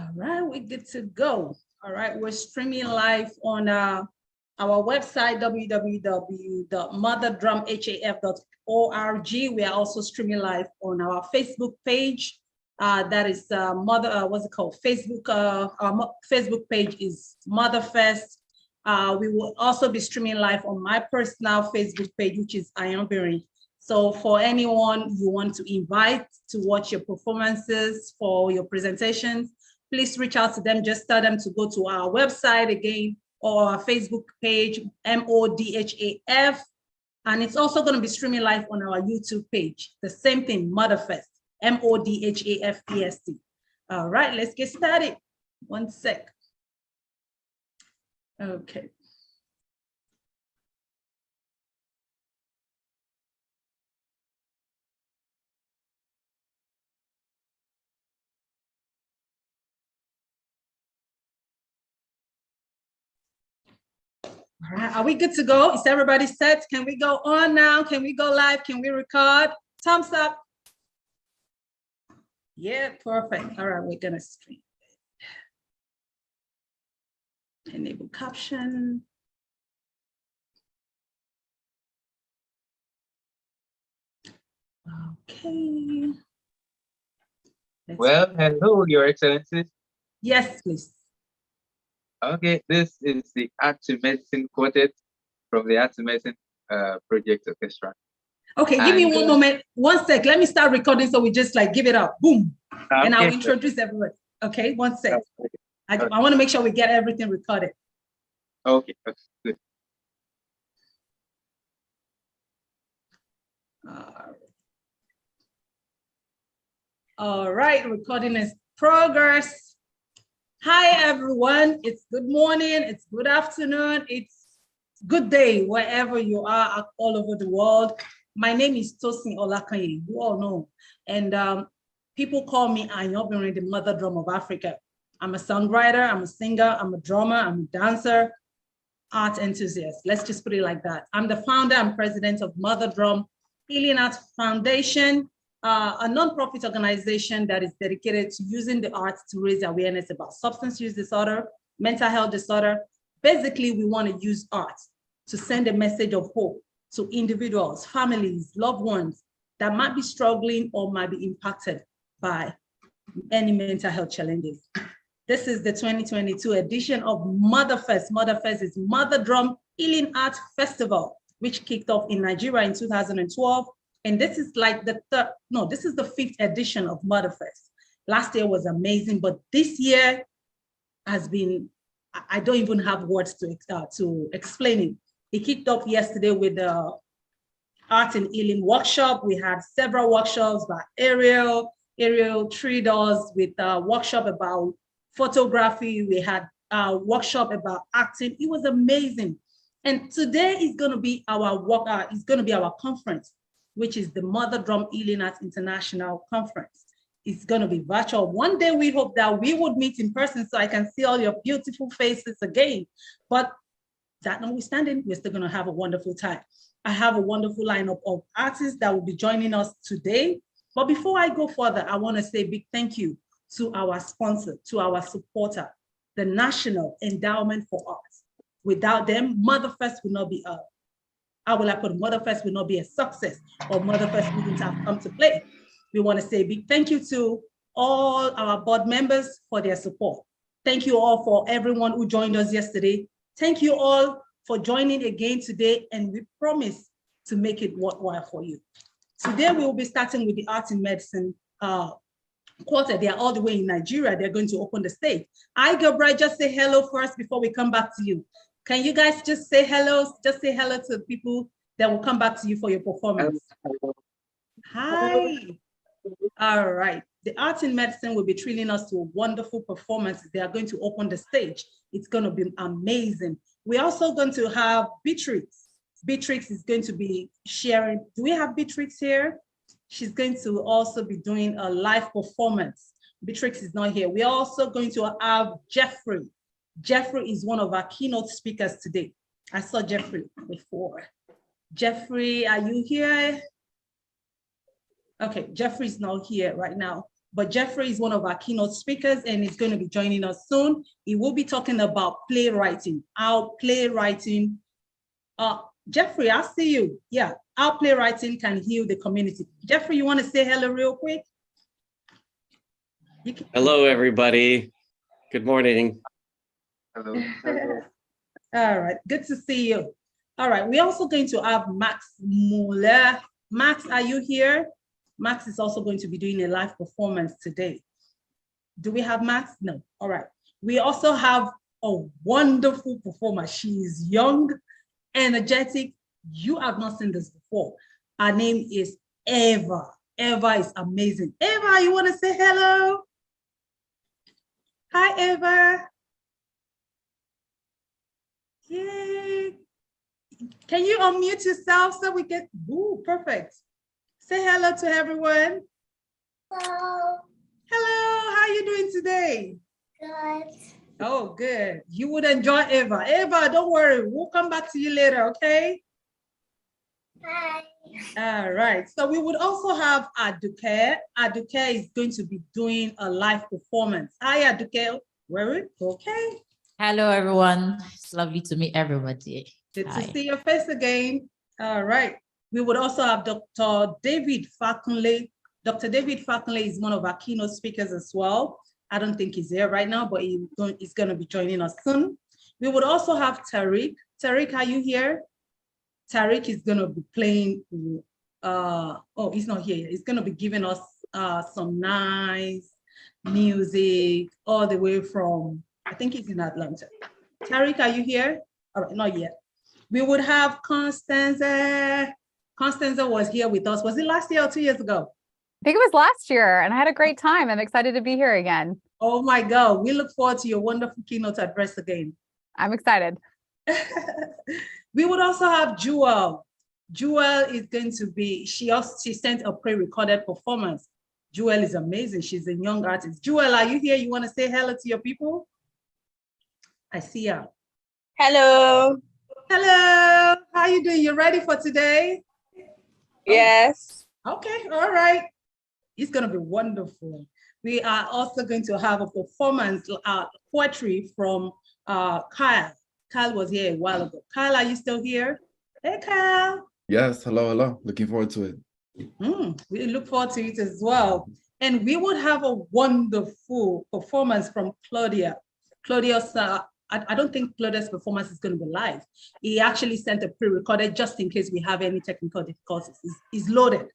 All right, we're good to go. All right, we're streaming live on our website, www.motherdrumhaf.org. We are also streaming live on our Facebook page. That is what's it called? Facebook. Our Facebook page is Motherfest. We will also be streaming live on my personal Facebook page, which is Ayonbiri. So for anyone you want to invite to watch your performances for your presentations, please reach out to them. Just tell them to go to our website again or our Facebook page, MODHAF. And it's also going to be streaming live on our YouTube page. The same thing, Motherfest, MODHAFEST. All right, let's get started. One sec. Okay. All right, are we good to go? Is everybody set? Can we go on now? Can we go live? Can we record? Thumbs up. Yeah, perfect. All right, we're gonna stream. Enable caption. Okay. Well, hello, Your Excellencies. Yes, please. Okay, this is the Arts in Medicine Quartet from the Arts in Medicine Project Orchestra. Okay, give me one moment, one sec. Let me start recording so we just like give it up, boom. Okay. And I'll introduce everybody. Okay, one sec. Okay. I want to make sure we get everything recorded. Okay, that's good. All right, recording is progress. Hi, everyone. It's good morning. It's good afternoon. It's good day, wherever you are all over the world. My name is Tosin Olakanye, you all know. And people call me Ayonbiri, the mother drum of Africa. I'm a songwriter, I'm a singer, I'm a drummer, I'm a dancer, art enthusiast. Let's just put it like that. I'm the founder and president of Mother Drum Healing Arts Foundation, a nonprofit organization that is dedicated to using the arts to raise awareness about substance use disorder, mental health disorder. Basically, we want to use art to send a message of hope to individuals, families, loved ones that might be struggling or might be impacted by any mental health challenges. This is the 2022 edition of Motherfest. Motherfest is Mother Drum Healing Art Festival, which kicked off in Nigeria in 2012. And this is like this is the 5th edition of Motherfest. Last year was amazing, but this year has been, I don't even have words to explain it. It kicked off yesterday with the Art and Healing workshop. We had several workshops by Ariel Traders with a workshop about photography. We had a workshop about acting. It was amazing. And today is going to be our conference, which is the Mother Drum Healing Arts International Conference. It's going to be virtual. One day we hope that we would meet in person so I can see all your beautiful faces again. But that notwithstanding, we're still going to have a wonderful time. I have a wonderful lineup of artists that will be joining us today. But before I go further, I want to say a big thank you to our sponsor, to our supporter, the National Endowment for Arts. Without them, Motherfest will not be Motherfest will not be a success, or Motherfest wouldn't have come to play. We want to say a big thank you to all our board members for their support. Thank you all for everyone who joined us yesterday. Thank you all for joining again today, and we promise to make it worthwhile for you. Today, we will be starting with the Arts in Medicine quarter. They are all the way in Nigeria. They're going to open the stage. Hi, Gilbright, just say hello first before we come back to you. Can you guys just say hello? Just say hello to the people that will come back to you for your performance. Hello. Hi. All right. The Arts in Medicine will be treating us to a wonderful performance. They are going to open the stage. It's going to be amazing. We're also going to have Beatrix. Beatrix is going to be sharing. Do we have Beatrix here? She's going to also be doing a live performance. Beatrix is not here. We're also going to have Jeffrey. Jeffrey is one of our keynote speakers today. I saw Jeffrey before. Jeffrey, are you here? Okay, Jeffrey's not here right now. but Jeffrey is one of our keynote speakers and he's going to be joining us soon. He will be talking about playwriting, how playwriting, Jeffrey, I see you. Yeah, how playwriting can heal the community. Jeffrey, you want to say hello real quick? Hello, everybody. Good morning. Hello. Hello. All right, good to see you. All right, we're also going to have Max Muller. Max, are you here? Max is also going to be doing a live performance today. Do we have Max? No. All right. We also have a wonderful performer. She is young, energetic. You have not seen this before. Her name is Eva. Eva is amazing. Eva, you want to say hello? Hi, Eva. Yay. Can you unmute yourself so we can, ooh, perfect. Say hello to everyone. Hello. Hello, how are you doing today? Good. Oh, good. You would enjoy Eva. Eva, don't worry. We'll come back to you later, okay? Hi. All right. So we would also have Aduke. Aduke is going to be doing a live performance. Hi, Aduke. Where it? Okay. Hello, everyone. It's lovely to meet everybody. Good Hi. to see your face again. All right. We would also have Dr. David Fakunle. Dr. David Fakunle is one of our keynote speakers as well. I don't think he's here right now, but he's going to be joining us soon. We would also have Tariq. Tariq, are you here? Tariq is going to be playing. Oh, he's not here. He's going to be giving us some nice music all the way from, I think he's in Atlanta. Tariq, are you here? All right, not yet. We would have Constanza. Constanza was here with us. Was it last year or 2 years ago? I think it was last year and I had a great time. I'm excited to be here again. Oh my God, we look forward to your wonderful keynote address again. I'm excited. We would also have Jewel. Jewel is going to be, she sent a pre-recorded performance. Jewel is amazing. She's a young artist. Jewel, are you here? You want to say hello to your people? I see her. Hello. Hello, how are you doing? You ready for today? Yes. Okay, all right. It's going to be wonderful. We are also going to have a performance, poetry from Kyle. Kyle was here a while ago. Kyle, are you still here? Hey, Kyle. Yes, hello, hello. Looking forward to it. We look forward to it as well. And we would have a wonderful performance from Claudia. Claudia's, I don't think Claudia's performance is going to be live. He actually sent a pre-recorded just in case we have any technical difficulties. It's loaded.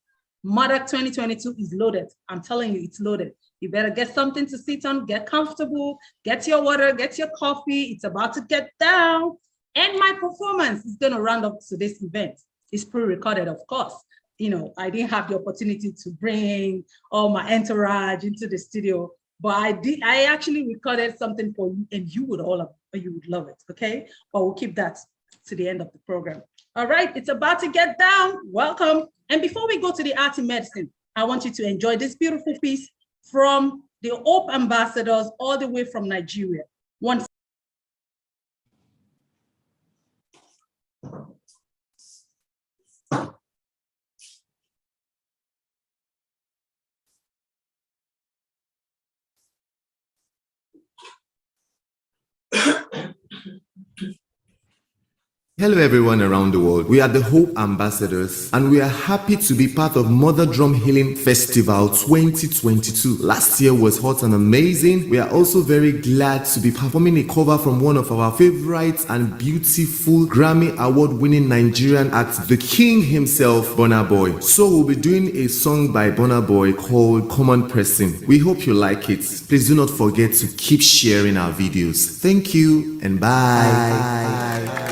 Mother 2022 is loaded. I'm telling you, it's loaded. You better get something to sit on, get comfortable, get your water, get your coffee. It's about to get down. And my performance is going to round up to this event. It's pre-recorded, of course. You know, I didn't have the opportunity to bring all my entourage into the studio, but I actually recorded something for you and you would love it, okay? But we'll keep that to the end of the program. All right, it's about to get down. Welcome. And before we go to the art in medicine, I want you to enjoy this beautiful piece from the Hope Ambassadors all the way from Nigeria. One. Hello everyone around the world. We are the Hope Ambassadors and we are happy to be part of Mother Drum Healing Festival 2022. Last year was hot and amazing. We are also very glad to be performing a cover from one of our favorites and beautiful Grammy Award-winning Nigerian act, the king himself, Burna Boy. So we'll be doing a song by Burna Boy called Common Person. We hope you like it. Please do not forget to keep sharing our videos. Thank you and bye.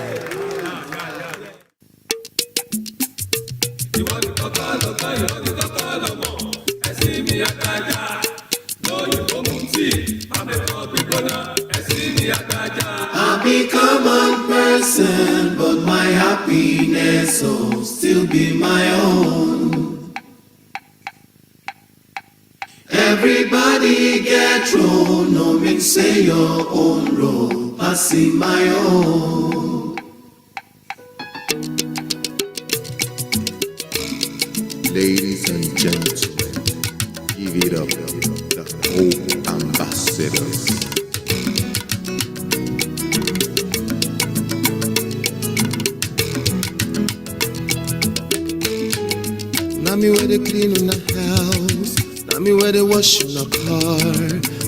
I'll be common person, but my happiness will still be my own. Everybody get role, no mean say your own role, passing my own. Ladies and gentlemen, give it up. ambassadors. Now me where they clean on the house, now me where they wash in the car,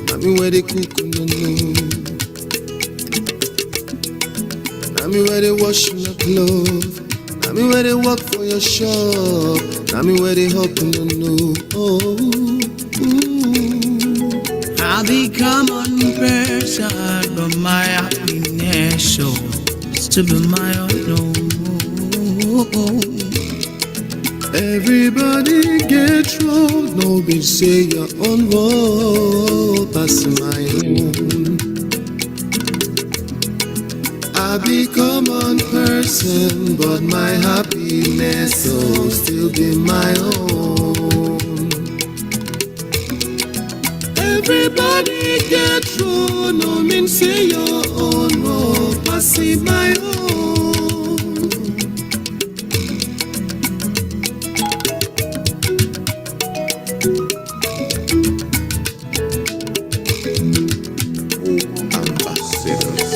now me where they cook on the noon, now me where they wash in the clothes, now me where they work for your shop, now me where they hop in the noon. Oh, I become one person, but my happiness so to be my own. everybody get rolled, no be say your own road, pass my own. I become one person, but my happiness will still be my own. Everybody get rolled, no mean say your own road, pass my own. Ambassadors.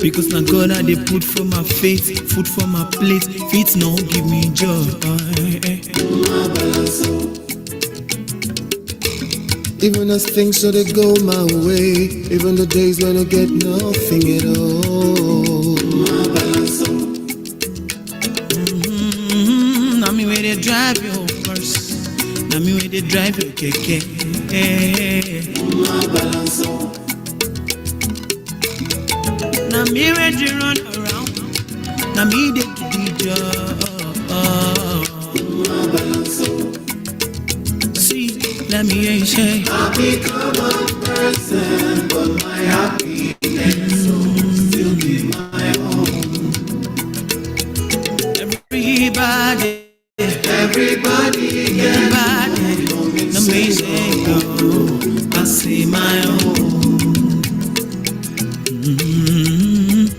Because now God I they put for my face, food for my plate, feet no give me joy. Even as things so they go my way, even the days when I get nothing at all. Now me where they drive your horse, now me where they drive your keke. Now me where they run around, now me they do the job. See, let me hear you say, I become one person, but my happiness will still be my own. Everybody get amazing, I see my own.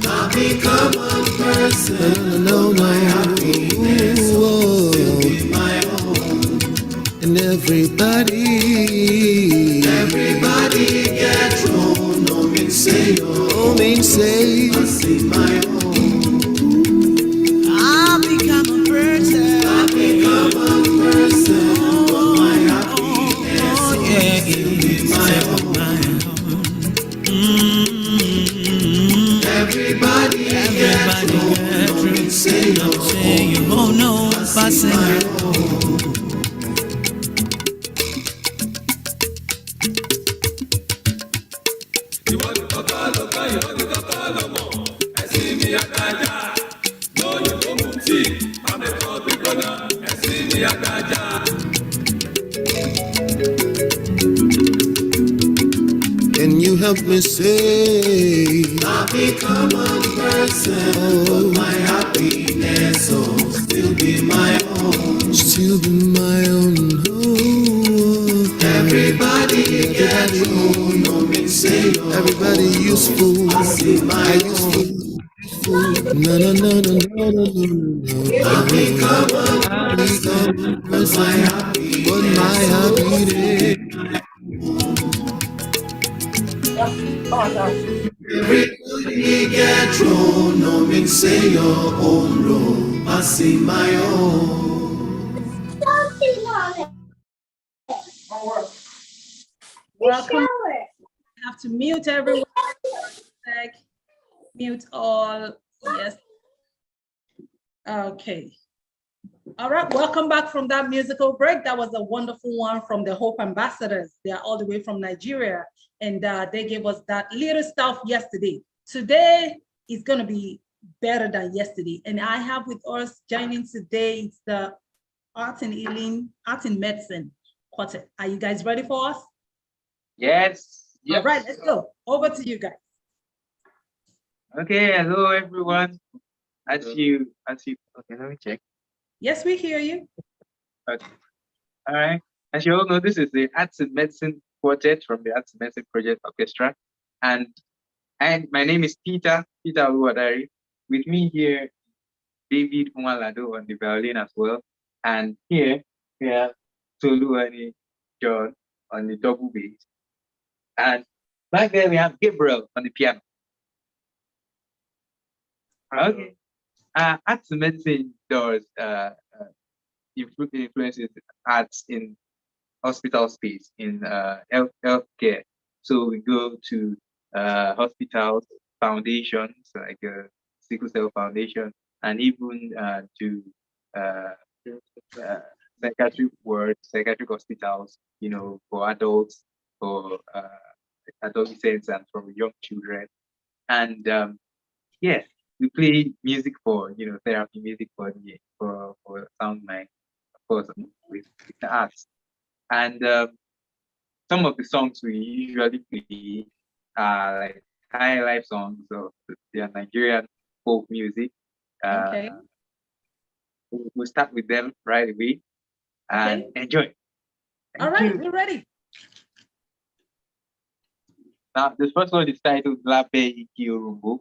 I become one person, no, my happiness will still be my own. And everybody get wrong, no mean say your, I see my own. I become a person, but my happiness will still be my own. Everybody get wrong, no mean say your, oh no, passing. Can you help me say, I become one person, but my happiness will still be my own. Still be my own. Oh, everybody get wrong, no mean say your, everybody useful. I see my useful. No. I become one person, but my happiness. Everybody get thrown, no mean say your own road, I see my own. Welcome. I have to mute everyone. Mute all. Yes. Okay. All right. Welcome back from that musical break. That was a wonderful one from the Hope Ambassadors. They are all the way from Nigeria, and they gave us that little stuff yesterday. Today is going to be better than yesterday. And I have with us joining today, it's the Art and Healing, Art and Medicine Quartet. Are you guys ready for us? Yes. All right, let's go. Over to you guys. Okay, hello everyone. As you okay, let me check. Yes, we hear you. Okay. All right. As you all know, this is the Arts and Medicine Quartet from the Arts and Medicine Project Orchestra. And my name is Peter Uwadari. With me here David Umalado on the violin as well. And here we have Toluani John on the double bass. And back there we have Gabriel on the piano. Okay. Arts and medicine does influences arts in hospital space, in healthcare. So we go to hospitals, foundations like Sickle Cell Foundation, and even to psychiatric hospitals, for adults, for adolescents, and for young children. And yes, we play music for therapy, music for sound mind, of course, with the arts. And some of the songs we usually play are like high life songs, so they are Nigerian folk music. Okay. We'll start with them right away and enjoy. All right, we're ready. Now, the first one is titled Labe Ikiorumbu.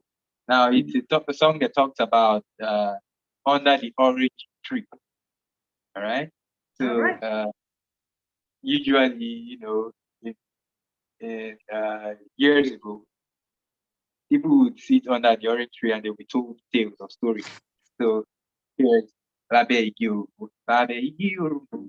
Now, it's a song that talks about under the orange tree. All right. So, usually, years ago, people would sit under the orange tree and they would be told tales or stories. So, here's Labe Ikiorumbu. Labe Ikiorumbu.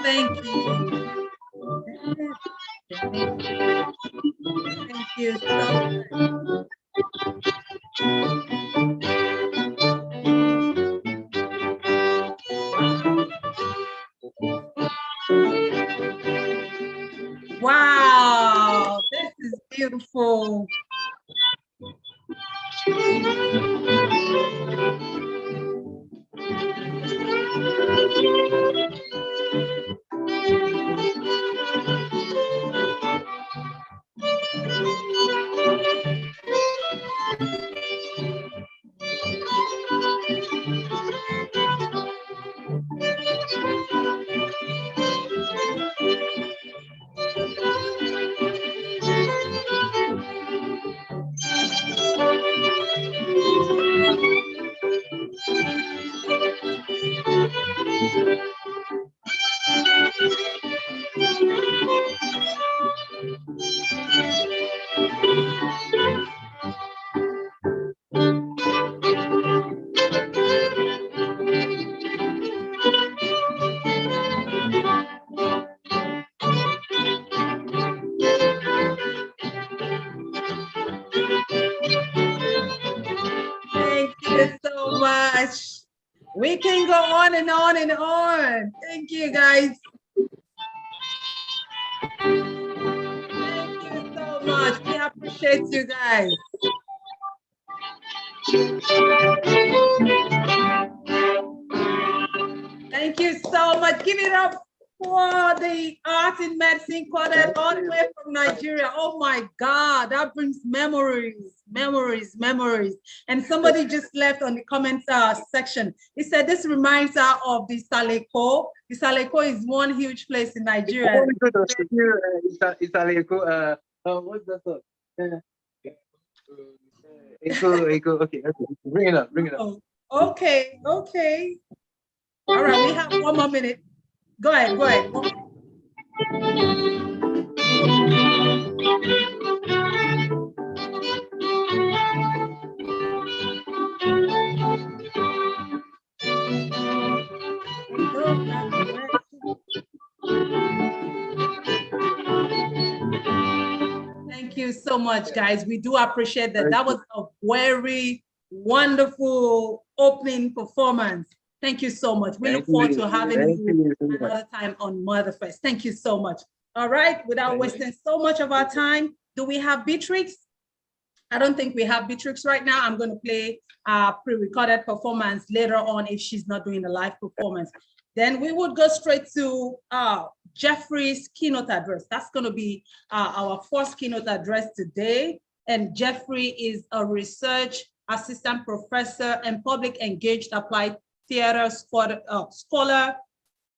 Thank you. Thank you so much. Wow, this is beautiful. Thank you so much. We can go on and on and on. Thank you, guys. Thank you so much. We appreciate you guys. Thank you so much. Give it up for the art in medicine quartet all the way from Nigeria. Oh my God, that brings memories, memories, memories. And somebody just left on the comments section. He said this reminds her of the Saleko. The Saleko is one huge place in Nigeria. It's Aleko. What's that song? Echo. Okay. Bring it up. Oh, okay. All right, we have 1 more minute. Go ahead. 1 minute. Thank you so much, guys. We do appreciate that. That was a very wonderful opening performance. Thank you so much. We look forward to having you another time on Motherfest. Thank you so much. All right, without wasting so much of our time, do we have Beatrix? I don't think we have Beatrix right now. I'm going to play a pre-recorded performance later on if she's not doing a live performance. Then we would go straight to Jeffrey's keynote address. That's going to be our first keynote address today. And Jeffrey is a research assistant professor and public engaged applied theater scholar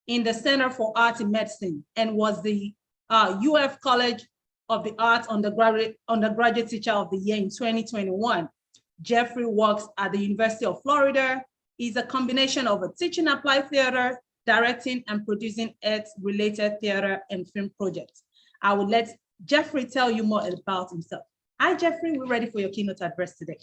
in the Center for Art in Medicine and was the UF College of the Arts undergraduate teacher of the year in 2021. Jeffrey works at the University of Florida. He's a combination of a teaching applied theater, directing and producing arts-related theater and film projects. I will let Jeffrey tell you more about himself. Hi, Jeffrey, we're ready for your keynote address today.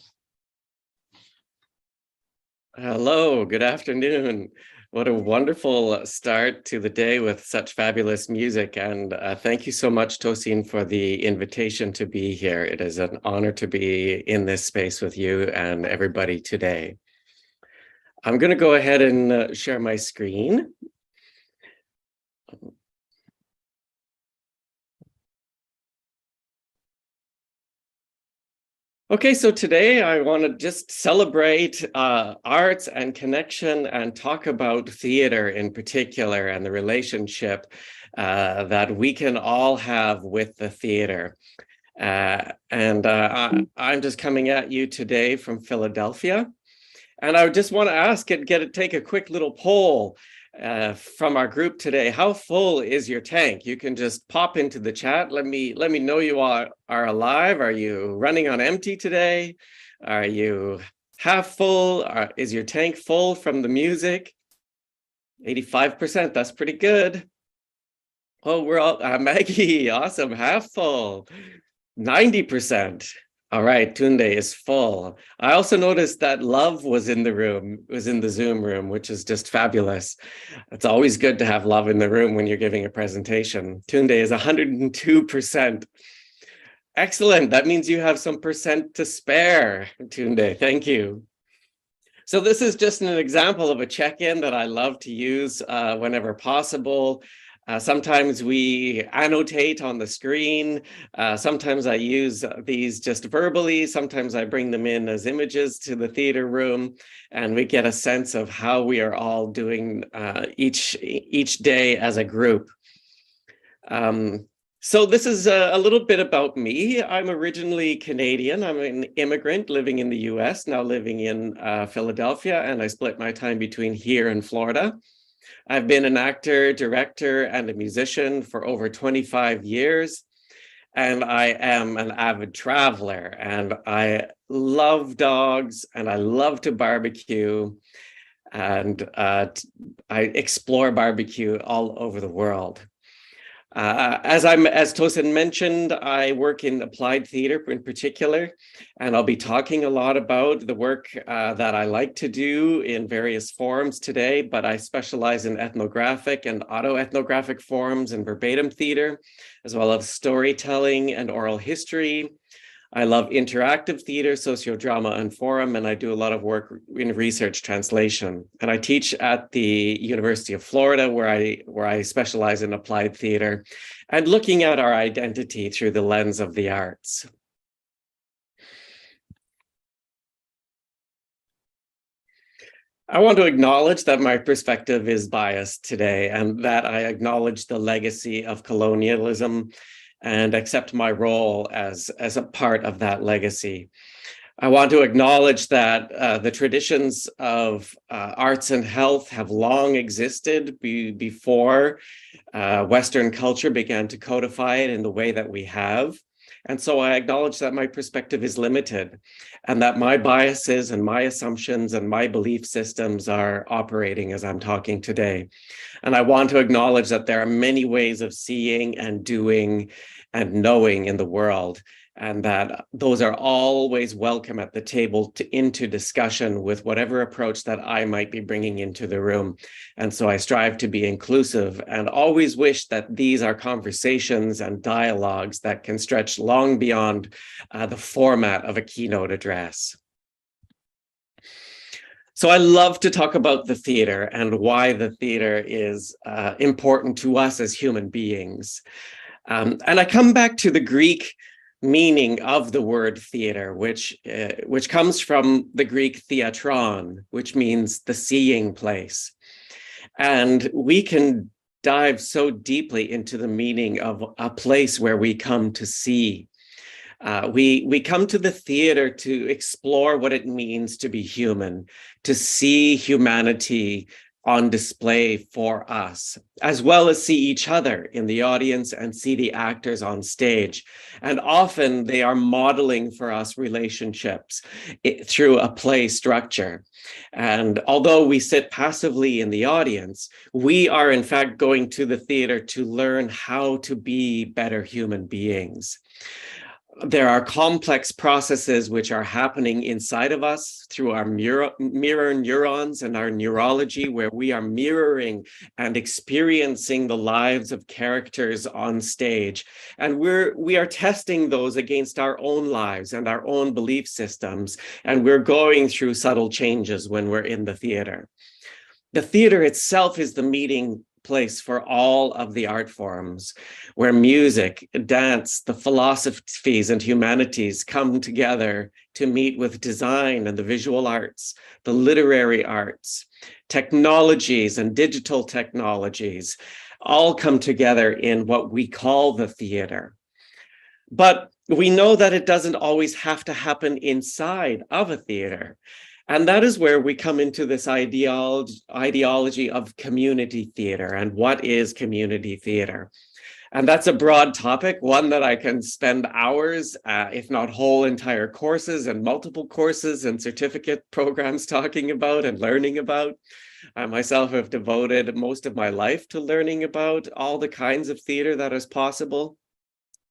Hello, good afternoon. What a wonderful start to the day with such fabulous music. And thank you so much, Tosin, for the invitation to be here. It is an honor to be in this space with you and everybody today. I'm going to go ahead and share my screen. Okay, so today I want to just celebrate arts and connection and talk about theater in particular and the relationship that we can all have with the theater. I'm just coming at you today from Philadelphia. And I just want to ask take a quick little poll from our group today. How full is your tank? You can just pop into the chat. Let me know you are alive. Are you running on empty today? Are you half full? Is your tank full from the music? 85%, that's pretty good. Oh, we're all, Maggie, awesome, half full. 90%. All right, Tunde is full. I also noticed that Love was in the room, was in the Zoom room, which is just fabulous. It's always good to have love in the room when you're giving a presentation. Tunde is 102%. Excellent. That means you have some percent to spare, Tunde. Thank you. So this is just an example of a check-in that I love to use whenever possible. Sometimes we annotate on the screen. Sometimes I use these just verbally. Sometimes I bring them in as images to the theater room, and we get a sense of how we are all doing each day as a group. So this is a little bit about me. I'm originally Canadian. I'm an immigrant living in the US, now living in Philadelphia, and I split my time between here and Florida. I've been an actor, director, and a musician for over 25 years, and I am an avid traveler, and I love dogs, and I love to barbecue, and I explore barbecue all over the world. As Tosin mentioned, I work in applied theater in particular, and I'll be talking a lot about the work that I like to do in various forms today, but I specialize in ethnographic and autoethnographic forms and verbatim theater, as well as storytelling and oral history. I love interactive theater, sociodrama, and forum, and I do a lot of work in research translation. And I teach at the University of Florida, where I specialize in applied theater and looking at our identity through the lens of the arts. I want to acknowledge that my perspective is biased today, and that I acknowledge the legacy of colonialism and accept my role as a part of that legacy. I want to acknowledge that the traditions of arts and health have long existed before Western culture began to codify it in the way that we have. And so I acknowledge that my perspective is limited, and that my biases and my assumptions and my belief systems are operating as I'm talking today. And I want to acknowledge that there are many ways of seeing and doing and knowing in the world, and that those are always welcome at the table into discussion with whatever approach that I might be bringing into the room. And so I strive to be inclusive and always wish that these are conversations and dialogues that can stretch long beyond the format of a keynote address. So I love to talk about the theater and why the theater is important to us as human beings. And I come back to the Greek meaning of the word theater, which comes from the Greek theatron, which means the seeing place. And we can dive so deeply into the meaning of a place where we come to see. We come to the theater to explore what it means to be human, to see humanity on display for us, as well as see each other in the audience and see the actors on stage. And often they are modeling for us relationships through a play structure. And although we sit passively in the audience, we are in fact going to the theater to learn how to be better human beings. There are complex processes which are happening inside of us through our mirror neurons and our neurology, where we are mirroring and experiencing the lives of characters on stage. And we are testing those against our own lives and our own belief systems. And we're going through subtle changes when we're in the theater. The theater itself is the meeting place for all of the art forms, where music, dance, the philosophies and humanities come together to meet with design and the visual arts, the literary arts, technologies and digital technologies, all come together in what we call the theater. But we know that it doesn't always have to happen inside of a theater. And that is where we come into this ideology of community theater and what is community theater. And that's a broad topic, one that I can spend hours, if not whole entire courses and multiple courses and certificate programs talking about and learning about. I myself have devoted most of my life to learning about all the kinds of theater that is possible.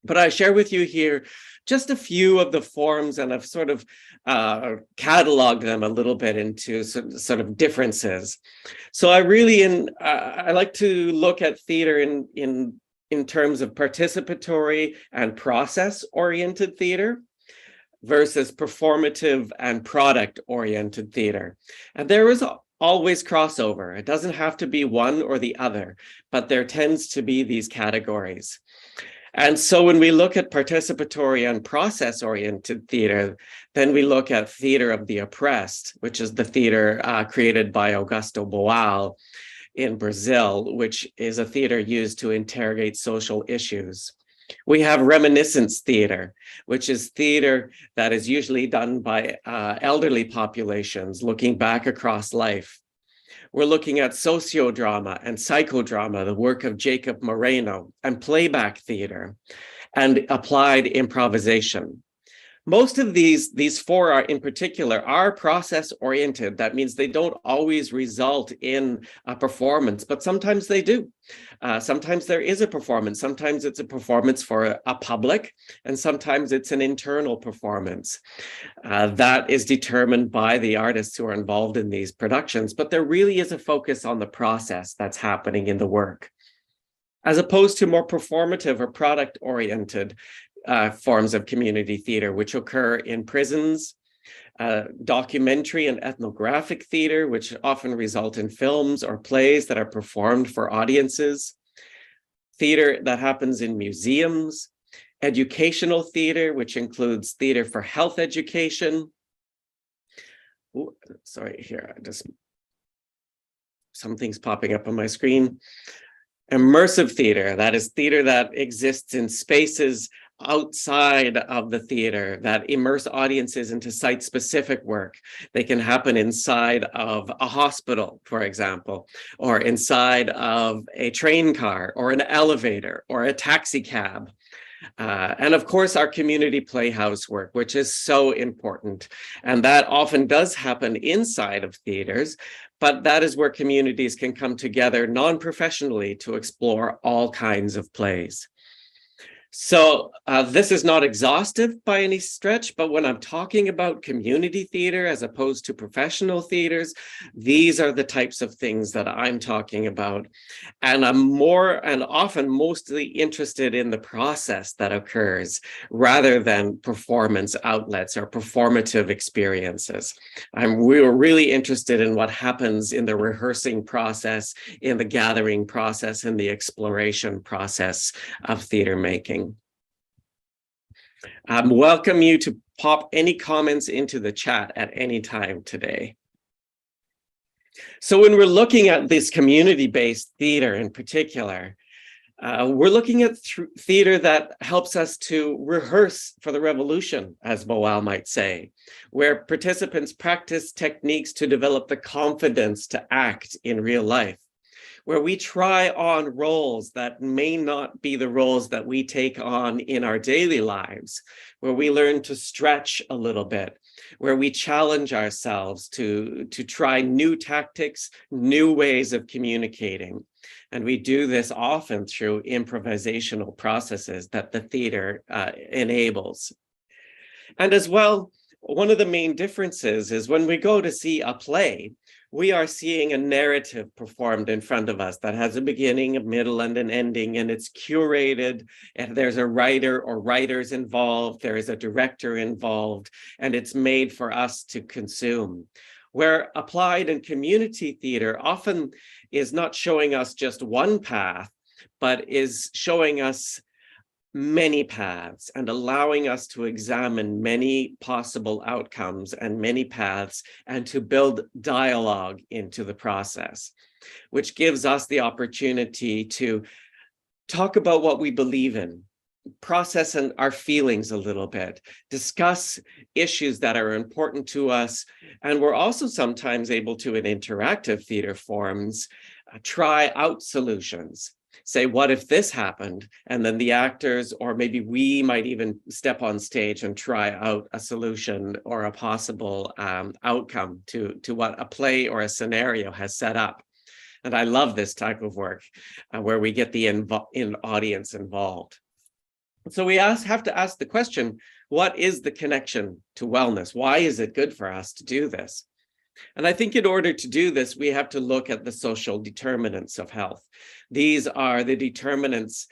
But I share with you here just a few of the forms, and I've sort of cataloged them a little bit into sort of differences. So I really, I like to look at theater in terms of participatory and process-oriented theater versus performative and product-oriented theater. And there is always crossover. It doesn't have to be one or the other, but there tends to be these categories. And so when we look at participatory and process-oriented theater, then we look at theater of the oppressed, which is the theater created by Augusto Boal in Brazil, which is a theater used to interrogate social issues. We have reminiscence theater, which is theater that is usually done by elderly populations looking back across life. We're looking at sociodrama and psychodrama, the work of Jacob Moreno, and playback theater, and applied improvisation. Most of these four are in particular are process oriented. That means they don't always result in a performance, but sometimes they do. Sometimes there is a performance. Sometimes it's a performance for a public, and sometimes it's an internal performance. That is determined by the artists who are involved in these productions, but there really is a focus on the process that's happening in the work. As opposed to more performative or product-oriented forms of community theater, which occur in prisons, documentary and ethnographic theater, which often result in films or plays that are performed for audiences, theater that happens in museums, educational theater, which includes theater for health education. Ooh, sorry, here, something's popping up on my screen. Immersive theater, that is theater that exists in spaces outside of the theater that immerse audiences into site-specific work. They can happen inside of a hospital, for example, or inside of a train car, or an elevator, or a taxi cab. And of course, our community playhouse work, which is so important. And that often does happen inside of theaters, but that is where communities can come together non-professionally to explore all kinds of plays. So this is not exhaustive by any stretch, but when I'm talking about community theater as opposed to professional theaters, these are the types of things that I'm talking about. And I'm more and often mostly interested in the process that occurs rather than performance outlets or performative experiences. We're really interested in what happens in the rehearsing process, in the gathering process, in the exploration process of theater making. Welcome you to pop any comments into the chat at any time today. So when we're looking at this community-based theater in particular, we're looking at theater that helps us to rehearse for the revolution, as Boal might say, where participants practice techniques to develop the confidence to act in real life, where we try on roles that may not be the roles that we take on in our daily lives, where we learn to stretch a little bit, where we challenge ourselves to try new tactics, new ways of communicating. And we do this often through improvisational processes that the theater enables. And as well, one of the main differences is when we go to see a play, we are seeing a narrative performed in front of us that has a beginning, a middle, and an ending, and it's curated, and there's a writer or writers involved, there is a director involved, and it's made for us to consume. Where applied and community theater often is not showing us just one path, but is showing us many paths and allowing us to examine many possible outcomes and many paths and to build dialogue into the process, which gives us the opportunity to talk about what we believe in, process our feelings a little bit, discuss issues that are important to us. And we're also sometimes able to, in interactive theater forms, try out solutions. Say, what if this happened? And then the actors, or maybe we might even step on stage and try out a solution or a possible outcome to what a play or a scenario has set up. And I love this type of work where we get the audience involved. So we have to ask the question, what is the connection to wellness? Why is it good for us to do this? And I think in order to do this, we have to look at the social determinants of health. These are the determinants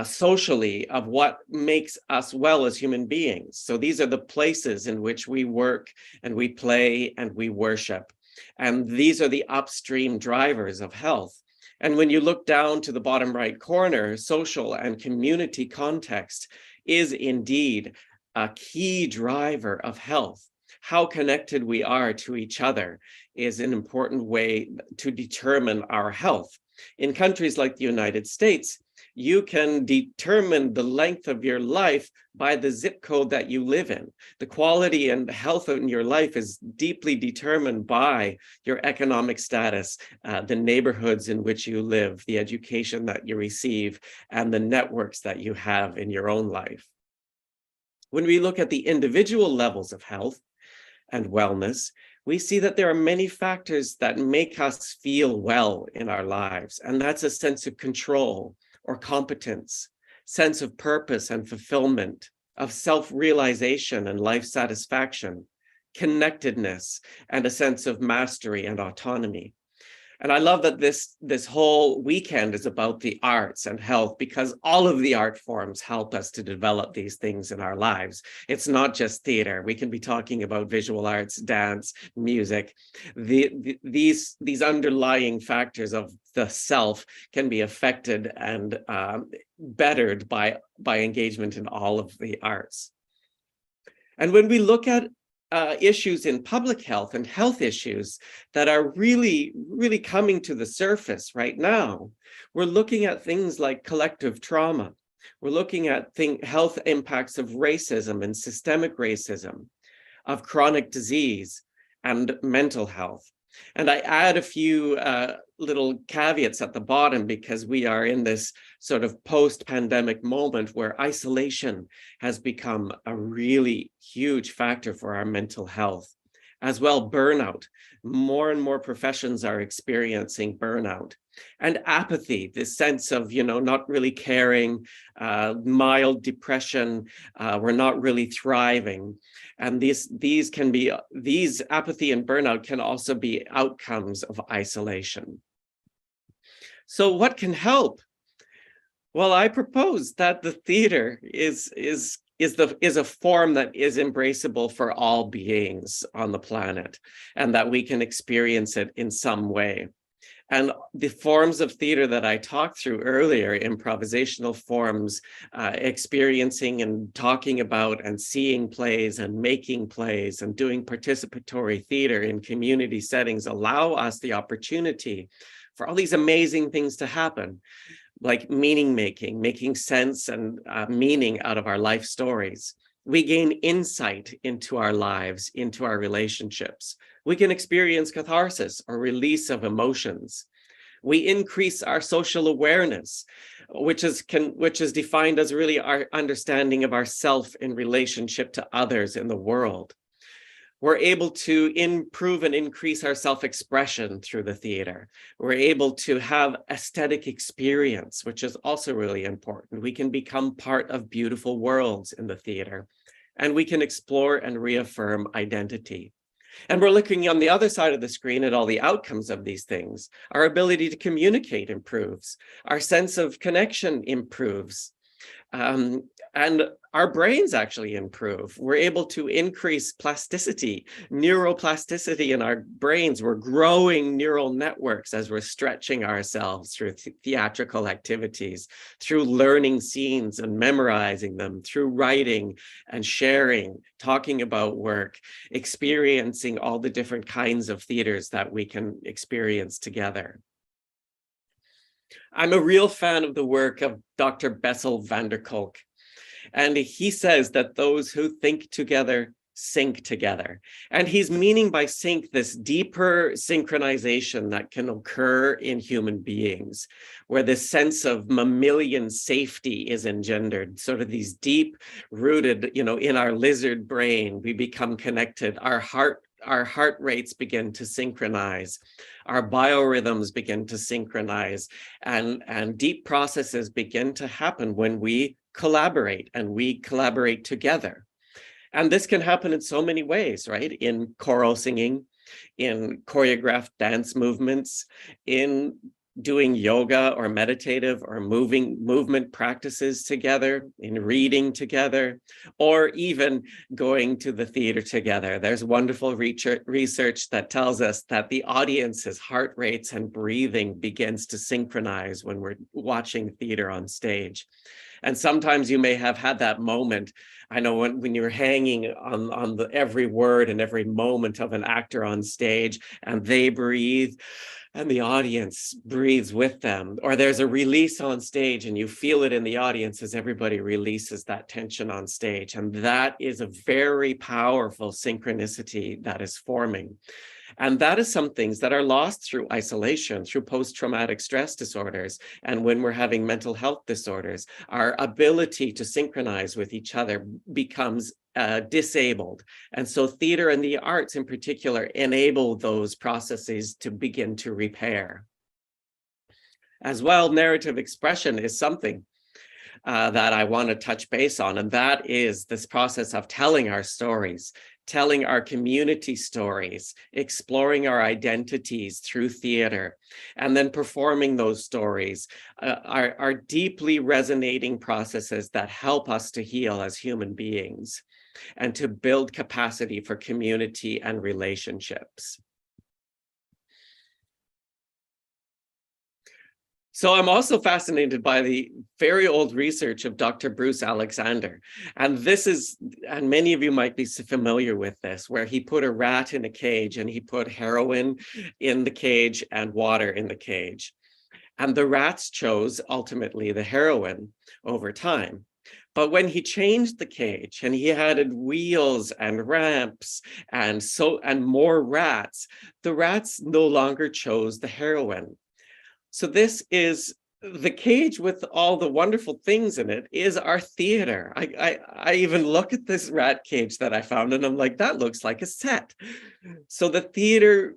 socially of what makes us well as human beings. So these are the places in which we work and we play and we worship. And these are the upstream drivers of health. And when you look down to the bottom right corner, social and community context is indeed a key driver of health. How connected we are to each other is an important way to determine our health. In countries like the United States, you can determine the length of your life by the zip code that you live in. The quality and health in your life is deeply determined by your economic status, the neighborhoods in which you live, the education that you receive, and the networks that you have in your own life. When we look at the individual levels of health and wellness, we see that there are many factors that make us feel well in our lives, and that's a sense of control or competence, sense of purpose and fulfillment, of self-realization and life satisfaction, connectedness, and a sense of mastery and autonomy. And I love that this whole weekend is about the arts and health, because all of the art forms help us to develop these things in our lives. It's not just theater. We can be talking about visual arts, dance, music. These underlying factors of the self can be affected and bettered by engagement in all of the arts. And when we look at issues in public health and health issues that are really coming to the surface right now, we're looking at things like collective trauma. We're looking at health impacts of racism and systemic racism, of chronic disease and mental health. And I add a few little caveats at the bottom, because we are in this sort of post-pandemic moment where isolation has become a really huge factor for our mental health. As well, burnout. More and more professions are experiencing burnout. And apathy, this sense of, not really caring, mild depression, we're not really thriving. And these apathy and burnout can also be outcomes of isolation. So what can help? Well, I propose that the theater is a form that is embraceable for all beings on the planet, and that we can experience it in some way. And the forms of theater that I talked through earlier, improvisational forms, experiencing and talking about and seeing plays and making plays and doing participatory theater in community settings, allow us the opportunity for all these amazing things to happen, like meaning making, making sense and meaning out of our life stories. We gain insight into our lives, into our relationships. We can experience catharsis or release of emotions. We increase our social awareness, which is defined as really our understanding of ourself in relationship to others in the world. We're able to improve and increase our self-expression through the theater. We're able to have aesthetic experience, which is also really important. We can become part of beautiful worlds in the theater, and we can explore and reaffirm identity. And we're looking on the other side of the screen at all the outcomes of these things. Our ability to communicate improves. Our sense of connection improves. And our brains actually improve. We're able to increase plasticity, neuroplasticity in our brains. We're growing neural networks as we're stretching ourselves through theatrical activities, through learning scenes and memorizing them, through writing and sharing, talking about work, experiencing all the different kinds of theaters that we can experience together. I'm a real fan of the work of Dr. Bessel van der Kolk, and he says that those who think together sync together. And he's meaning by sync this deeper synchronization that can occur in human beings, where this sense of mammalian safety is engendered, sort of these deep rooted, in our lizard brain, we become connected. Our heart rates begin to synchronize, our biorhythms begin to synchronize, and deep processes begin to happen when we collaborate, and we collaborate together. And this can happen in so many ways, right? In choral singing, in choreographed dance movements, in doing yoga or meditative or movement practices together, in reading together, or even going to the theater together. There's wonderful research that tells us that the audience's heart rates and breathing begins to synchronize when we're watching theater on stage. And sometimes you may have had that moment. I know when you're hanging on every word and every moment of an actor on stage, and they breathe and the audience breathes with them, or there's a release on stage and you feel it in the audience as everybody releases that tension on stage. And that is a very powerful synchronicity that is forming. And that is some things that are lost through isolation, through post-traumatic stress disorders. And when we're having mental health disorders, our ability to synchronize with each other becomes disabled. And so theater and the arts in particular enable those processes to begin to repair. As well, narrative expression is something that I want to touch base on, and that is this process of telling our stories, telling our community stories, exploring our identities through theater, and then performing those stories are deeply resonating processes that help us to heal as human beings and to build capacity for community and relationships. So I'm also fascinated by the very old research of Dr. Bruce Alexander. And this is, and many of you might be familiar with this, where he put a rat in a cage and he put heroin in the cage and water in the cage. And the rats chose ultimately the heroin over time. But when he changed the cage and he added wheels and ramps and more rats, the rats no longer chose the heroin. So this is the cage with all the wonderful things in it is our theater. I even look at this rat cage that I found and I'm like, that looks like a set. So the theater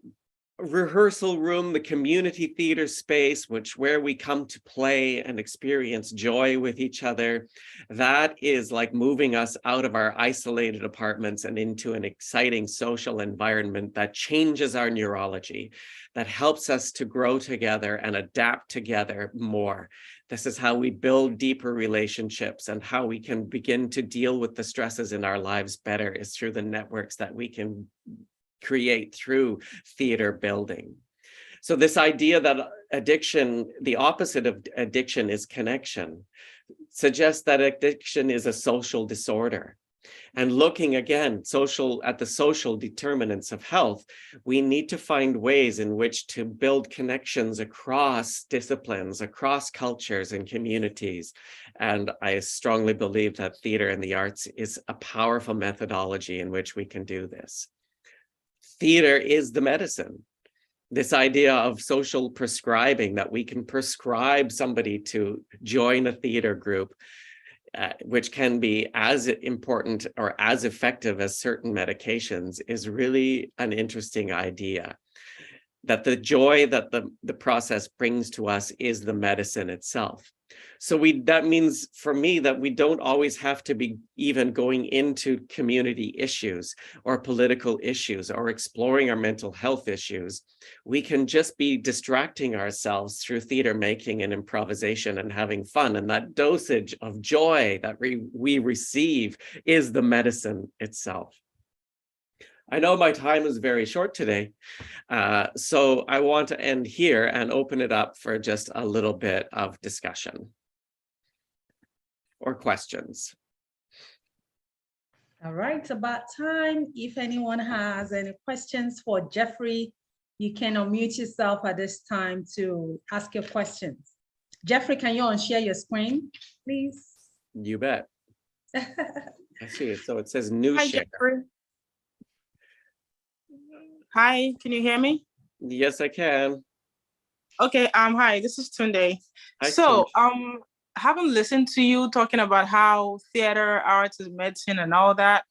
rehearsal room, the community theater space, where we come to play and experience joy with each other, that is like moving us out of our isolated apartments and into an exciting social environment that changes our neurology, that helps us to grow together and adapt together more. This is how we build deeper relationships, and how we can begin to deal with the stresses in our lives better is through the networks that we can create through theater building. So this idea that addiction, the opposite of addiction is connection, suggests that addiction is a social disorder. And looking again at the social determinants of health, we need to find ways in which to build connections across disciplines, across cultures and communities. And I strongly believe that theater and the arts is a powerful methodology in which we can do this. Theater is the medicine. This idea of social prescribing, that we can prescribe somebody to join a theater group, which can be as important or as effective as certain medications, is really an interesting idea. That the joy that the process brings to us is the medicine itself. So that means for me that we don't always have to be even going into community issues or political issues or exploring our mental health issues. We can just be distracting ourselves through theater making and improvisation and having fun. And that dosage of joy that we receive is the medicine itself. I know my time is very short today, so I want to end here and open it up for just a little bit of discussion or questions. All right, about time. If anyone has any questions for Jeffrey, you can unmute yourself at this time to ask your questions. Jeffrey, can you unshare your screen, please? You bet. I see it. So it says new Hi, share. Jeffrey. Hi, can you hear me? Yes, I can. Okay, hi, this is Tunde. Hi, So, Tunde. having listened to you talking about how theater, arts is medicine and all that,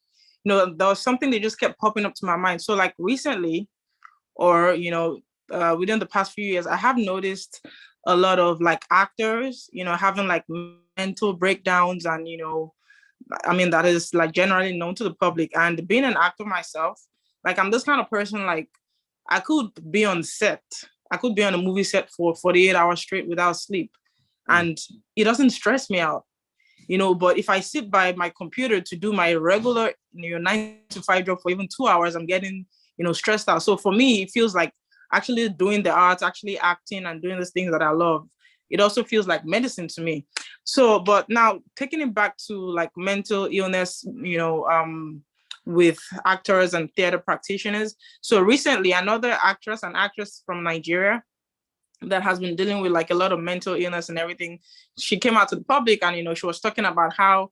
there was something that just kept popping up to my mind. So like recently, or, within the past few years, I have noticed a lot of like actors, having like mental breakdowns, and I mean, that is like generally known to the public. And being an actor myself, like I'm this kind of person, like I could be on set, I could be on a movie set for 48 hours straight without sleep, and it doesn't stress me out. But if I sit by my computer to do my regular 9 to 5 job for even 2 hours, I'm getting stressed out. So for me, it feels like actually doing the arts, actually acting and doing these things that I love, it also feels like medicine to me. So, but now taking it back to like mental illness, with actors and theater practitioners. So recently, another actress from Nigeria that has been dealing with like a lot of mental illness and everything, she came out to the public, and she was talking about how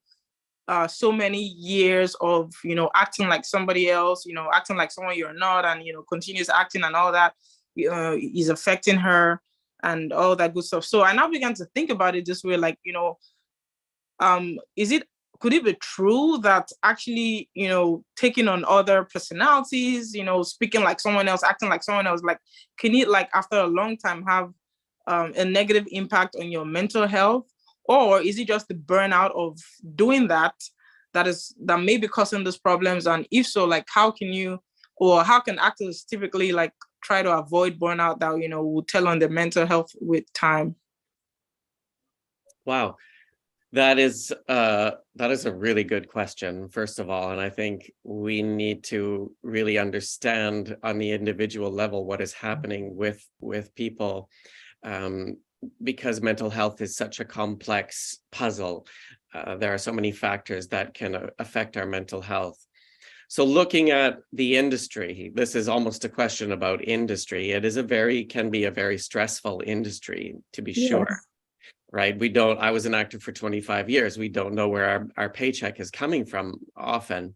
so many years of acting like somebody else, acting like someone you're not, and continuous acting and all that is affecting her and all that good stuff. So I now began to think about it this way, like could it be true that actually taking on other personalities, speaking like someone else, acting like someone else, like can it, like after a long time, have a negative impact on your mental health? Or is it just the burnout of doing that may be causing those problems? And if so, like how can actors typically like try to avoid burnout that will tell on their mental health with time? Wow. That is a really good question, first of all, and I think we need to really understand on the individual level what is happening with people, because mental health is such a complex puzzle. There are so many factors that can affect our mental health. So looking at the industry, this is almost a question about industry. It is can be a very stressful industry, to be sure. Right? I was an actor for 25 years. We don't know where our paycheck is coming from often.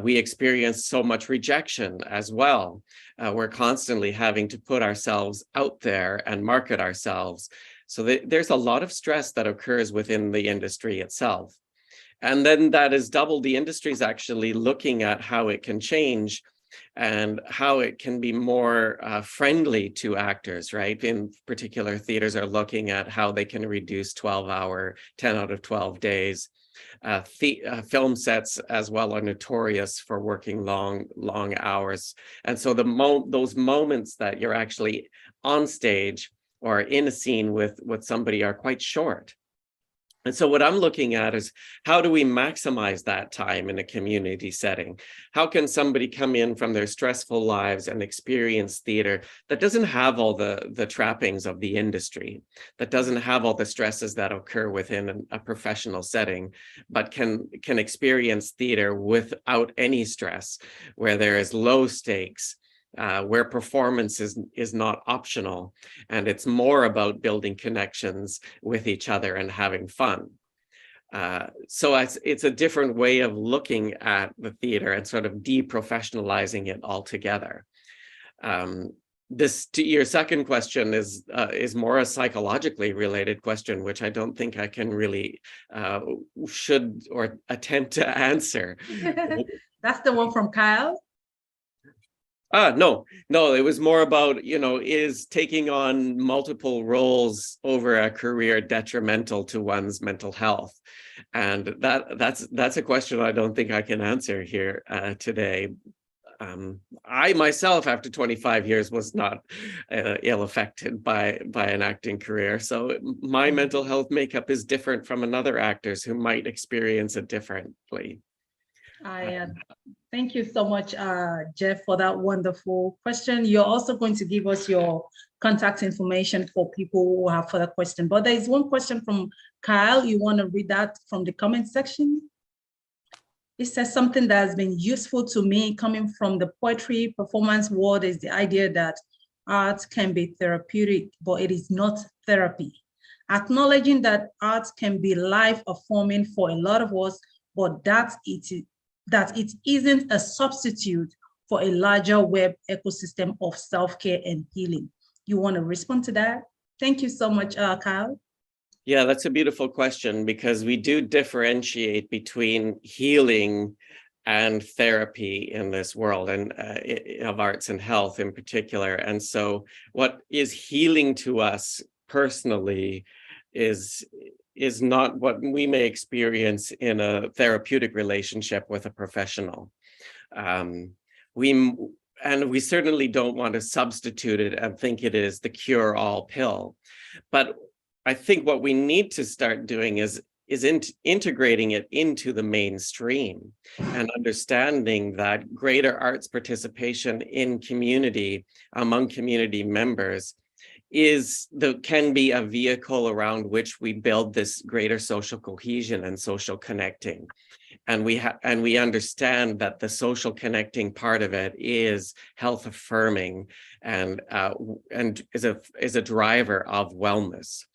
We experience so much rejection as well. We're constantly having to put ourselves out there and market ourselves. So there's a lot of stress that occurs within the industry itself. And then that is double. The industry is actually looking at how it can change and how it can be more friendly to actors, right? In particular, theaters are looking at how they can reduce 12-hour, 10 out of 12 days. Film sets as well are notorious for working long hours. And so those moments that you're actually on stage or in a scene with somebody are quite short. And so what I'm looking at is how do we maximize that time in a community setting? How can somebody come in from their stressful lives and experience theater that doesn't have all the trappings of the industry, that doesn't have all the stresses that occur within a professional setting, but can experience theater without any stress, where there is low stakes, where performance is not optional, and it's more about building connections with each other and having fun. So it's a different way of looking at the theater and sort of deprofessionalizing it altogether. Your second question is more a psychologically related question, which I don't think I can really should or attempt to answer. That's the one from Kyle. No, it was more about, is taking on multiple roles over a career detrimental to one's mental health? And that's a question I don't think I can answer here today. I myself, after 25 years, was not ill affected by an acting career. So my mental health makeup is different from another actor's who might experience it differently. Thank you so much, Jeff, for that wonderful question. You're also going to give us your contact information for people who have further questions. But there is one question from Kyle. You want to read that from the comment section? It says something that has been useful to me coming from the poetry performance world is the idea that art can be therapeutic, but it is not therapy. Acknowledging that art can be life-affirming for a lot of us, but that it isn't a substitute for a larger web ecosystem of self-care and healing. You want to respond to that? Thank you so much, Kyle. Yeah, that's a beautiful question, because we do differentiate between healing and therapy in this world, and of arts and health in particular. And so what is healing to us personally is not what we may experience in a therapeutic relationship with a professional. We certainly don't want to substitute it and think it is the cure-all pill. But I think what we need to start doing is integrating it into the mainstream and understanding that greater arts participation in community, among community members, can be a vehicle around which we build this greater social cohesion and social connecting. And we understand that the social connecting part of it is health affirming and is a driver of wellness.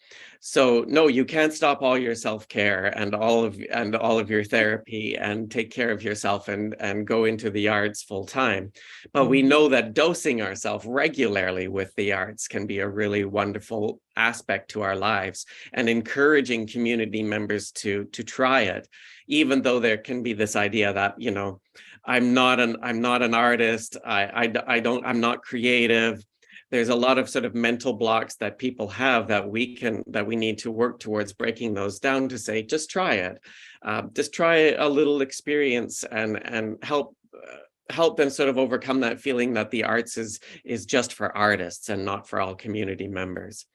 So no, you can't stop all your self-care and all of your therapy and take care of yourself and go into the arts full time. But we know that dosing ourselves regularly with the arts can be a really wonderful aspect to our lives, and encouraging community members to try it, even though there can be this idea that, you know, I'm not an artist, I'm not creative. There's a lot of sort of mental blocks that people have that we need to work towards breaking those down to say, just try it. Just try a little experience and help them sort of overcome that feeling that the arts is just for artists and not for all community members.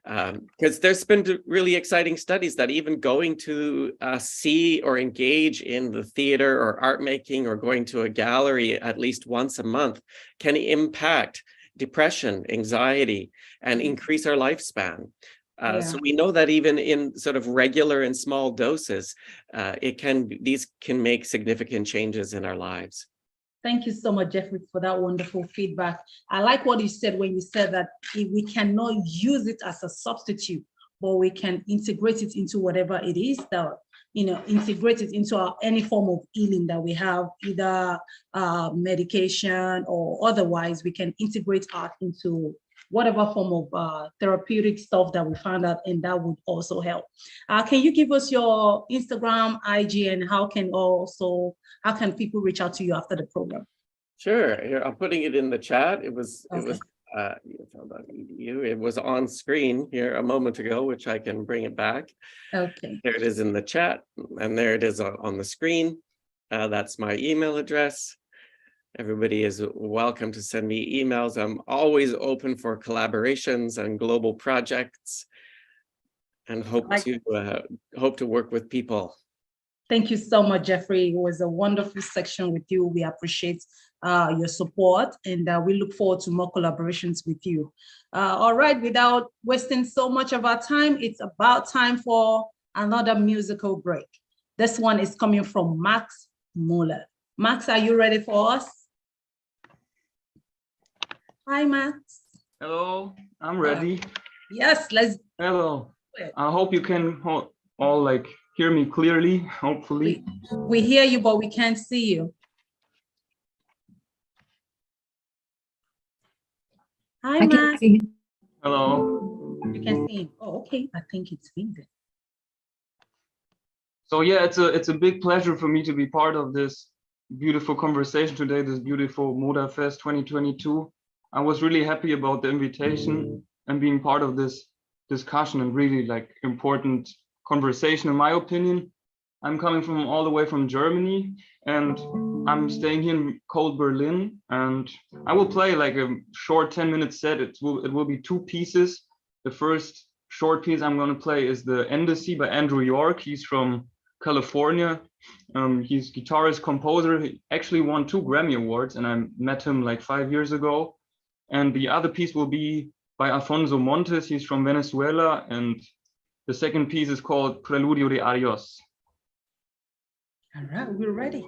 Because there's been really exciting studies that even going to see or engage in the theater or art making or going to a gallery at least once a month can impact depression, anxiety, and increase our lifespan. So we know that even in sort of regular and small doses, these can make significant changes in our lives. Thank you so much, Jeffrey, for that wonderful feedback. I like what you said when you said that we cannot use it as a substitute, but we can integrate it into whatever it is that, you know, integrate it into any form of healing that we have, either medication or otherwise. We can integrate art into whatever form of therapeutic stuff that we found out, and that would also help. Can you give us your Instagram, IG, and how can people reach out to you after the program? Sure, here, I'm putting it in the chat. It was on screen here a moment ago, which I can bring it back. Okay. There it is in the chat, and there it is on the screen. That's my email address. Everybody is welcome to send me emails. I'm always open for collaborations and global projects, and hope to work with people. Thank you so much, Jeffrey. It was a wonderful section with you. We appreciate your support, and we look forward to more collaborations with you. All right, without wasting so much of our time, it's about time for another musical break. This one is coming from Max Muller. Max, are you ready for us? Hi, Max. Hello, I'm ready. Yes, let's. Hello. I hope you can all like hear me clearly, hopefully. We hear you, but we can't see you. Hi, Max. Hello. You can see him. Oh, okay. I think it's me then. So yeah, it's a big pleasure for me to be part of this beautiful conversation today, this beautiful Moda Fest 2022. I was really happy about the invitation and being part of this discussion and really like important conversation. In my opinion, I'm coming from all the way from Germany, and I'm staying here in cold Berlin, and I will play like a short 10-minute set. It will be two pieces. The first short piece I'm going to play is the Embassy by Andrew York. He's from California. He's guitarist, composer. He actually won 2 Grammy Awards, and I met him like 5 years ago. And the other piece will be by Alfonso Montes. He's from Venezuela, and the second piece is called Preludio de Adios. All right, we're ready.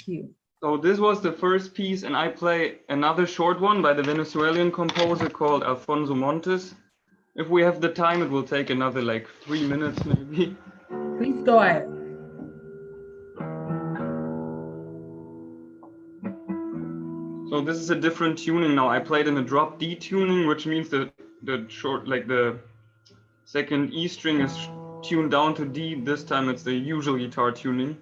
Thank you. So this was the first piece, and I play another short one by the Venezuelan composer called Alfonso Montes. If we have the time, it will take another like 3 minutes maybe. Please go ahead. So this is a different tuning now. I played in a drop D tuning, which means the short, like the second E string is tuned down to D. This time it's the usual guitar tuning.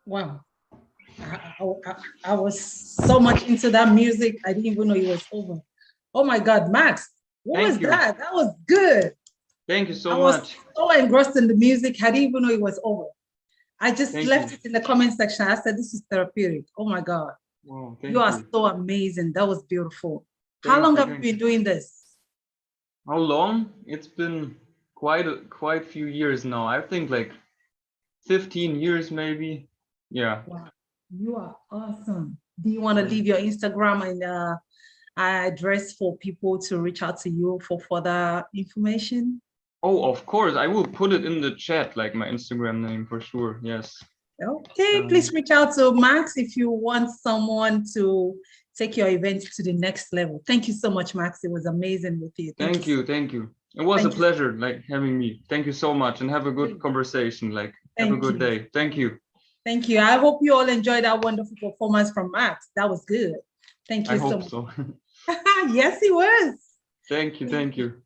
Wow. I was so much into that music. I didn't even know it was over. Oh my God, Max, what was that? That was good. Thank you so much. I was so engrossed in the music. I didn't even know it was over. I just left it in the comment section. I said, this is therapeutic. Oh my God. Wow, you are so amazing. That was beautiful. How long have you been doing this? How long? It's been quite a few years now. I think like 15 years maybe. Yeah. Wow. You are awesome. Do you want to leave your Instagram and address for people to reach out to you for further information? Oh, of course. I will put it in the chat, like my Instagram name for sure. Yes. Okay, please reach out to Max if you want someone to take your event to the next level. Thank you so much, Max. It was amazing with you. Thank you. It was a pleasure, like having me. Thank you so much, and have a good conversation. Like, have a good day. Thank you. Thank you. I hope you all enjoyed that wonderful performance from Max. That was good. Thank you so much. So. Yes, he was. Thank you. Thank you.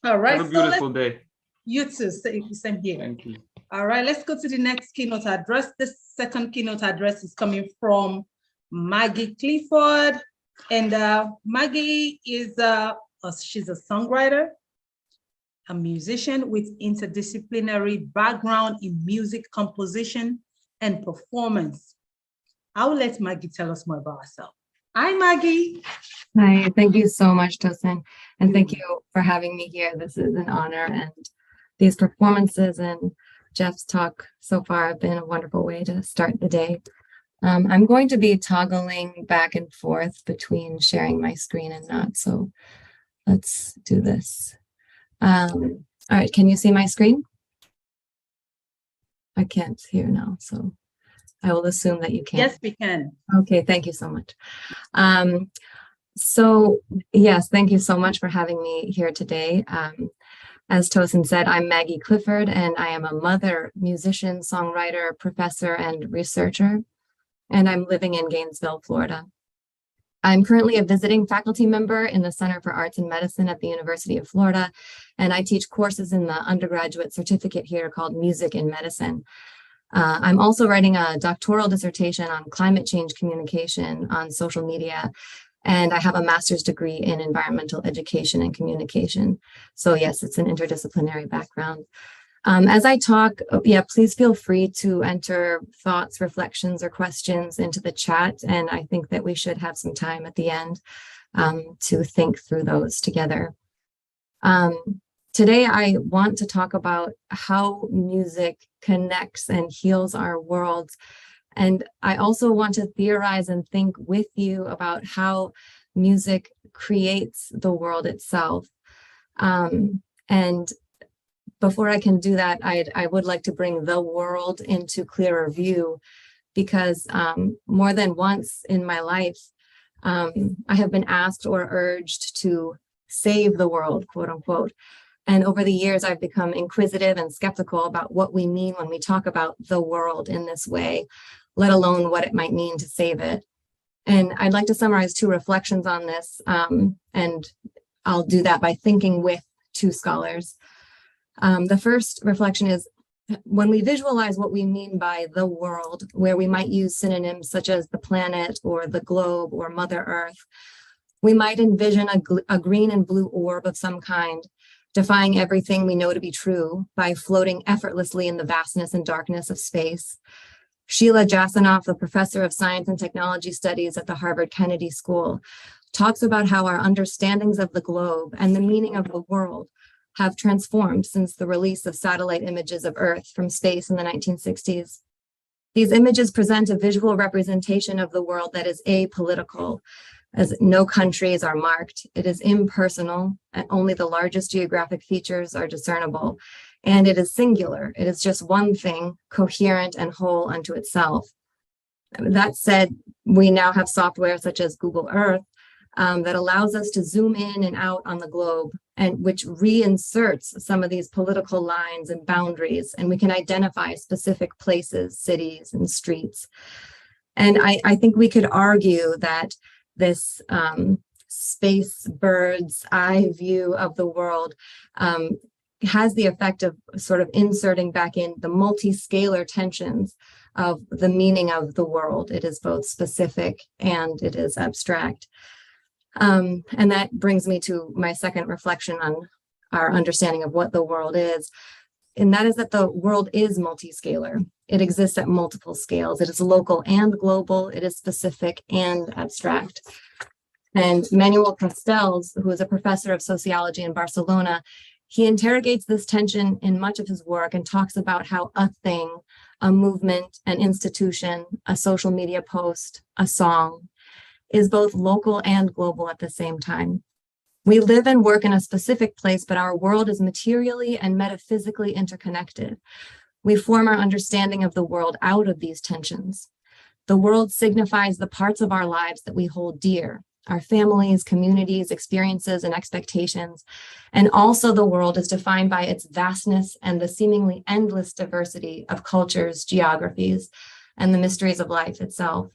All right. Have a beautiful day. You too. Same here. Thank you. All right, let's go to the next keynote address. This second keynote address is coming from Maggie Clifford. And Maggie is she's a songwriter, a musician with interdisciplinary background in music composition and performance. I'll let Maggie tell us more about herself. Hi, Maggie. Hi, thank you so much, Tosin. And thank you for having me here. This is an honor. And these performances and Jeff's talk so far have been a wonderful way to start the day. I'm going to be toggling back and forth between sharing my screen and not, so let's do this. All right, can you see my screen? I can't hear now, so I will assume that you can. Yes, we can. Okay, thank you so much. So yes, thank you so much for having me here today. As Tosin said, I'm Maggie Clifford, and I am a mother, musician, songwriter, professor, and researcher, and I'm living in Gainesville, Florida. I'm currently a visiting faculty member in the Center for Arts and Medicine at the University of Florida, and I teach courses in the undergraduate certificate here called Music in Medicine. I'm also writing a doctoral dissertation on climate change communication on social media, and I have a master's degree in environmental education and communication. So yes, it's an interdisciplinary background. As I talk, please feel free to enter thoughts, reflections, or questions into the chat. And I think that we should have some time at the end to think through those together. Today, I want to talk about how music connects and heals our worlds. And I also want to theorize and think with you about how music creates the world itself. And before I can do that, I would like to bring the world into clearer view, because more than once in my life, I have been asked or urged to save the world, quote unquote. And over the years, I've become inquisitive and skeptical about what we mean when we talk about the world in this way, let alone what it might mean to save it. And I'd like to summarize two reflections on this, and I'll do that by thinking with two scholars. The first reflection is, when we visualize what we mean by the world, where we might use synonyms such as the planet or the globe or Mother Earth, we might envision a green and blue orb of some kind, defying everything we know to be true by floating effortlessly in the vastness and darkness of space. Sheila Jasanoff, the professor of science and technology studies at the Harvard Kennedy School, talks about how our understandings of the globe and the meaning of the world have transformed since the release of satellite images of Earth from space in the 1960s. These images present a visual representation of the world that is apolitical, as no countries are marked. It is impersonal, and only the largest geographic features are discernible. And it is singular. It is just one thing, coherent and whole unto itself. That said, we now have software such as Google Earth that allows us to zoom in and out on the globe, and which reinserts some of these political lines and boundaries, and we can identify specific places, cities, and streets. And I think we could argue that this space bird's eye view of the world has the effect of sort of inserting back in the multi-scalar tensions of the meaning of the world. It is both specific and it is abstract. And that brings me to my second reflection on our understanding of what the world is. And that is that the world is multi-scalar. It exists at multiple scales. It is local and global. It is specific and abstract. And Manuel Castells, who is a professor of sociology in Barcelona, he interrogates this tension in much of his work and talks about how a thing, a movement, an institution, a social media post, a song, is both local and global at the same time. We live and work in a specific place, but our world is materially and metaphysically interconnected. We form our understanding of the world out of these tensions. The world signifies the parts of our lives that we hold dear, our families, communities, experiences, and expectations. And also the world is defined by its vastness and the seemingly endless diversity of cultures, geographies, and the mysteries of life itself.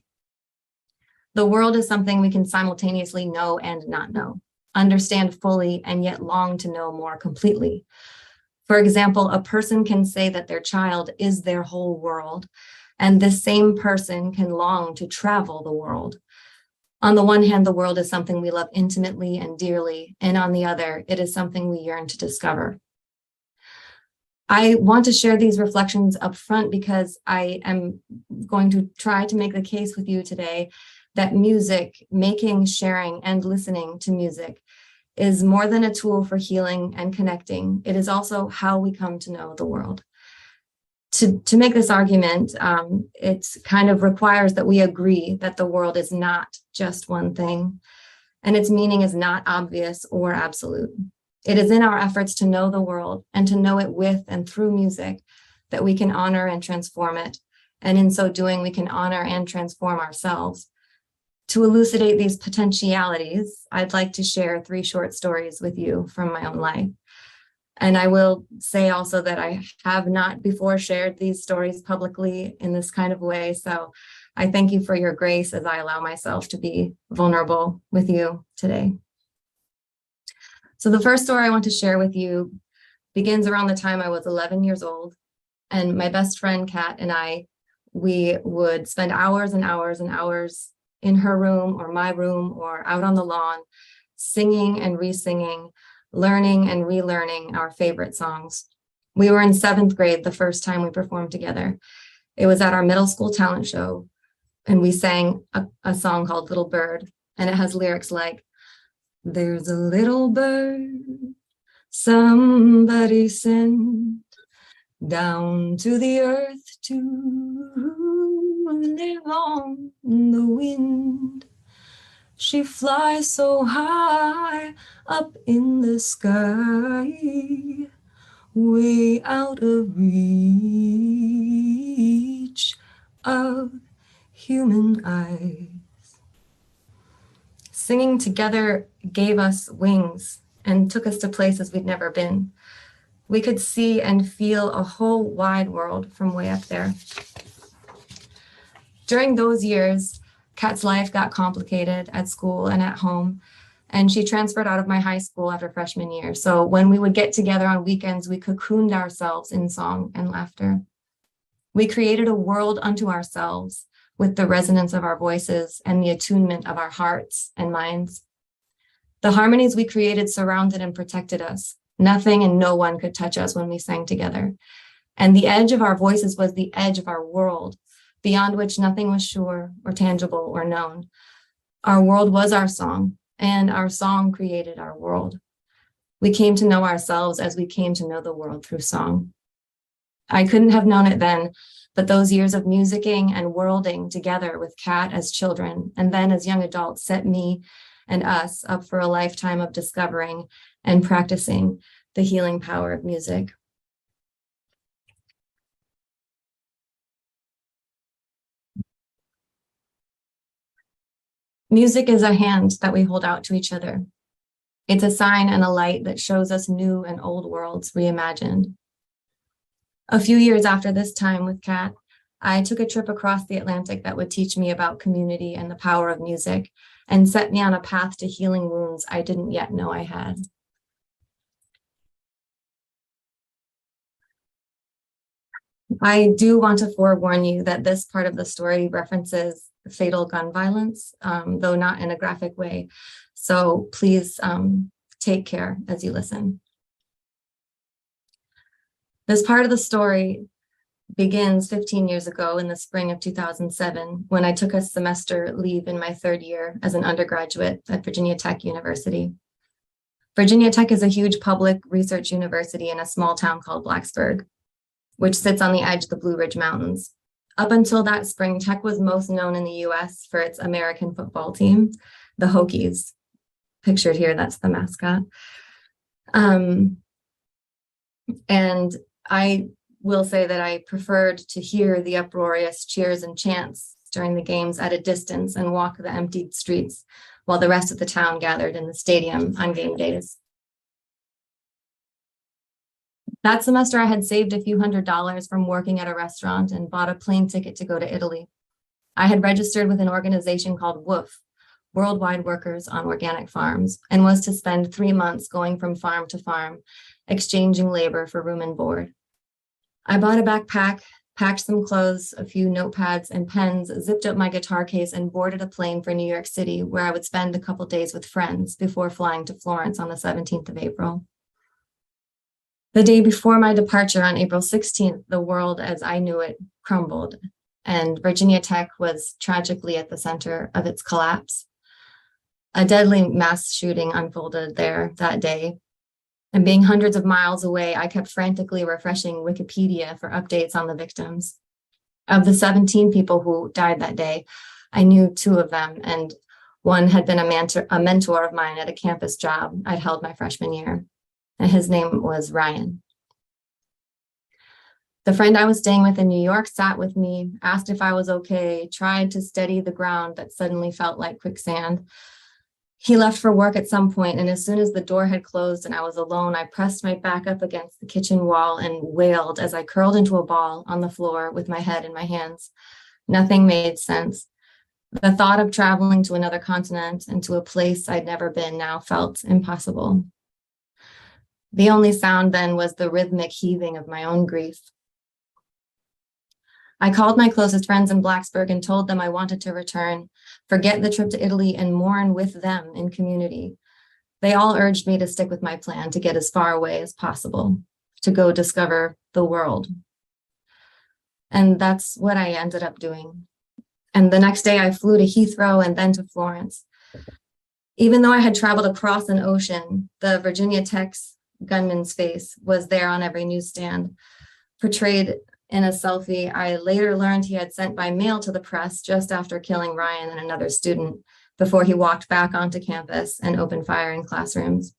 The world is something we can simultaneously know and not know, understand fully, and yet long to know more completely. For example, a person can say that their child is their whole world, and this same person can long to travel the world. On the one hand, the world is something we love intimately and dearly, and on the other, it is something we yearn to discover. I want to share these reflections up front because I am going to try to make the case with you today that music, making, sharing, and listening to music is more than a tool for healing and connecting. It is also how we come to know the world. To make this argument, it kind of requires that we agree that the world is not just one thing, and its meaning is not obvious or absolute. It is in our efforts to know the world and to know it with and through music that we can honor and transform it. And in so doing, we can honor and transform ourselves. To elucidate these potentialities, I'd like to share 3 short stories with you from my own life. And I will say also that I have not before shared these stories publicly in this kind of way. So I thank you for your grace as I allow myself to be vulnerable with you today. So the first story I want to share with you begins around the time I was 11 years old. And my best friend, Kat, and we would spend hours and hours and hours in her room or my room or out on the lawn, singing and re-singing, learning and relearning our favorite songs. We were in 7th grade the first time we performed together. It was at our middle school talent show, and we sang a song called Little Bird, and it has lyrics like, "There's a little bird somebody sent down to the earth to live on the wind. She flies so high up in the sky, way out of reach of human eyes." Singing together gave us wings and took us to places we'd never been. We could see and feel a whole wide world from way up there. During those years, Kat's life got complicated at school and at home, and she transferred out of my high school after freshman year. So when we would get together on weekends, we cocooned ourselves in song and laughter. We created a world unto ourselves with the resonance of our voices and the attunement of our hearts and minds. The harmonies we created surrounded and protected us. Nothing and no one could touch us when we sang together. And the edge of our voices was the edge of our world, beyond which nothing was sure or tangible or known. Our world was our song, and our song created our world. We came to know ourselves as we came to know the world through song. I couldn't have known it then, but those years of musicking and worlding together with Kat as children and then as young adults set me and us up for a lifetime of discovering and practicing the healing power of music. Music is a hand that we hold out to each other. It's a sign and a light that shows us new and old worlds reimagined. A few years after this time with Kat, I took a trip across the Atlantic that would teach me about community and the power of music and set me on a path to healing wounds I didn't yet know I had. I do want to forewarn you that this part of the story references fatal gun violence, though not in a graphic way. So please take care as you listen. This part of the story begins 15 years ago in the spring of 2007, when I took a semester leave in my 3rd year as an undergraduate at Virginia Tech University. Virginia Tech is a huge public research university in a small town called Blacksburg, which sits on the edge of the Blue Ridge Mountains. Up until that spring, Tech was most known in the US for its American football team, the Hokies. Pictured here, that's the mascot. And I will say that I preferred to hear the uproarious cheers and chants during the games at a distance and walk the emptied streets while the rest of the town gathered in the stadium on game days. That semester, I had saved a few $100s from working at a restaurant and bought a plane ticket to go to Italy. I had registered with an organization called WOOF, Worldwide Workers on Organic Farms, and was to spend 3 months going from farm to farm, exchanging labor for room and board. I bought a backpack, packed some clothes, a few notepads and pens, zipped up my guitar case, and boarded a plane for New York City, where I would spend a couple days with friends before flying to Florence on the 17th of April. The day before my departure on April 16th, the world as I knew it crumbled, and Virginia Tech was tragically at the center of its collapse. A deadly mass shooting unfolded there that day. And being hundreds of miles away, I kept frantically refreshing Wikipedia for updates on the victims. Of the 17 people who died that day, I knew 2 of them, and one had been a mentor of mine at a campus job I'd held my freshman year, and his name was Ryan. The friend I was staying with in New York sat with me, asked if I was okay, tried to steady the ground that suddenly felt like quicksand. He left for work at some point, and as soon as the door had closed and I was alone, I pressed my back up against the kitchen wall and wailed as I curled into a ball on the floor with my head in my hands. Nothing made sense. The thought of traveling to another continent and to a place I'd never been now felt impossible. The only sound then was the rhythmic heaving of my own grief. I called my closest friends in Blacksburg and told them I wanted to return, forget the trip to Italy, and mourn with them in community. They all urged me to stick with my plan to get as far away as possible, to go discover the world. And that's what I ended up doing. And the next day I flew to Heathrow and then to Florence. Even though I had traveled across an ocean, the Virginia Tech's gunman's face was there on every newsstand, portrayed in a selfie I later learned he had sent by mail to the press just after killing Ryan and another student before he walked back onto campus and opened fire in classrooms.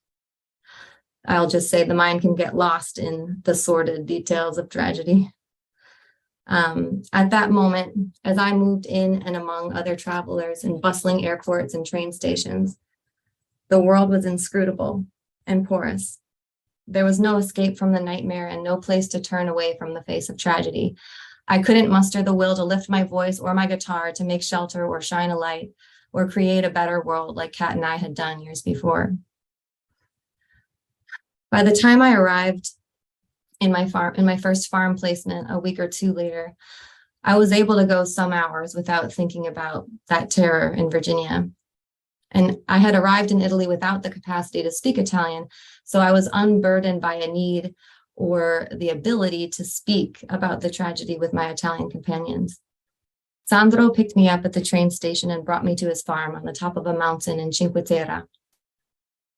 I'll just say the mind can get lost in the sordid details of tragedy. At that moment, as I moved in and among other travelers in bustling airports and train stations, the world was inscrutable and porous. There was no escape from the nightmare and no place to turn away from the face of tragedy. I couldn't muster the will to lift my voice or my guitar to make shelter or shine a light or create a better world like Kat and I had done years before. By the time I arrived in my first farm placement a week or 2 later, I was able to go some hours without thinking about that terror in Virginia. And I had arrived in Italy without the capacity to speak Italian, so I was unburdened by a need or the ability to speak about the tragedy with my Italian companions. Sandro picked me up at the train station and brought me to his farm on the top of a mountain in Cinque Terre.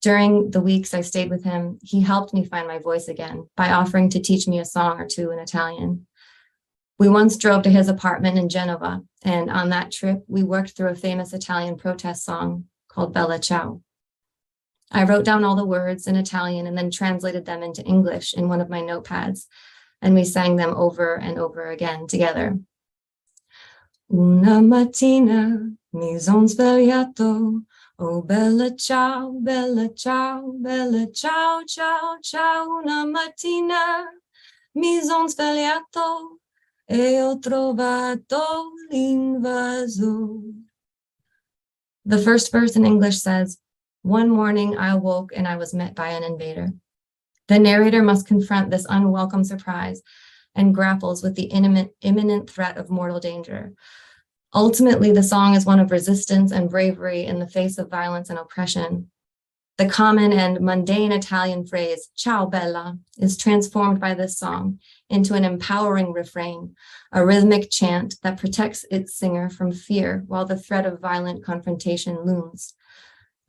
During the weeks I stayed with him, he helped me find my voice again by offering to teach me a song or 2 in Italian. We once drove to his apartment in Genova, and on that trip, we worked through a famous Italian protest song called Bella Ciao. I wrote down all the words in Italian and then translated them into English in one of my notepads, and we sang them over and over again together. Una mattina mi son svegliato, oh bella ciao, bella ciao, bella ciao, ciao, ciao. Una mattina mi son svegliato e ho trovato l'invasor. The first verse in English says, "One morning I awoke and I was met by an invader." The narrator must confront this unwelcome surprise and grapples with the imminent threat of mortal danger. Ultimately, the song is one of resistance and bravery in the face of violence and oppression. The common and mundane Italian phrase, ciao bella, is transformed by this song into an empowering refrain, a rhythmic chant that protects its singer from fear while the threat of violent confrontation looms.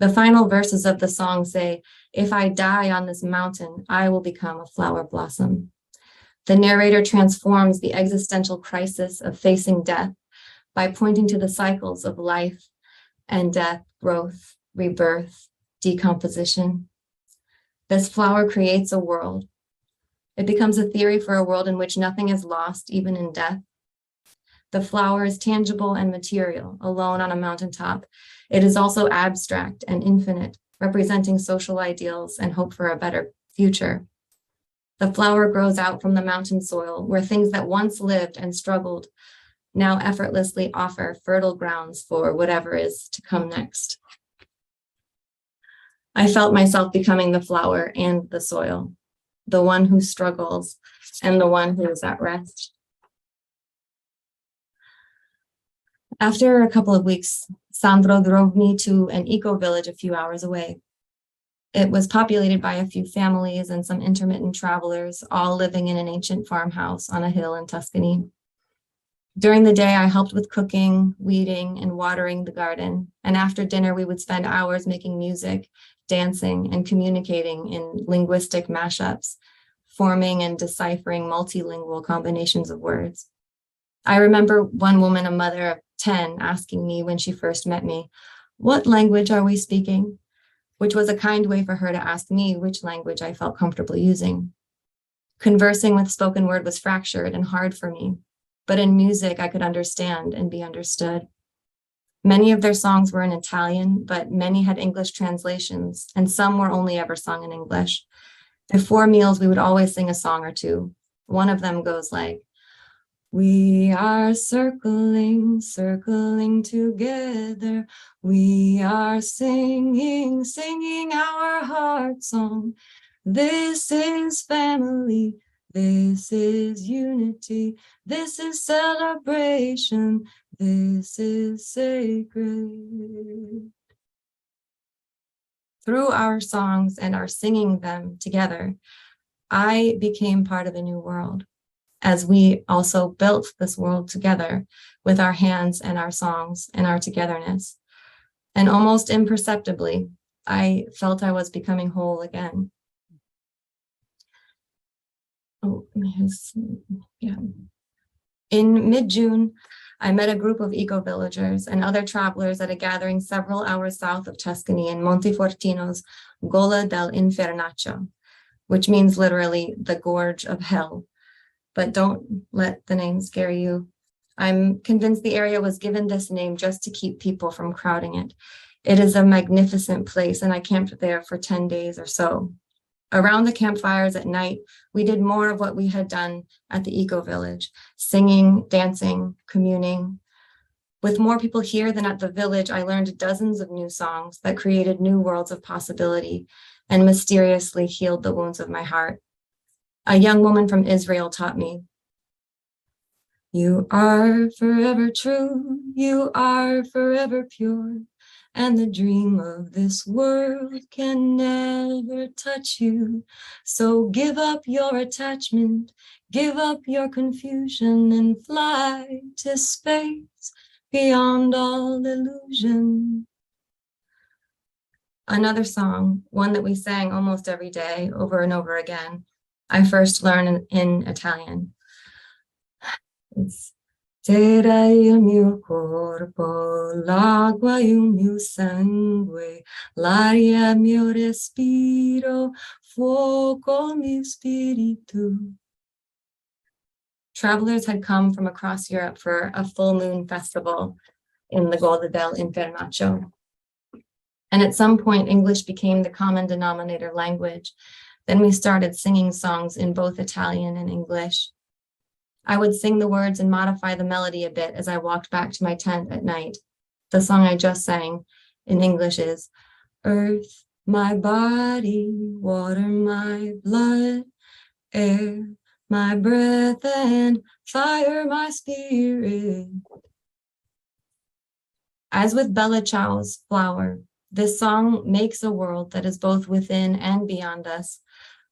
The final verses of the song say, "If I die on this mountain, I will become a flower blossom." The narrator transforms the existential crisis of facing death by pointing to the cycles of life and death, growth, rebirth, decomposition. This flower creates a world. It becomes a theory for a world in which nothing is lost, even in death. The flower is tangible and material, alone on a mountaintop. It is also abstract and infinite, representing social ideals and hope for a better future. The flower grows out from the mountain soil, where things that once lived and struggled now effortlessly offer fertile grounds for whatever is to come next. I felt myself becoming the flower and the soil, the one who struggles and the one who is at rest. After a couple of weeks, Sandro drove me to an eco-village a few hours away. It was populated by a few families and some intermittent travelers, all living in an ancient farmhouse on a hill in Tuscany. During the day, I helped with cooking, weeding, and watering the garden. And after dinner, we would spend hours making music, dancing, and communicating in linguistic mashups, forming and deciphering multilingual combinations of words. I remember one woman, a mother of 10, asking me when she first met me, "What language are we speaking?" Which was a kind way for her to ask me which language I felt comfortable using. Conversing with spoken word was fractured and hard for me, but in music, I could understand and be understood. Many of their songs were in Italian, but many had English translations, and some were only ever sung in English. Before meals, we would always sing a song or two. One of them goes like, "We are circling, circling together. We are singing, singing our heart song. This is family. This is unity. This is celebration. This is sacred." Through our songs and our singing them together, I became part of a new world, as we also built this world together with our hands and our songs and our togetherness. And almost imperceptibly, I felt I was becoming whole again. In mid-June, I met a group of eco-villagers and other travelers at a gathering several hours south of Tuscany in Montefortino's Gola del Infernaccio, which means literally the gorge of hell. But don't let the name scare you. I'm convinced the area was given this name just to keep people from crowding it. It is a magnificent place, and I camped there for 10 days or so. Around the campfires at night, we did more of what we had done at the eco-village, singing, dancing, communing. With more people here than at the village, I learned dozens of new songs that created new worlds of possibility and mysteriously healed the wounds of my heart. A young woman from Israel taught me, "You are forever true, you are forever pure, and the dream of this world can never touch you. So give up your attachment, give up your confusion, and fly to space beyond all illusion." Another song, one that we sang almost every day over and over again, I first learned in Italian. It's "Terra il mio corpo, l'acqua il mio sangue, l'aria il mio respiro, fuoco il mio spirito." Travelers had come from across Europe for a full moon festival in the Gola del Infernaccio. And at some point, English became the common denominator language. Then we started singing songs in both Italian and English. I would sing the words and modify the melody a bit as I walked back to my tent at night. The song I just sang in English is, "Earth, my body, water, my blood, air, my breath, and fire, my spirit." As with Bella Ciao's Flower, this song makes a world that is both within and beyond us.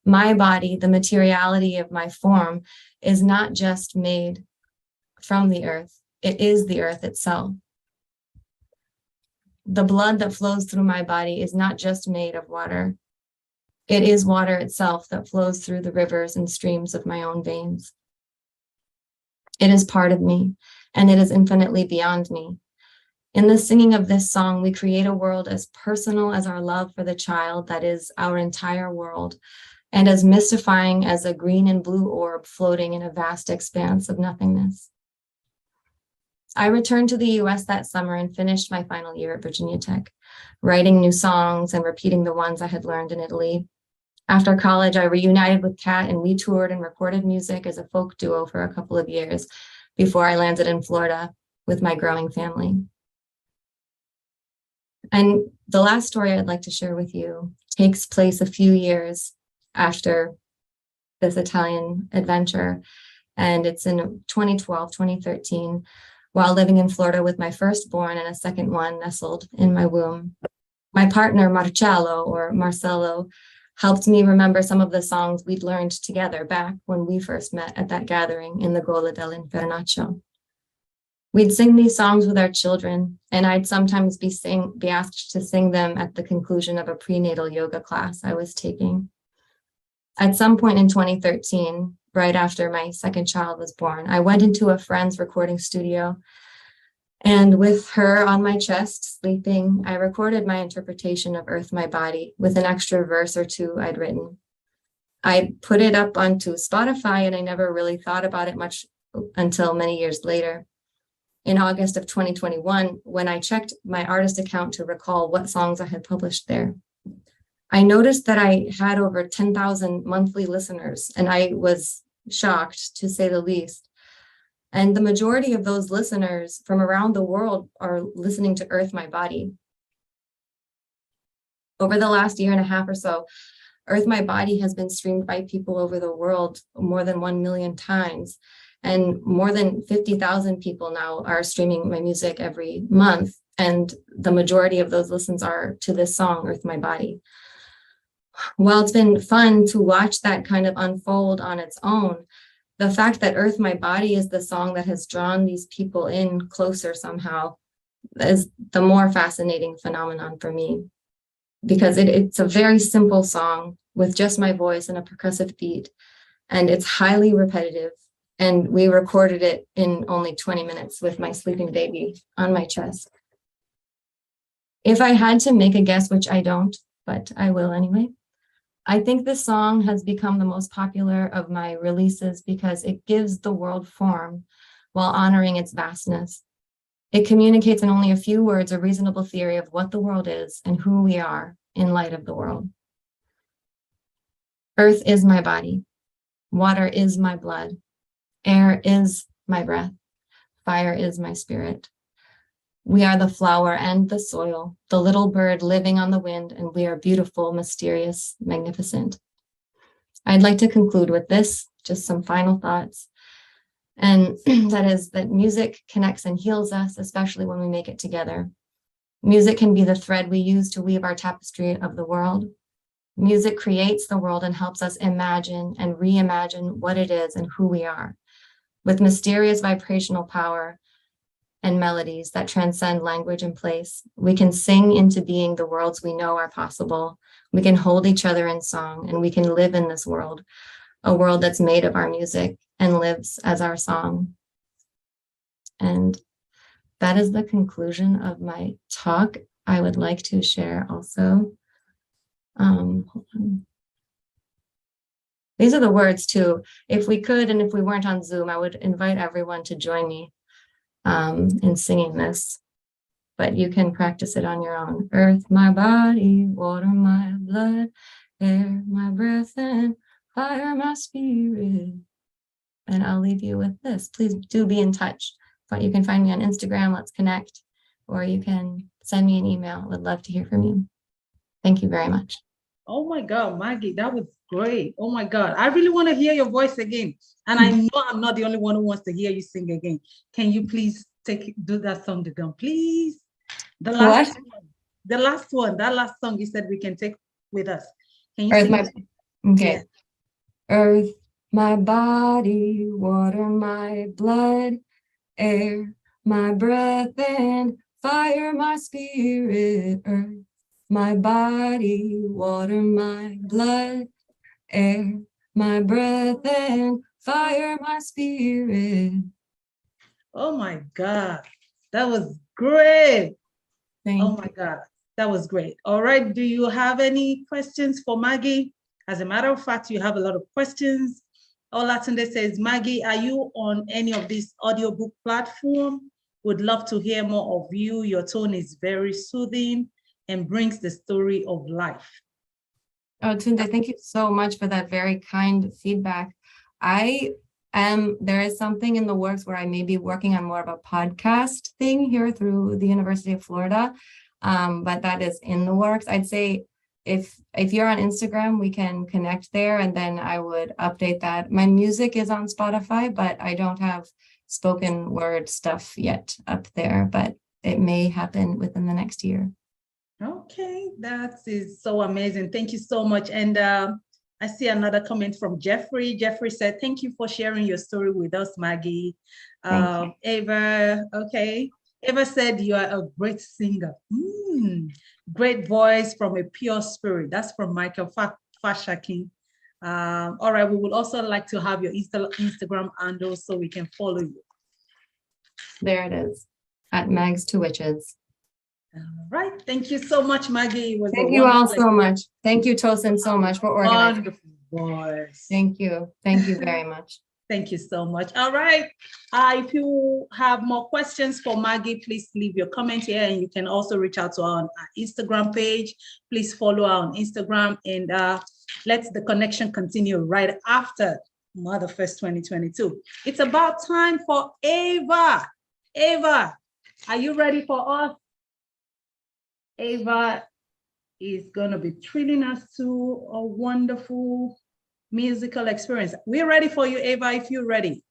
My body, the materiality of my form, is not just made from the earth, it is the earth itself. The blood that flows through my body is not just made of water, it is water itself that flows through the rivers and streams of my own veins. It is part of me, and it is infinitely beyond me. In the singing of this song, we create a world as personal as our love for the child that is our entire world, and as mystifying as a green and blue orb floating in a vast expanse of nothingness. I returned to the US that summer and finished my final year at Virginia Tech, writing new songs and repeating the ones I had learned in Italy. After college, I reunited with Kat and we toured and recorded music as a folk duo for a couple of years before I landed in Florida with my growing family. And the last story I'd like to share with you takes place a few years after this Italian adventure. And it's in 2012, 2013, while living in Florida with my firstborn and a second one nestled in my womb. My partner, Marcello, helped me remember some of the songs we'd learned together back when we first met at that gathering in the Gola del Infernaccio. We'd sing these songs with our children, and I'd sometimes be asked to sing them at the conclusion of a prenatal yoga class I was taking. At some point in 2013, right after my second child was born, I went into a friend's recording studio, and with her on my chest, sleeping, I recorded my interpretation of Earth, My Body with an extra verse or two I'd written. I put it up onto Spotify, and I never really thought about it much until many years later. In August of 2021, when I checked my artist account to recall what songs I had published there, I noticed that I had over 10,000 monthly listeners, and I was shocked, to say the least. And the majority of those listeners from around the world are listening to Earth, My Body. Over the last year and a half or so, Earth, My Body has been streamed by people over the world more than 1 million times. And more than 50,000 people now are streaming my music every month. And the majority of those listens are to this song, Earth, My Body. While it's been fun to watch that kind of unfold on its own, the fact that Earth, My Body is the song that has drawn these people in closer somehow is the more fascinating phenomenon for me. Because it's a very simple song with just my voice and a percussive beat, and it's highly repetitive. And we recorded it in only 20 minutes with my sleeping baby on my chest. If I had to make a guess, which I don't, but I will anyway, I think this song has become the most popular of my releases because it gives the world form while honoring its vastness. It communicates in only a few words a reasonable theory of what the world is and who we are in light of the world. Earth is my body. Water is my blood. Air is my breath. Fire is my spirit. We are the flower and the soil, the little bird living on the wind, and we are beautiful, mysterious, magnificent. I'd like to conclude with this, just some final thoughts. And that is that music connects and heals us, especially when we make it together. Music can be the thread we use to weave our tapestry of the world. Music creates the world and helps us imagine and reimagine what it is and who we are. With mysterious vibrational power and melodies that transcend language and place, we can sing into being the worlds we know are possible. We can hold each other in song, and we can live in this world, a world that's made of our music and lives as our song. And that is the conclusion of my talk. I would like to share also. Hold on. These are the words too. If we could, and if we weren't on Zoom, I would invite everyone to join me in singing this, but you can practice it on your own. Earth, my body, water, my blood, air, my breath, and fire, my spirit. And I'll leave you with this. Please do be in touch. But you can find me on Instagram, let's connect, or you can send me an email. I would love to hear from you. Thank you very much. Oh my God, Maggie, that was great. Oh my God, I really want to hear your voice again. And I know I'm not the only one who wants to hear you sing again. Can you please do that song again, please? The last one, that last song you said we can take with us. Can you Earth, sing it? okay. Yeah. Earth, my body, water, my blood, air, my breath, and fire, my spirit. Earth, my body, water, my blood, air, my breath, and fire, my spirit. Oh my God, that was great. Thank my God, that was great. All right, do you have any questions for Maggie? As a matter of fact, you have a lot of questions. Olatunde says, Maggie, are you on any of these audiobook platform? Would love to hear more of you. Your tone is very soothing and brings the story of life. Oh, Tunde, thank you so much for that very kind feedback. There is something in the works where I may be working on more of a podcast thing here through the University of Florida, but that is in the works. I'd say if you're on Instagram, we can connect there, and then I would update that. My music is on Spotify, but I don't have spoken word stuff yet up there, but it may happen within the next year. Okay, that is so amazing. Thank you so much. And I see another comment from Jeffrey. Jeffrey said, thank you for sharing your story with us, Maggie. Ava, okay. Ava said, you are a great singer. Great voice from a pure spirit. That's from Michael Fashakin. All right, we would also like to have your Instagram handle so we can follow you. There it is, at Mags to Witches. All right, thank you so much, Maggie. Thank you all so much. Thank you, Tosin, so much for organizing. Wonderful voice. Thank you. Thank you very much. Thank you so much. All right. If you have more questions for Maggie, please leave your comment here, and you can also reach out to her on our Instagram page. Please follow her on Instagram, and let the connection continue right after Mother Fest 2022. It's about time for Ava. Ava, are you ready for us? Ava is going to be treating us to a wonderful musical experience. We're ready for you, Ava, if you're ready.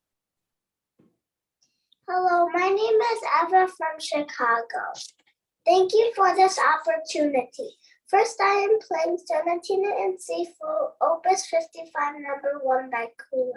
Hello, my name is Eva from Chicago. Thank you for this opportunity. First, I am playing Sonatina in C full, Opus 55, number 1 by Kula.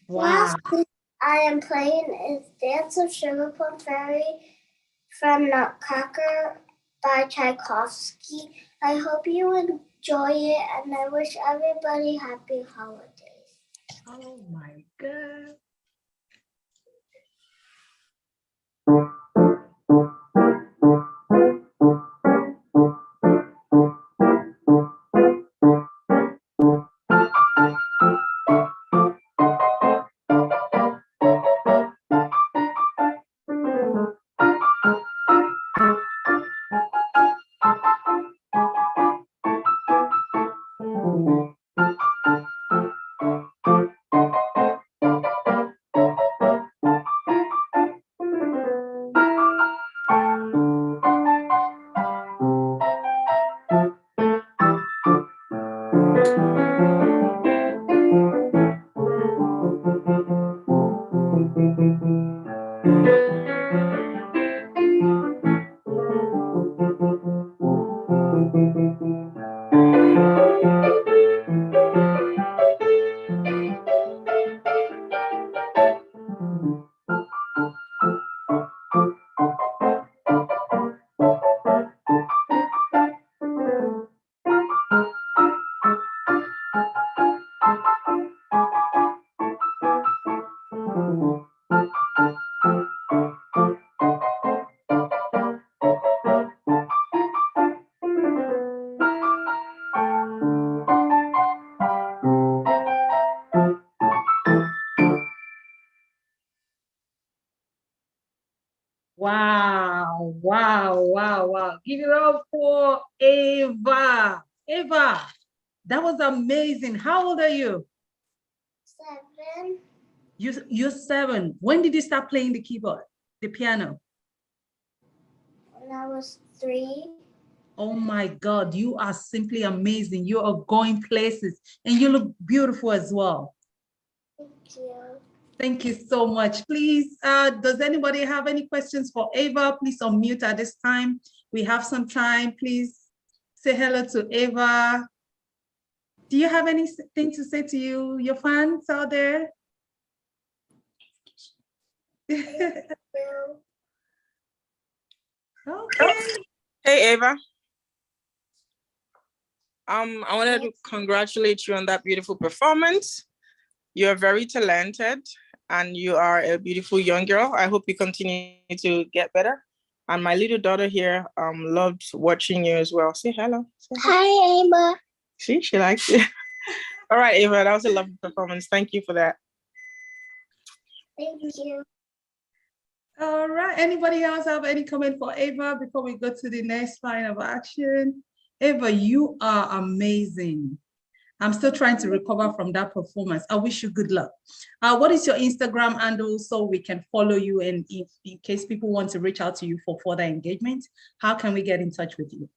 Last piece I am playing is Dance of Sugar Plum Fairy from Nutcracker by Tchaikovsky. I hope you enjoy it, and I wish everybody happy holidays. Oh my God. Wow, wow, wow, wow. Give it up for Ava. Ava, that was amazing. How old are you? 7. You're 7. When did you start playing the keyboard, the piano? When I was 3. Oh my God, you are simply amazing. You are going places and you look beautiful as well. Thank you. Thank you so much. Please, does anybody have any questions for Ava? Please unmute at this time. We have some time. Please say hello to Ava. Do you have anything to say to your fans out there? Okay. Hey, Ava. I wanted to congratulate you on that beautiful performance. You're very talented and you are a beautiful young girl. I hope you continue to get better. And my little daughter here loved watching you as well. Say hello. Say Hi, Ava. See, she likes you. All right, Ava, that was a lovely performance. Thank you for that. Thank you. All right. Anybody else have any comment for Ava before we go to the next line of action? Ava, you are amazing. I'm still trying to recover from that performance. I wish you good luck. What is your Instagram handle so we can follow you, and if in case people want to reach out to you for further engagement, how can we get in touch with you?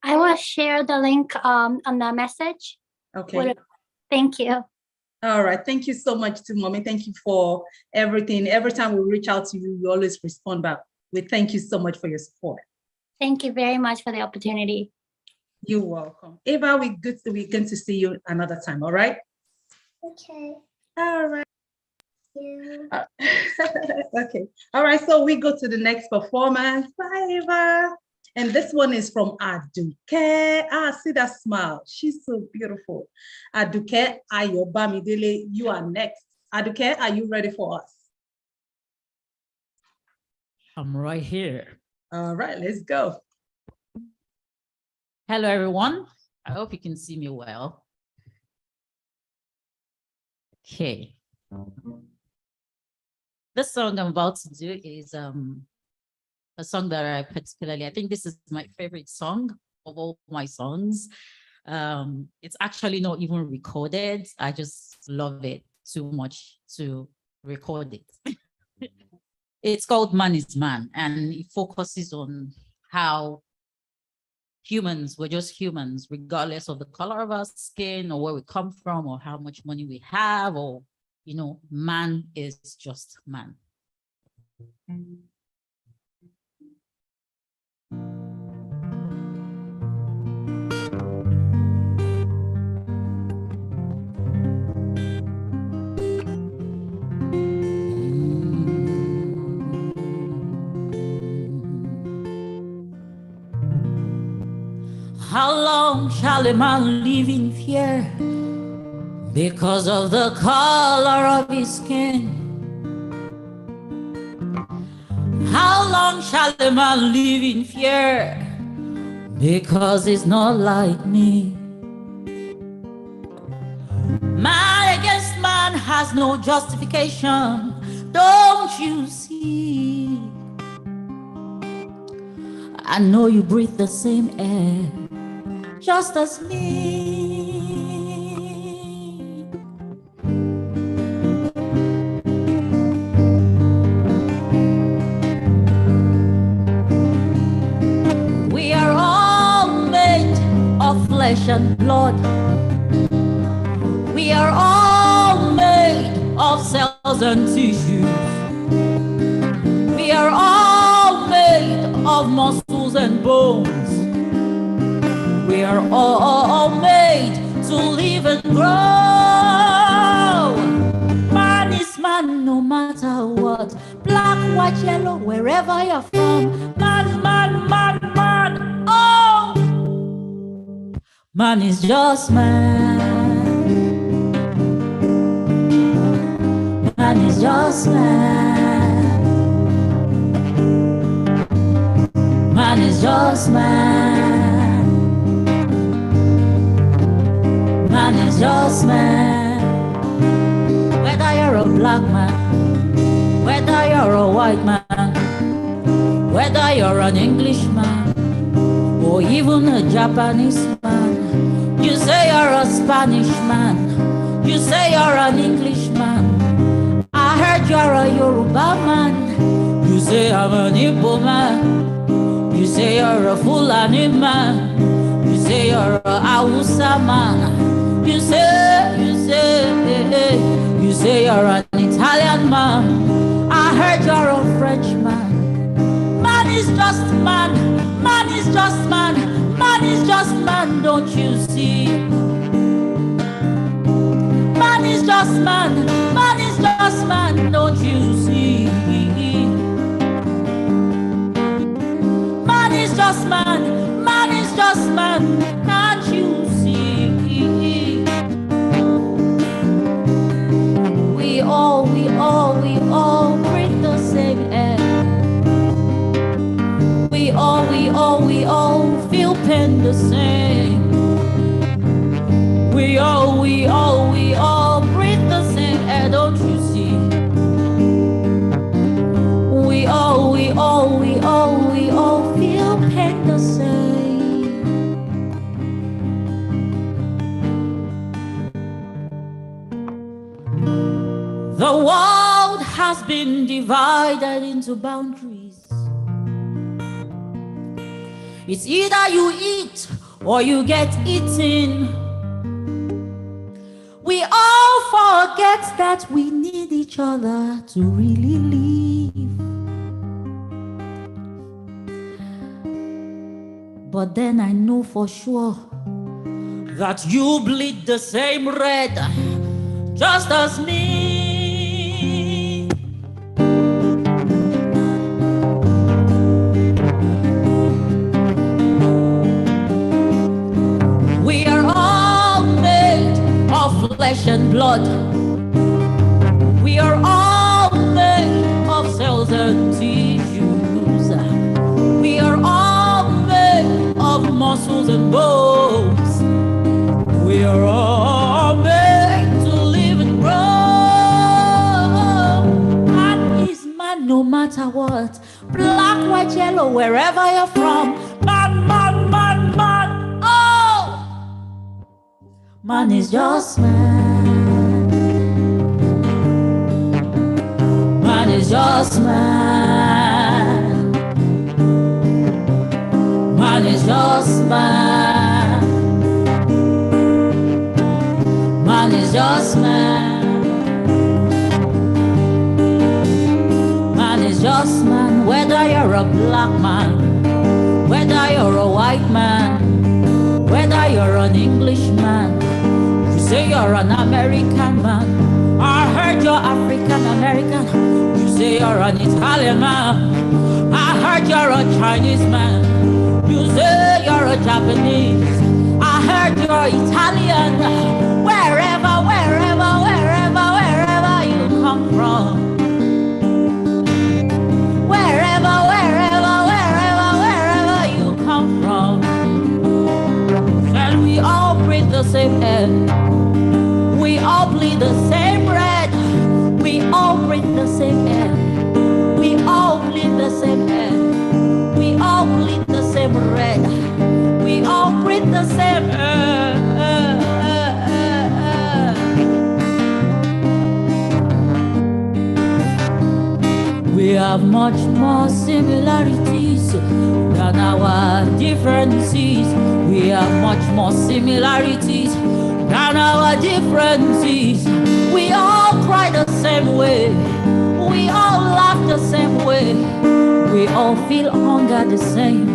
I will share the link on the message. Okay. Thank you. All right. Thank you so much to Mommy. Thank you for everything. Every time we reach out to you, you always respond back. We thank you so much for your support. Thank you very much for the opportunity. You're welcome. Ava, we're going to see you another time. All right. Okay. All right. Yeah. Okay. All right. So we go to the next performance. Bye, Ava. And this one is from Aduke. See that smile. She's so beautiful. Aduke Ayobamidele, you are next. Aduke, are you ready for us? I'm right here. All right, let's go. Hello, everyone. I hope you can see me well. Okay. This song I'm about to do is a song that I think this is my favorite song of all my songs. It's actually not even recorded. I just love it too much to record it. It's called Man is Man, and it focuses on how we're just humans, regardless of the color of our skin or where we come from or how much money we have, or, man is just man. How long shall a man live in fear because of the color of his skin? How long shall a man live in fear because he's not like me? Man against man has no justification, don't you see? I know you breathe the same air just as me. We are all made of flesh and blood. We are all made of cells and tissues. We are all made of muscles and bones. are all made to live and grow. Man is man no matter what. Black, white, yellow, wherever you're from. Man, man, man, man. Oh! Man is just man. Man is just man. Man is just man. Man is just man. Whether you're a black man, whether you're a white man, whether you're an Englishman, or even a Japanese man, you say you're a Spanish man, you say you're an Englishman, I heard you're a Yoruba man, you say I'm an Igbo man, you say you're a Fulani man, you say you're a Hausa man, you say you're an Italian man, I heard you're a French man. Man is just man, man is just man, man is just man, don't you see? Man is just man, man is just man, don't you see? Man is just man, man is just man, can't you see? We all breathe the same air. We all feel pain the same. We all breathe the same air, don't you see? We all feel pain the same. The world has been divided into boundaries. It's either you eat or you get eaten. We all forget that we need each other to really live. But then I know for sure that you bleed the same red just as me. We are all made of flesh and blood. We are all made of cells and tissues. We are all made of muscles and bones. We are all made to live and grow. Man is man no matter what. Black, white, yellow, wherever you're from. Man, man, man, man. Oh! Man is just man. Man is just man. Man is just man. Man is just man. Man is just man. Whether you're a black man, whether you're a white man, whether you're an Englishman, you say you're an American man. I heard you're African American. You say you're an Italian man. I heard you're a Chinese man. You say you're a Japanese. I heard you're Italian. Wherever you come from. Wherever you come from. And we all breathe the same air. We all bleed the same red. We all breathe the same air. We all bleed the same air. We all bleed the same red. We all breathe the same air. We have much more similarities than our differences. We have much more similarities than our differences. We all cry the same way. We all laugh the same way. We all feel hunger the same.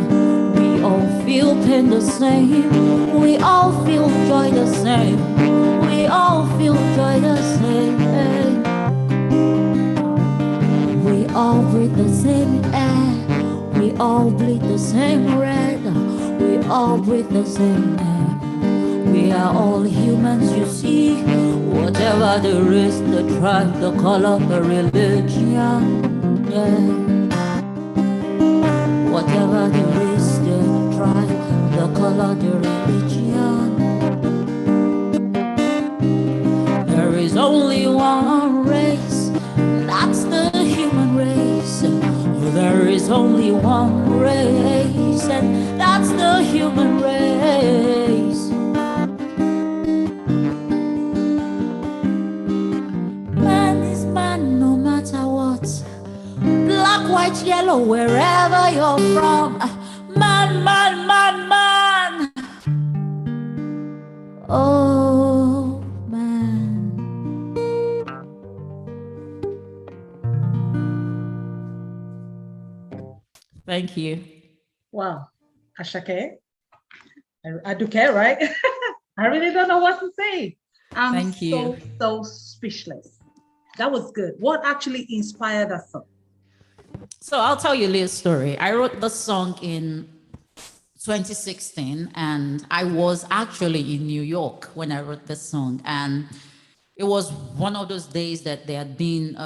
We all feel pain the same. We all feel joy the same. We all feel joy the same. We all breathe the same air. We all bleed the same red. We all breathe the same air. We are all humans, you see. Whatever the race, the tribe, the color, the religion. Yeah. Whatever the race, the tribe, the color, the religion. There is only one race, that's the human race. There is only one race, and that's the human race. Man is man no matter what. Black, white, yellow, wherever you're from. Man, man, man, man. Oh, man. Thank you. Wow. Ashake. I do care, right? I really don't know what to say. I'm Thank you. so speechless. That was good. What actually inspired that song? So I'll tell you a little story. I wrote the song in 2016, and I was actually in New York when I wrote this song. And it was one of those days that there had been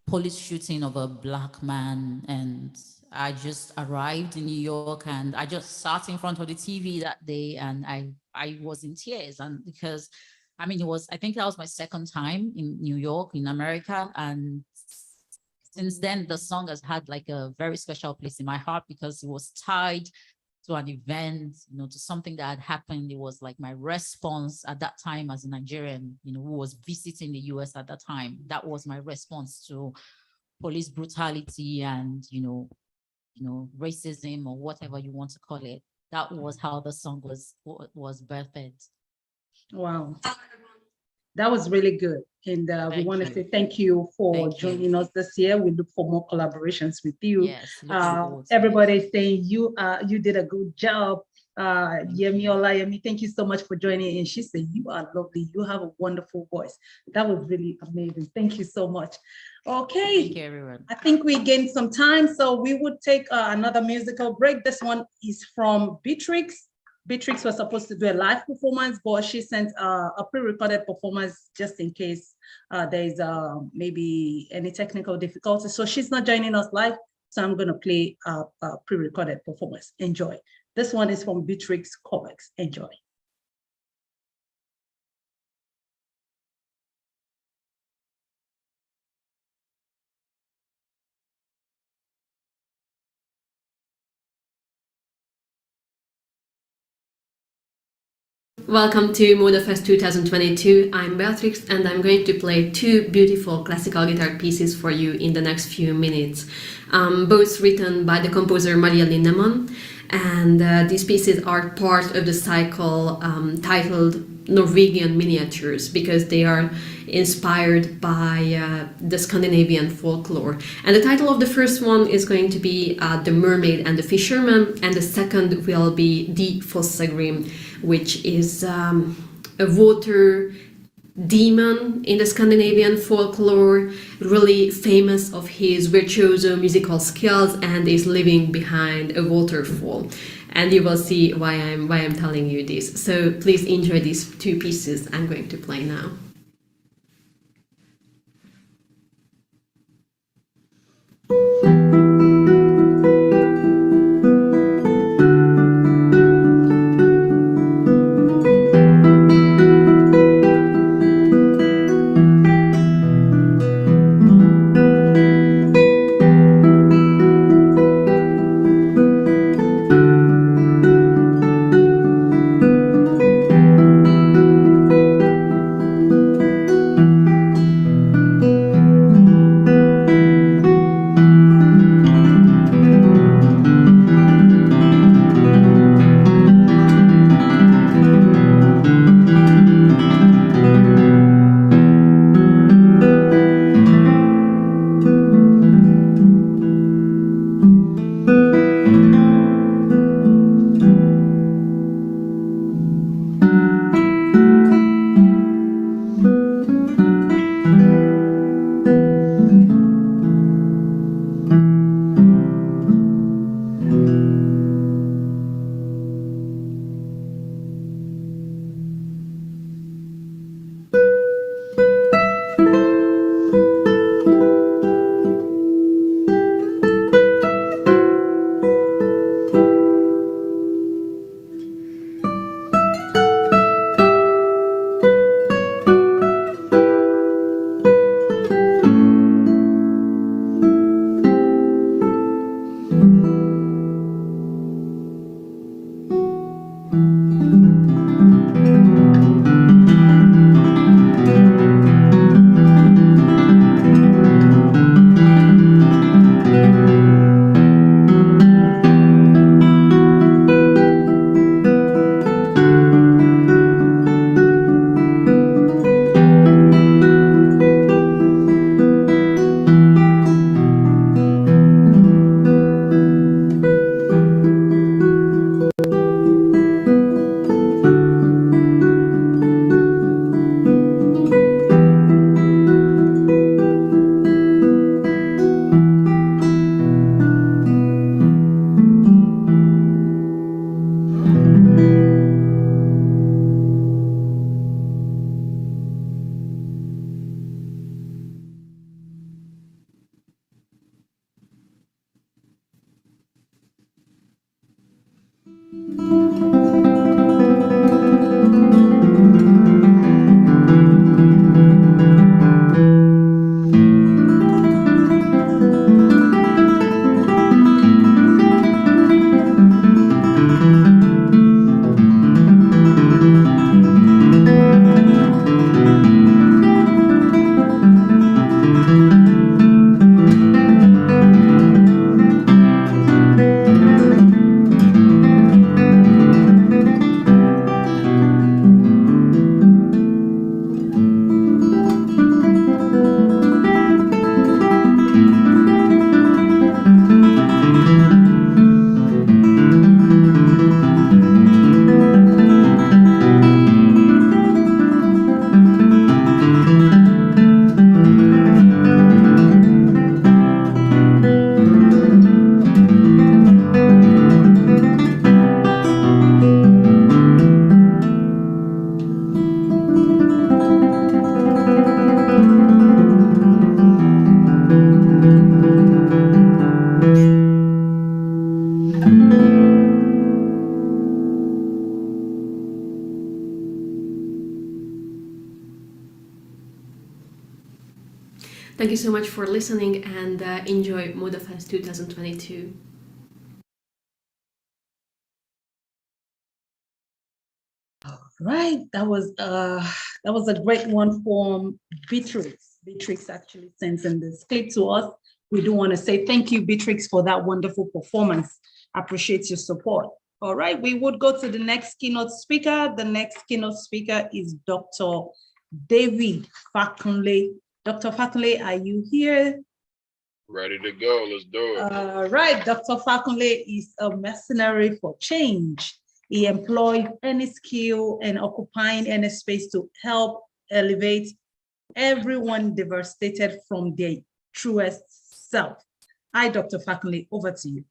police shooting of a black man, and I just arrived in New York, and I just sat in front of the TV that day, and I was in tears. And because I mean, I think that was my second time in New York, in America, and since then the song has had like a very special place in my heart because it was tied to an event, to something that had happened. It was like my response at that time as a Nigerian, who was visiting the US at that time. That was my response to police brutality and, racism or whatever you want to call it. That was how the song was birthed. Wow. That was really good. And we want to say thank you for joining us this year. We look for more collaborations with you. Yes, everybody is saying you did a good job. Yemi Olayemi, thank you so much for joining in. She said, you are lovely. You have a wonderful voice. That was really amazing. Thank you so much. Okay. Thank you, everyone. I think we gained some time, so we would take another musical break. This one is from Beatrix. Beatrix was supposed to do a live performance, but she sent a pre-recorded performance just in case there's maybe any technical difficulty. So she's not joining us live, so I'm going to play a pre-recorded performance. Enjoy. This one is from Beatrix Comics. Enjoy. Welcome to ModaFest 2022. I'm Beatrix and I'm going to play two beautiful classical guitar pieces for you in the next few minutes. Both written by the composer Maria Lindemann, and these pieces are part of the cycle titled Norwegian Miniatures because they are inspired by the Scandinavian folklore. And the title of the first one is going to be The Mermaid and the Fisherman, and the second will be Die Fossagrim, which is a water demon in the Scandinavian folklore, really famous of his virtuoso musical skills and is living behind a waterfall. And you will see why I'm telling you this. So please enjoy these two pieces I'm going to play now. Thank you so much for listening, and enjoy ModaFest 2022. Right, that was a great one from Beatrix. Beatrix actually sends in this clip to us. We do want to say thank you, Beatrix, for that wonderful performance. Appreciate your support. All right, we would go to the next keynote speaker. The next keynote speaker is Dr. David Fakunle. Dr. Fakunle, are you here? Ready to go. Let's do it. All right, Dr. Fakunle is a mercenary for change. He employs any skill and occupying any space to help elevate everyone devastated from their truest self. Hi, Dr. Fakunle, over to you.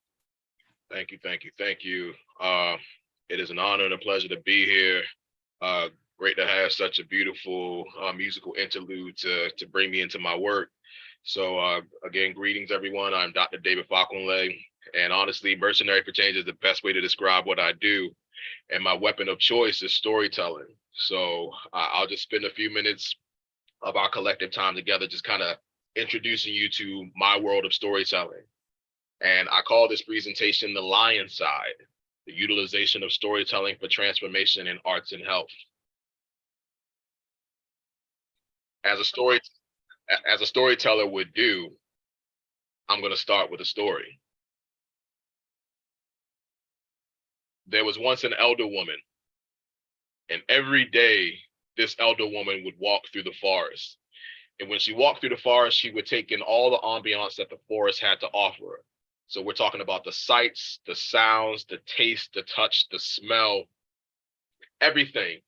Thank you, thank you, thank you. It is an honor and a pleasure to be here. Great to have such a beautiful musical interlude to bring me into my work. So again, greetings everyone. I'm Dr. David Fakunle, and honestly, Mercenary for Change is the best way to describe what I do. And my weapon of choice is storytelling. So I'll just spend a few minutes of our collective time together, just kind of introducing you to my world of storytelling. And I call this presentation The Lion Side, the utilization of storytelling for transformation in arts and health. As a storyteller would do, I'm going to start with a story. There was once an elder woman, and every day this elder woman would walk through the forest. And when she walked through the forest, she would take in all the ambiance that the forest had to offer. So we're talking about the sights, the sounds, the taste, the touch, the smell, everything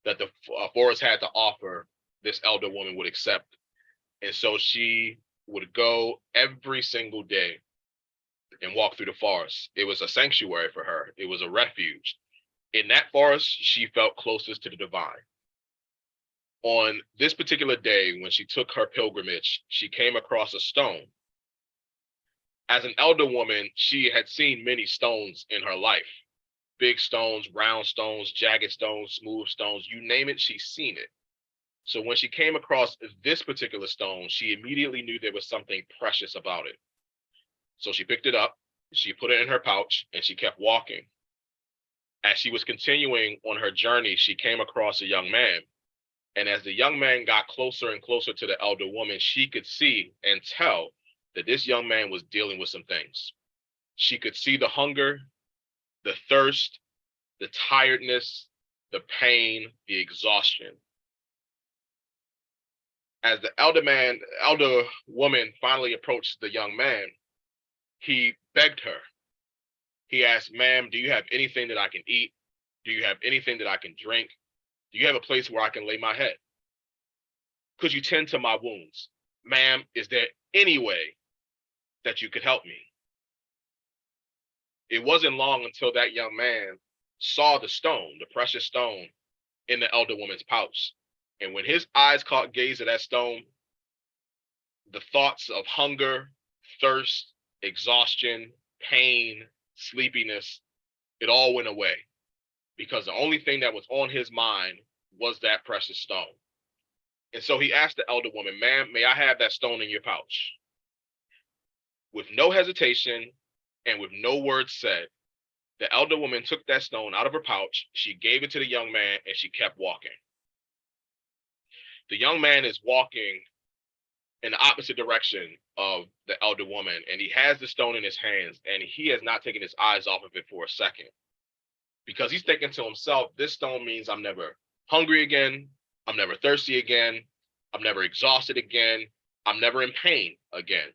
that the forest had to offer, this elder woman would accept. And so she would go every single day and walk through the forest. It was a sanctuary for her. It was a refuge. In that forest, she felt closest to the divine. On this particular day, when she took her pilgrimage, she came across a stone. As an elder woman, she had seen many stones in her life. Big stones, round stones, jagged stones, smooth stones, you name it, she's seen it. So when she came across this particular stone, she immediately knew there was something precious about it. So she picked it up, she put it in her pouch, and she kept walking. As she was continuing on her journey, she came across a young man. And as the young man got closer and closer to the elder woman, she could see and tell that this young man was dealing with some things. She could see the hunger, the thirst, the tiredness, the pain, the exhaustion. As the elder woman finally approached the young man, he begged her. He asked, "Ma'am, do you have anything that I can eat? Do you have anything that I can drink? Do you have a place where I can lay my head? Could you tend to my wounds? Ma'am, is there any way that you could help me?" It wasn't long until that young man saw the stone, the precious stone, in the elder woman's pouch. And when his eyes caught gaze at that stone, the thoughts of hunger, thirst, exhaustion, pain, sleepiness, it all went away, because the only thing that was on his mind was that precious stone. And so he asked the elder woman, "Ma'am, may I have that stone in your pouch?" With no hesitation and with no words said, the elder woman took that stone out of her pouch, she gave it to the young man, and she kept walking. The young man is walking in the opposite direction of the elder woman, and he has the stone in his hands, and he has not taken his eyes off of it for a second, because he's thinking to himself, this stone means I'm never hungry again, I'm never thirsty again, I'm never exhausted again, I'm never in pain again.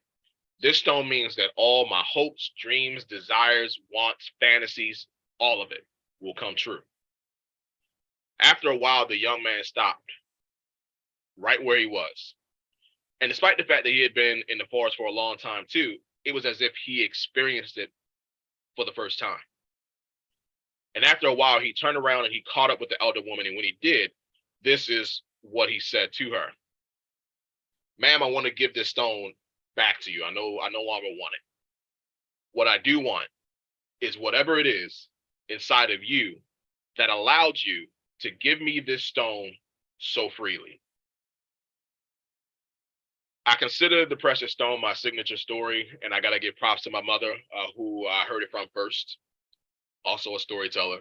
This stone means that all my hopes, dreams, desires, wants, fantasies, all of it will come true. After a while, the young man stopped right where he was. And despite the fact that he had been in the forest for a long time too, it was as if he experienced it for the first time. And after a while, he turned around and he caught up with the elder woman. And when he did, this is what he said to her. "Ma'am, I want to give this stone back to you. I no longer want it. What I do want is whatever it is inside of you that allowed you to give me this stone so freely." I consider The Precious Stone my signature story, and I gotta give props to my mother, who I heard it from first, also a storyteller.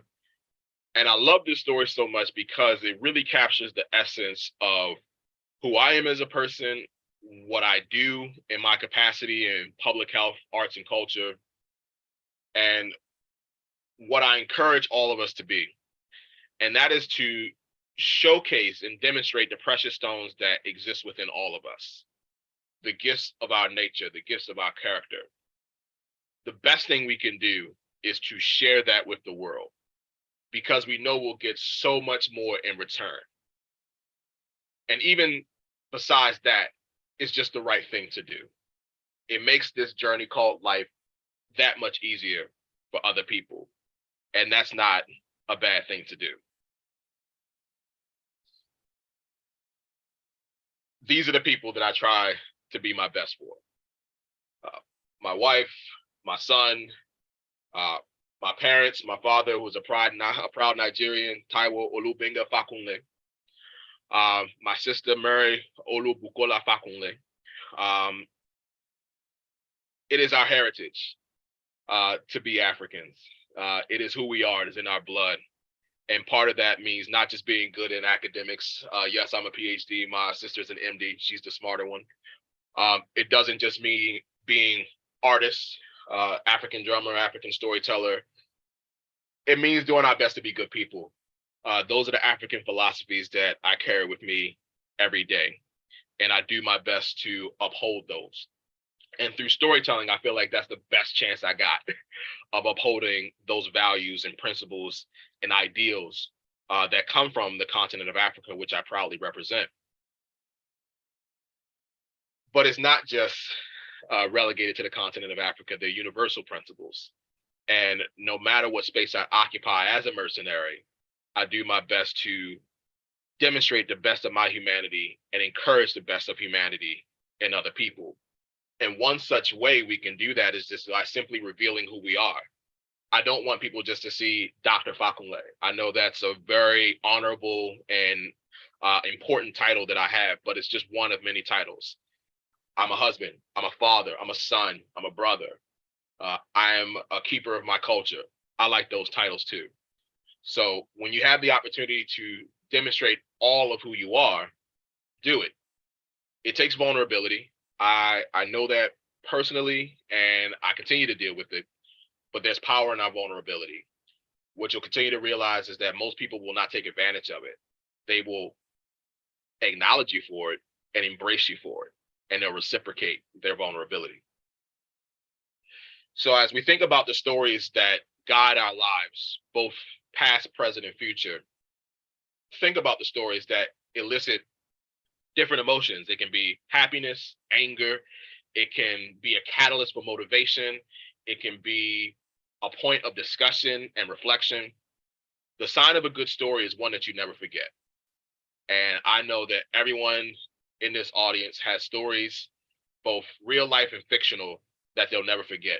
And I love this story so much because it really captures the essence of who I am as a person, what I do in my capacity in public health, arts, and culture, and what I encourage all of us to be. And that is to showcase and demonstrate the precious stones that exist within all of us, the gifts of our nature, the gifts of our character. The best thing we can do is to share that with the world, because we know we'll get so much more in return. And even besides that, it's just the right thing to do. It makes this journey called life that much easier for other people. And that's not a bad thing to do. These are the people that I try to be my best for. My wife, my son, my parents, my father, who was a proud Nigerian, Taiwo Olubenga Fakunle. My sister, Mary Olubukola Fakunle. It is our heritage to be Africans. It is who we are. It is in our blood. And part of that means not just being good in academics. Yes, I'm a PhD. My sister's an MD. She's the smarter one. It doesn't just mean being artists, African drummer, African storyteller. It means doing our best to be good people. Those are the African philosophies that I carry with me every day. And I do my best to uphold those. And through storytelling, I feel like that's the best chance I got of upholding those values and principles and ideals that come from the continent of Africa, which I proudly represent. But it's not just relegated to the continent of Africa. They're universal principles. And no matter what space I occupy as a mercenary, I do my best to demonstrate the best of my humanity and encourage the best of humanity in other people. And one such way we can do that is just by simply revealing who we are. I don't want people just to see Dr. Fakunle. I know that's a very honorable and important title that I have, but it's just one of many titles. I'm a husband, I'm a father, I'm a son, I'm a brother. I am a keeper of my culture. I like those titles too. So when you have the opportunity to demonstrate all of who you are, do it. It takes vulnerability. I know that personally, and I continue to deal with it, but there's power in our vulnerability. What you'll continue to realize is that most people will not take advantage of it. They will acknowledge you for it and embrace you for it, and they'll reciprocate their vulnerability. So as we think about the stories that guide our lives, both past, present, and future, think about the stories that elicit different emotions. It can be happiness, anger. It can be a catalyst for motivation. It can be a point of discussion and reflection. The sign of a good story is one that you never forget. And I know that everyone in this audience has stories, both real life and fictional, that they'll never forget.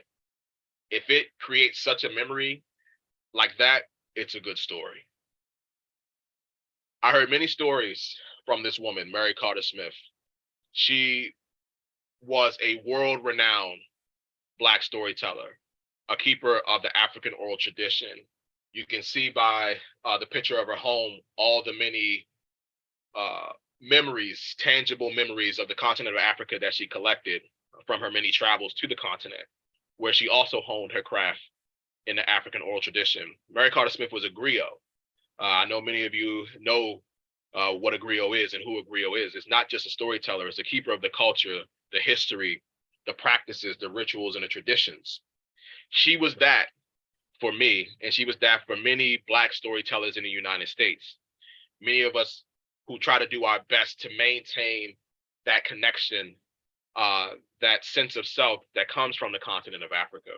If it creates such a memory like that, it's a good story. I heard many stories from this woman, Mary Carter Smith. She was a world-renowned Black storyteller, a keeper of the African oral tradition. You can see by the picture of her home all the many memories, tangible memories of the continent of Africa that she collected from her many travels to the continent, where she also honed her craft in the African oral tradition. Mary Carter Smith was a griot. I know many of you know what a griot is and who a griot is. It's not just a storyteller, it's a keeper of the culture, the history, the practices, the rituals, and the traditions. She was that for me, and she was that for many Black storytellers in the United States. Many of us who try to do our best to maintain that connection, that sense of self that comes from the continent of Africa.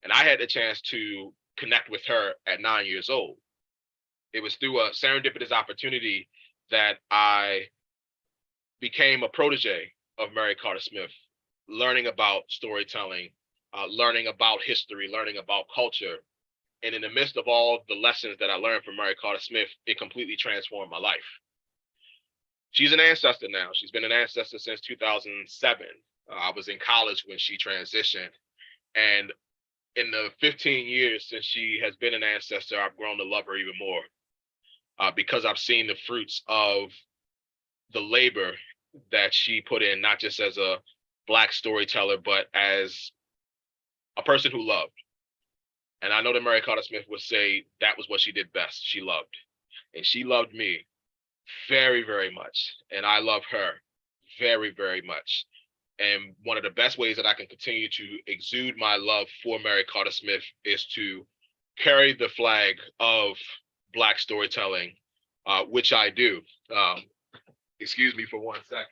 And I had the chance to connect with her at 9 years old. It was through a serendipitous opportunity that I became a protege of Mary Carter Smith, learning about storytelling, learning about history, learning about culture. And in the midst of all the lessons that I learned from Mary Carter Smith, it completely transformed my life. She's an ancestor now. She's been an ancestor since 2007. I was in college when she transitioned. And in the 15 years since she has been an ancestor, I've grown to love her even more because I've seen the fruits of the labor that she put in, not just as a Black storyteller, but as a person who loved. And I know that Mary Carter Smith would say that was what she did best. She loved. And she loved me very, very much. And I love her very, very much. And one of the best ways that I can continue to exude my love for Mary Carter Smith is to carry the flag of Black storytelling, which I do. Excuse me for 1 second.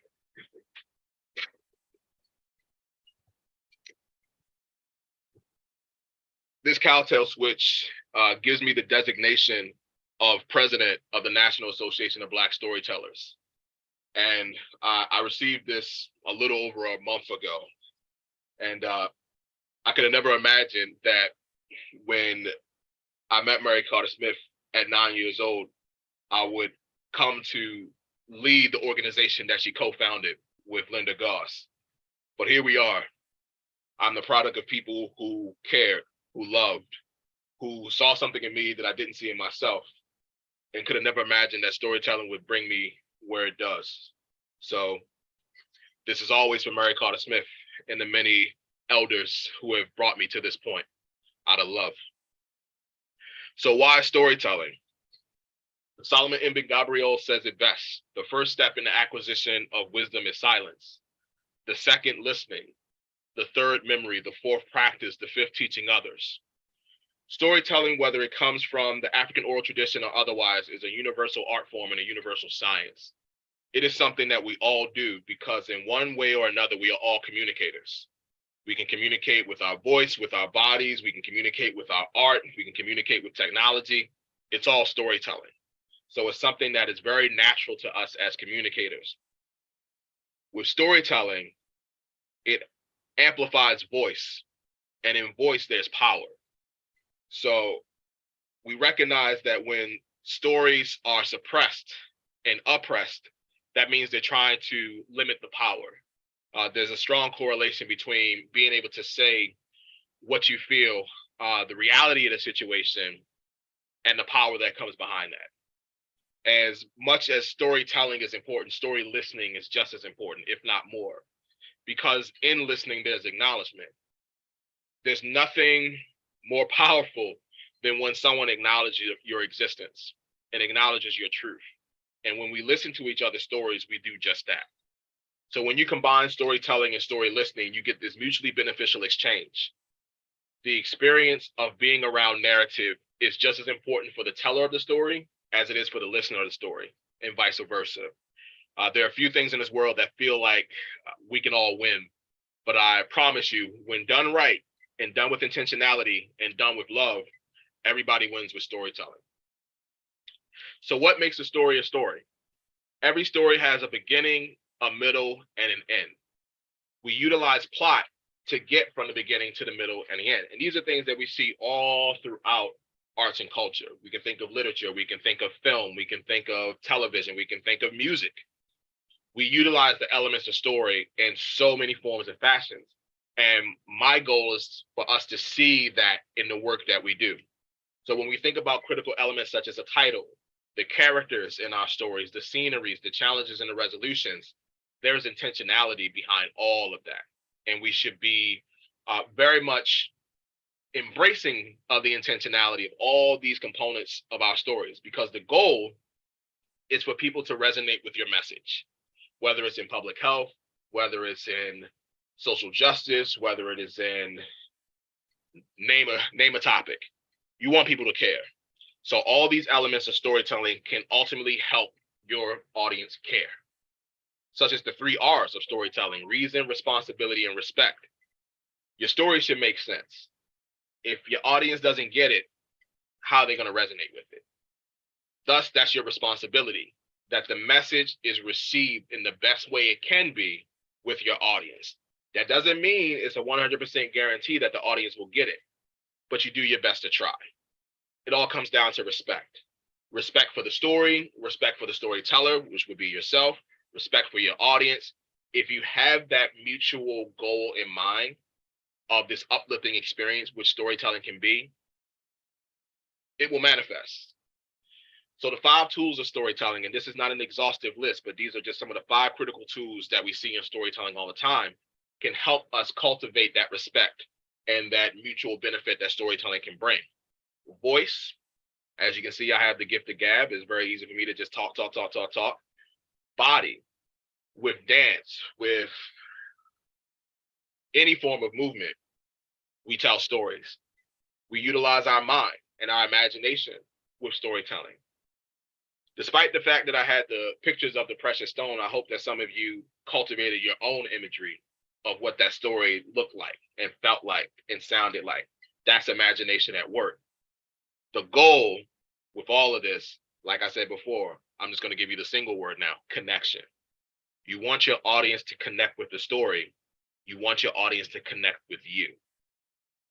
This cowtail switch gives me the designation of president of the National Association of Black Storytellers. And I received this a little over a month ago. And I could have never imagined that when I met Mary Carter Smith at 9 years old, I would come to lead the organization that she co-founded with Linda Goss. But here we are. I'm the product of people who cared, who loved, who saw something in me that I didn't see in myself, and could have never imagined that storytelling would bring me where it does. So this is always for Mary Carter Smith and the many elders who have brought me to this point out of love. So why storytelling? Solomon Ibn Gabriel says it best. The first step in the acquisition of wisdom is silence. The second, listening. The third, memory. The fourth, practice. The fifth, teaching others. Storytelling, whether it comes from the African oral tradition or otherwise, is a universal art form and a universal science. It is something that we all do because in one way or another, we are all communicators. We can communicate with our voice, with our bodies. We can communicate with our art. We can communicate with technology. It's all storytelling. So it's something that is very natural to us as communicators. With storytelling, it amplifies voice, and in voice, there's power. So we recognize that when stories are suppressed and oppressed, that means they're trying to limit the power. There's a strong correlation between being able to say what you feel, the reality of the situation, and the power that comes behind that. As much as storytelling is important, story listening is just as important, if not more, because in listening, there's acknowledgement. There's nothing more powerful than when someone acknowledges your existence and acknowledges your truth. And when we listen to each other's stories, we do just that. So when you combine storytelling and story listening, you get this mutually beneficial exchange. The experience of being around narrative is just as important for the teller of the story as it is for the listener of the story, and vice versa. There are a few things in this world that feel like we can all win, but I promise you, when done right and done with intentionality and done with love, everybody wins with storytelling. So what makes a story a story? Every story has a beginning, a middle, and an end. We utilize plot to get from the beginning to the middle and the end. And these are things that we see all throughout arts and culture. We can think of literature, we can think of film, we can think of television, we can think of music. We utilize the elements of story in so many forms and fashions. And my goal is for us to see that in the work that we do. So when we think about critical elements such as a title, the characters in our stories, the sceneries, the challenges and the resolutions, there's intentionality behind all of that. And we should be very much embracing of the intentionality of all these components of our stories, because the goal is for people to resonate with your message, whether it's in public health, whether it's in social justice, whether it is in name a topic. You want people to care. So all these elements of storytelling can ultimately help your audience care, such as the 3 R's of storytelling: reason, responsibility, and respect. Your story should make sense. If your audience doesn't get it, how are they going to resonate with it? Thus, that's your responsibility, that the message is received in the best way it can be with your audience. That doesn't mean it's a 100% guarantee that the audience will get it, but you do your best to try. It all comes down to respect. Respect for the story, respect for the storyteller, which would be yourself, respect for your audience. If you have that mutual goal in mind of this uplifting experience, which storytelling can be, it will manifest. So the 5 tools of storytelling, and this is not an exhaustive list, but these are just some of the 5 critical tools that we see in storytelling all the time, can help us cultivate that respect and that mutual benefit that storytelling can bring. Voice, as you can see, I have the gift of gab. It's very easy for me to just talk. Body, with dance, with any form of movement, we tell stories. We utilize our mind and our imagination with storytelling. Despite the fact that I had the pictures of the precious stone, I hope that some of you cultivated your own imagery of what that story looked like and felt like and sounded like. That's imagination at work. The goal with all of this, like I said before, I'm just going to give you the single word now: connection. You want your audience to connect with the story. You want your audience to connect with you.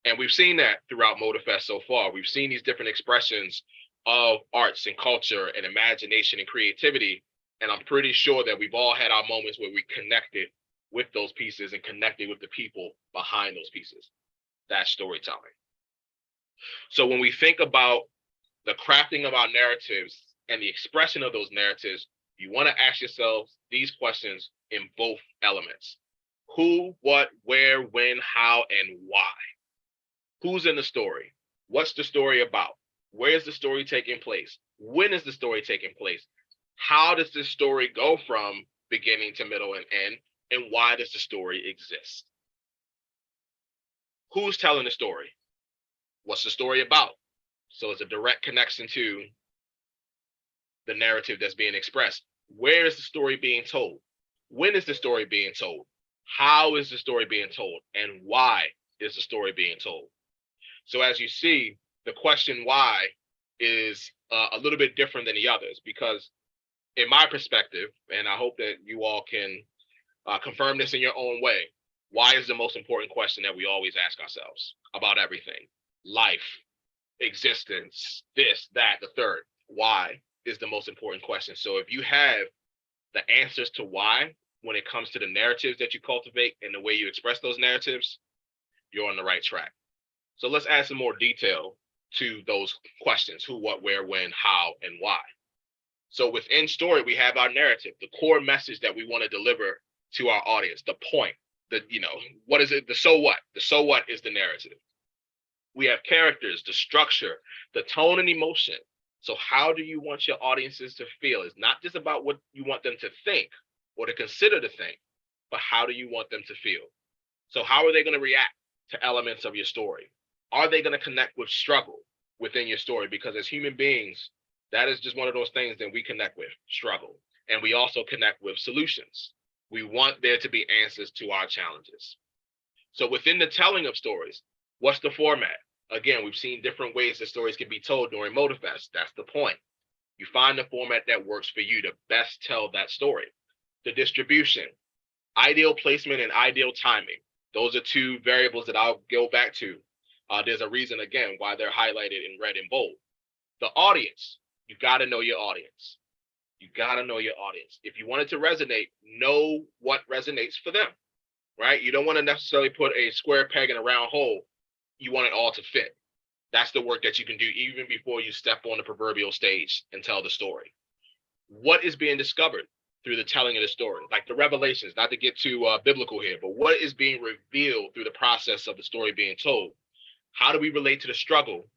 And we've seen that throughout MotorFest so far. We've seen these different expressions of arts and culture and imagination and creativity. And I'm pretty sure that we've all had our moments where we connected with those pieces and connected with the people behind those pieces. That's storytelling. So when we think about the crafting of our narratives and the expression of those narratives, you want to ask yourselves these questions in both elements: who, what, where, when, how, and why. Who's in the story? What's the story about? Where's the story taking place? When is the story taking place? How does this story go from beginning to middle and end? And why does the story exist? Who's telling the story? What's the story about? So it's a direct connection to the narrative that's being expressed. Where is the story being told? When is the story being told? How is the story being told? And why is the story being told? So as you see, the question why is a little bit different than the others, because in my perspective, and I hope that you all can confirm this in your own way, why is the most important question that we always ask ourselves about everything? Life, existence, this, that, the third. Why is the most important question. So if you have the answers to why when it comes to the narratives that you cultivate and the way you express those narratives, you're on the right track. So let's add some more detail to those questions: who, what, where, when, how, and why. So within story, we have our narrative, the core message that we want to deliver to our audience, the point, what is it? The so what? The so what is the narrative. We have characters, the structure, the tone and emotion. So how do you want your audiences to feel? It's not just about what you want them to think or to consider to think, but how do you want them to feel? So how are they going to react to elements of your story? Are they going to connect with struggle within your story? Because as human beings, that is just one of those things that we connect with, struggle. And we also connect with solutions. We want there to be answers to our challenges. So within the telling of stories, what's the format? Again, we've seen different ways that stories can be told during MotorFest. That's the point. You find the format that works for you to best tell that story. The distribution, ideal placement and ideal timing. Those are 2 variables that I'll go back to. There's a reason, again, why they're highlighted in red and bold. The audience, you got to know your audience. You got to know your audience. If you want it to resonate, know what resonates for them, right? You don't want to necessarily put a square peg in a round hole. You want it all to fit. That's the work that you can do even before you step on the proverbial stage and tell the story. What is being discovered through the telling of the story? Like the revelations, not to get too biblical here, but what is being revealed through the process of the story being told? How do we relate to the struggle?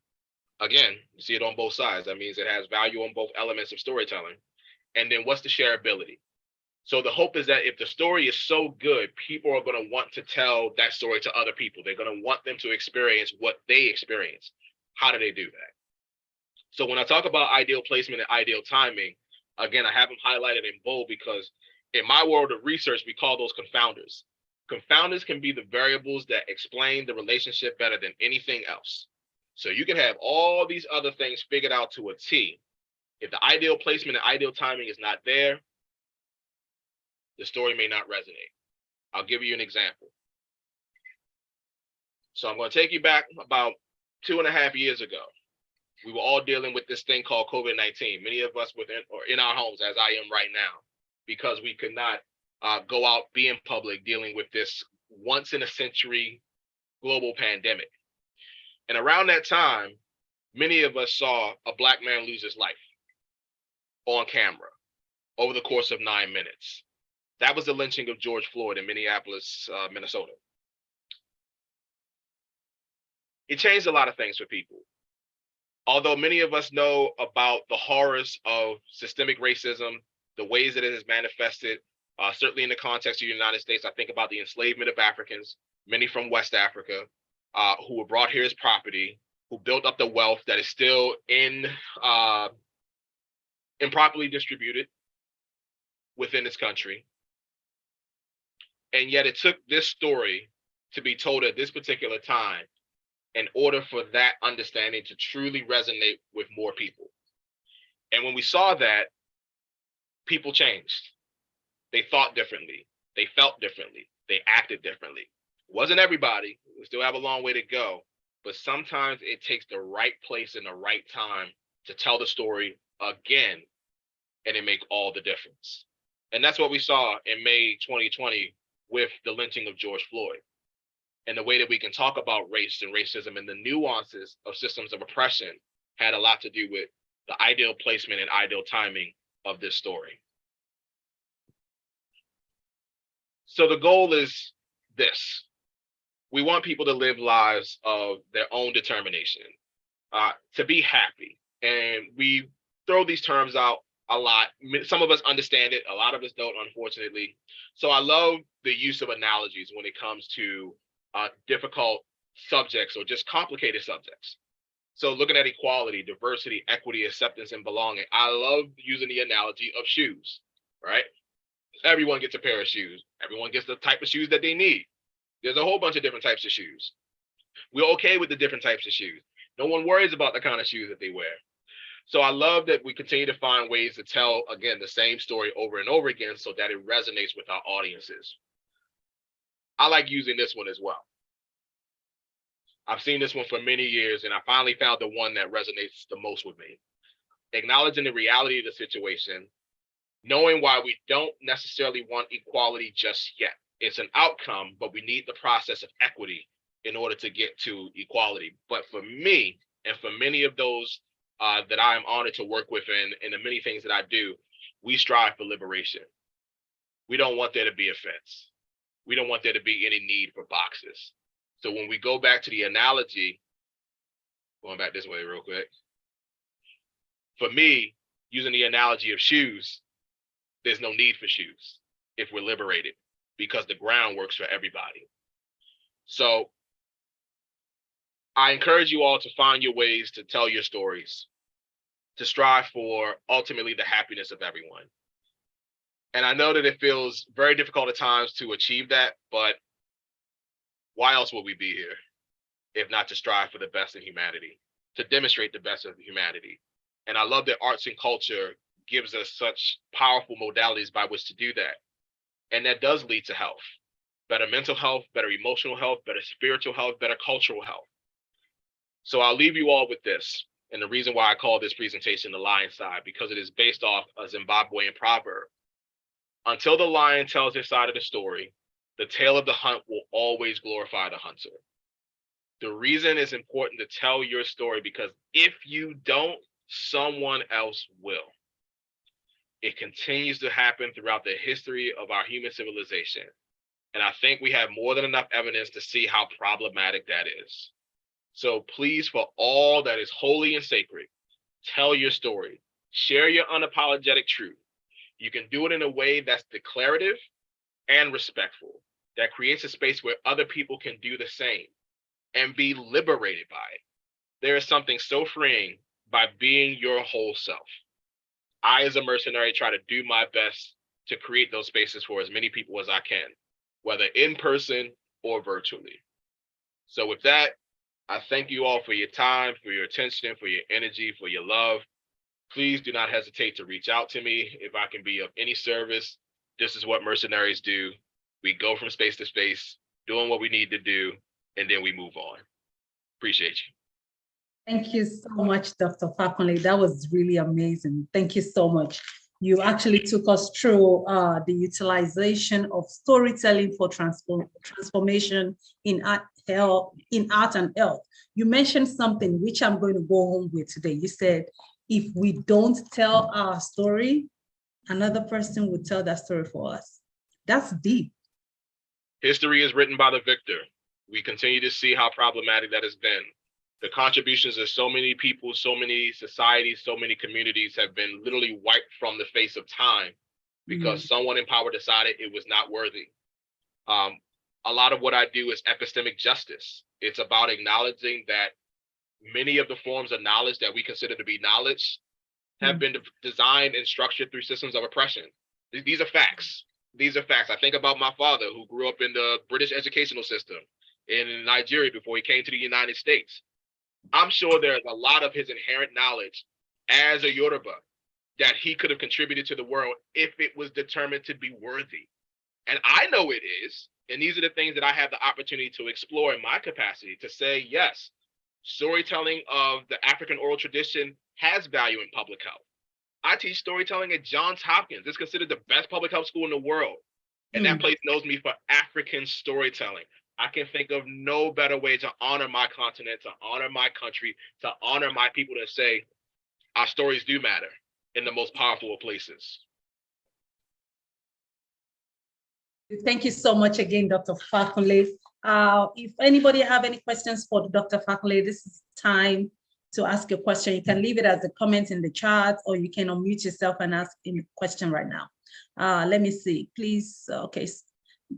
Again, you see it on both sides. That means it has value on both elements of storytelling. And then what's the shareability? So the hope is that if the story is so good, people are going to want to tell that story to other people. They're going to want them to experience what they experience. How do they do that? So when I talk about ideal placement and ideal timing, again, I have them highlighted in bold because in my world of research, we call those confounders. Confounders can be the variables that explain the relationship better than anything else. So you can have all these other things figured out to a T. If the ideal placement and ideal timing is not there, the story may not resonate. I'll give you an example. So I'm going to take you back about 2.5 years ago. We were all dealing with this thing called COVID-19. Many of us within or in our homes, as I am right now, because we could not go out, be in public, dealing with this once in a century global pandemic. And around that time, many of us saw a Black man lose his life on camera over the course of 9 minutes. That was the lynching of George Floyd in Minneapolis, Minnesota. It changed a lot of things for people. Although many of us know about the horrors of systemic racism, the ways that it has manifested, certainly in the context of the United States, I think about the enslavement of Africans, many from West Africa, who were brought here as property, who built up the wealth that is still improperly distributed within this country. And yet it took this story to be told at this particular time in order for that understanding to truly resonate with more people. And when we saw that, people changed. They thought differently. They felt differently. They acted differently. It wasn't everybody. We still have a long way to go. But sometimes it takes the right place and the right time to tell the story again, and it makes all the difference. And that's what we saw in May 2020 with the lynching of George Floyd. And the way that we can talk about race and racism and the nuances of systems of oppression had a lot to do with the ideal placement and ideal timing of this story. So the goal is this. We want people to live lives of their own determination, to be happy. And we throw these terms out a lot. Some of us understand it, a lot of us don't, unfortunately. So I love the use of analogies when it comes to difficult subjects or just complicated subjects. So looking at equality, diversity, equity, acceptance, and belonging, I love using the analogy of shoes, right? Everyone gets a pair of shoes. Everyone gets the type of shoes that they need. There's a whole bunch of different types of shoes. We're okay with the different types of shoes. No one worries about the kind of shoes that they wear. So I love that we continue to find ways to tell, again, the same story over and over again so that it resonates with our audiences. I like using this one as well. I've seen this one for many years, and I finally found the one that resonates the most with me. Acknowledging the reality of the situation, knowing why we don't necessarily want equality just yet. It's an outcome, but we need the process of equity in order to get to equality. But for me, and for many of those that I am honored to work with in the many things that I do, we strive for liberation. We don't want there to be offense. We don't want there to be any need for boxes. So when we go back to the analogy, going back this way real quick, for me, using the analogy of shoes, there's no need for shoes if we're liberated, because the ground works for everybody. So I encourage you all to find your ways to tell your stories, to strive for ultimately the happiness of everyone. And I know that it feels very difficult at times to achieve that, but why else would we be here if not to strive for the best in humanity, to demonstrate the best of humanity? And I love that arts and culture gives us such powerful modalities by which to do that. And that does lead to health, better mental health, better emotional health, better spiritual health, better cultural health. So I'll leave you all with this. And the reason why I call this presentation The Lion Side, because it is based off a Zimbabwean proverb. Until the lion tells his side of the story, the tale of the hunt will always glorify the hunter. The reason it's important to tell your story, because if you don't, someone else will. It continues to happen throughout the history of our human civilization. And I think we have more than enough evidence to see how problematic that is. So please, for all that is holy and sacred, tell your story, share your unapologetic truth. You can do it in a way that's declarative and respectful, that creates a space where other people can do the same and be liberated by it. There is something so freeing by being your whole self. I, as a mercenary, try to do my best to create those spaces for as many people as I can, whether in person or virtually. So with that, I thank you all for your time, for your attention, for your energy, for your love. Please do not hesitate to reach out to me if I can be of any service. This is what mercenaries do. We go from space to space, doing what we need to do, and then we move on. Appreciate you. Thank you so much, Dr. Fakunle. That was really amazing. Thank you so much. You actually took us through the utilization of storytelling for transformation in art and health. You mentioned something which I'm going to go home with today. You said, if we don't tell our story, another person will tell that story for us. That's deep. History is written by the victor. We continue to see how problematic that has been. The contributions of so many people, so many societies, so many communities have been literally wiped from the face of time because someone in power decided it was not worthy. A lot of what I do is epistemic justice. It's about acknowledging that many of the forms of knowledge that we consider to be knowledge have been designed and structured through systems of oppression. These are facts. These are facts. I think about my father, who grew up in the British educational system in Nigeria before he came to the United States. I'm sure there's a lot of his inherent knowledge as a Yoruba that he could have contributed to the world if it was determined to be worthy. And I know it is. And these are the things that I have the opportunity to explore in my capacity to say, yes, storytelling of the African oral tradition has value in public health. I teach storytelling at Johns Hopkins. It's considered the best public health school in the world. And that place knows me for African storytelling. I can think of no better way to honor my continent, to honor my country, to honor my people, to say our stories do matter in the most powerful of places. Thank you so much again, Dr. Fakunle. If anybody have any questions for Dr. Fakunle, this is time to ask a question. You can leave it as a comment in the chat, or you can unmute yourself and ask a question right now. Let me see, please. Okay.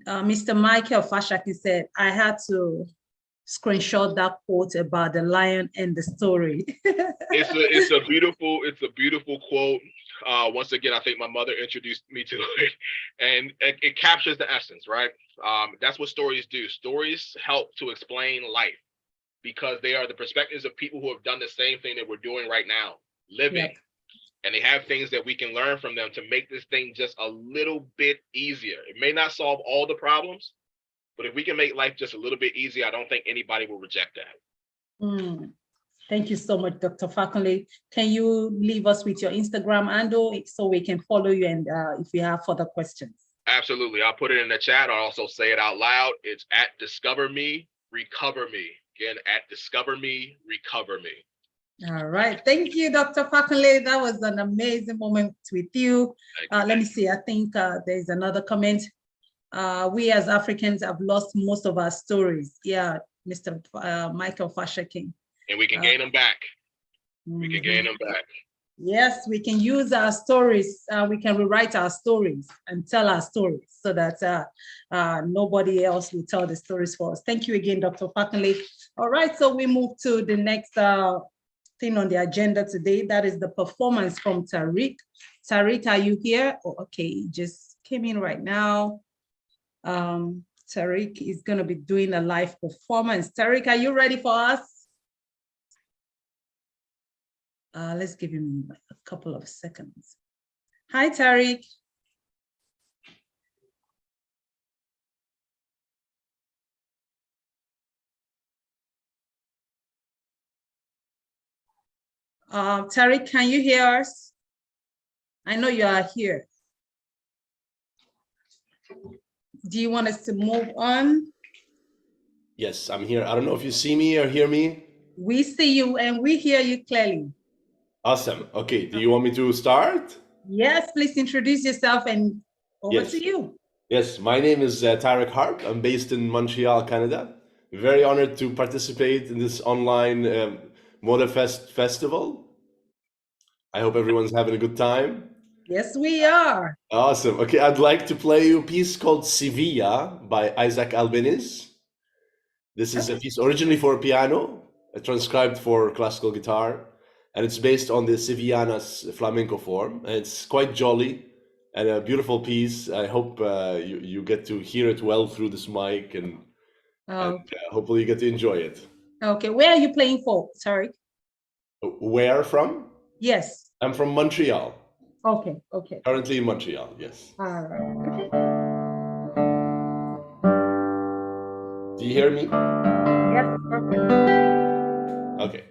Mr. Michael Fashaki said, I had to screenshot that quote about the lion and the story. It's a beautiful quote. Once again, I think my mother introduced me to it, and it captures the essence, right? That's what stories do. Stories help to explain life because they are the perspectives of people who have done the same thing that we're doing right now, living. Yep. And they have things that we can learn from them to make this thing just a little bit easier. It may not solve all the problems, but if we can make life just a little bit easier, I don't think anybody will reject that. Thank you so much, Dr. Fakunle. Can you leave us with your Instagram handle so we can follow you, and if we have further questions? Absolutely. I'll put it in the chat. I'll also say it out loud. It's at Discover Me, Recover Me. Again, at Discover Me, Recover Me. All right. Thank you, Dr. Fakunle. That was an amazing moment with you. Let me see. I think there's another comment. We as Africans have lost most of our stories. Yeah, Mr. Michael Fashaking. And we can gain them back. We can gain them back. Yes, we can use our stories. We can rewrite our stories and tell our stories so that nobody else will tell the stories for us. Thank you again, Dr. Fakunle. All right, so we move to the next thing on the agenda today. That is the performance from Tariq. Tariq, are you here? Oh, okay, he just came in right now. Tariq is going to be doing a live performance. Tariq, are you ready for us? Let's give him a couple of seconds. Hi, Tariq. Tariq, can you hear us? I know you are here. Do you want us to move on? Yes, I'm here. I don't know if you see me or hear me. We see you and we hear you clearly. Awesome. Okay, do you want me to start? Yes, please introduce yourself and over to you. Yes, my name is Tariq Harp. I'm based in Montreal, Canada. Very honored to participate in this online Motorfest festival. I hope everyone's having a good time. Yes, we are. Awesome. Okay, I'd like to play you a piece called Sevilla by Isaac Albeniz. This is a piece originally for piano, transcribed for classical guitar, and it's based on the Sevillanas flamenco form. And it's quite jolly and a beautiful piece. I hope you get to hear it well through this mic, and hopefully you get to enjoy it. Okay, where are you playing for? Sorry. Where from? Yes. I'm from Montreal. Okay, okay. Currently in Montreal, yes. All right. Do you hear me? Yes, perfect. Okay.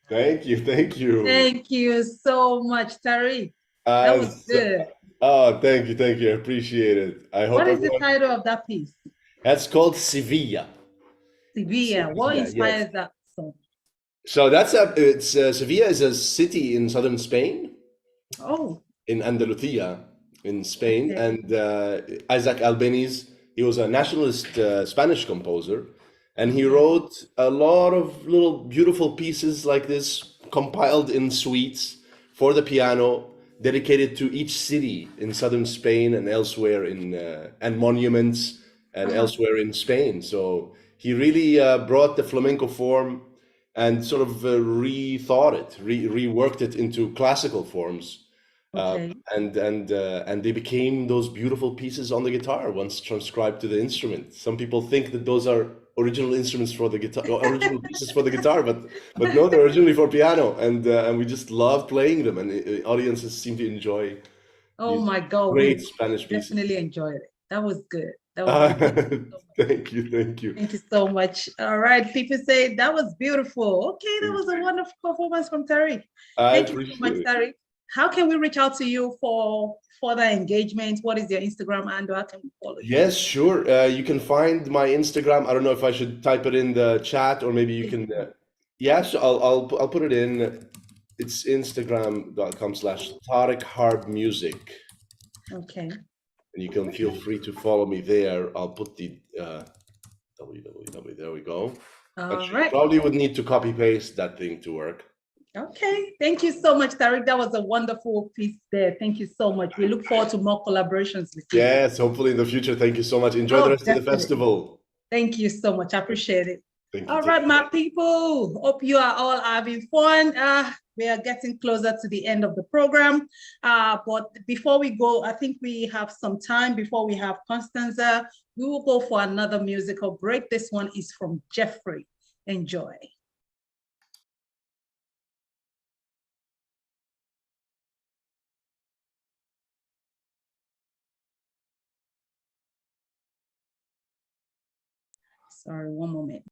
Thank you. Thank you. Thank you so much, Tariq. That was good. Oh, thank you. Thank you. I appreciate it. I hope What is the everyone. title of that piece? That's called Sevilla. Sevilla. What Sevilla, inspires yes. that song? So Sevilla is a city in southern Spain. Oh. In Andalusia, in Spain, Okay. and Isaac Albeniz, he was a nationalist Spanish composer, and he wrote a lot of little beautiful pieces like this, compiled in suites for the piano, dedicated to each city in southern Spain and elsewhere and monuments and elsewhere in Spain. So he really brought the flamenco form and sort of rethought it, reworked it into classical forms. Okay. And they became those beautiful pieces on the guitar once transcribed to the instrument. Some people think that those are original instruments for the guitar, original pieces for the guitar, but no, they're originally for piano, and we just love playing them, and audiences seem to enjoy. Oh my God, great we Spanish pieces. definitely enjoyed it. That was good. That was good. Thank you, thank you. Thank you so much. All right, people say that was beautiful. Okay, that was a wonderful performance from Tariq. Thank you so much, Tariq. How can we reach out to you for further engagement? What is your Instagram handle? How can we follow you? Yes, sure. You can find my Instagram. I don't know if I should type it in the chat or maybe you can. Yes, I'll put it in. It's instagram.com/TariqHardMusic. Okay. And you can feel free to follow me there. I'll put the www. There we go. But you probably would need to copy paste that thing to work. Okay, thank you so much, Tariq. That was a wonderful piece there. Thank you so much. We look forward to more collaborations with you. Yes, hopefully in the future. Thank you so much. Enjoy the rest of the festival. Thank you so much. I appreciate it. Thank you. All right, my people. Hope you are all having fun. We are getting closer to the end of the program. But before we go, I think we have some time before we have Constanza. We will go for another musical break. This one is from Jeffrey. Enjoy. Sorry, one moment.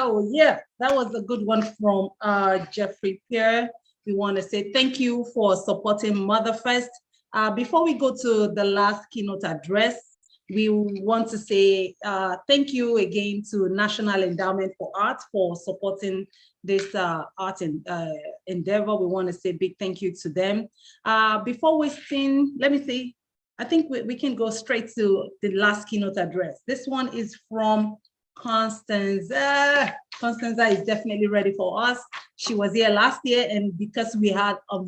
Oh, yeah, that was a good one from Jeffrey Pierre. We want to say thank you for supporting Motherfest. Before we go to the last keynote address, we want to say thank you again to National Endowment for Art for supporting this art endeavor. We want to say big thank you to them. Before we sing, let me see. I think we can go straight to the last keynote address. This one is from Constanza. Constanza is definitely ready for us. She was here last year, and because we had a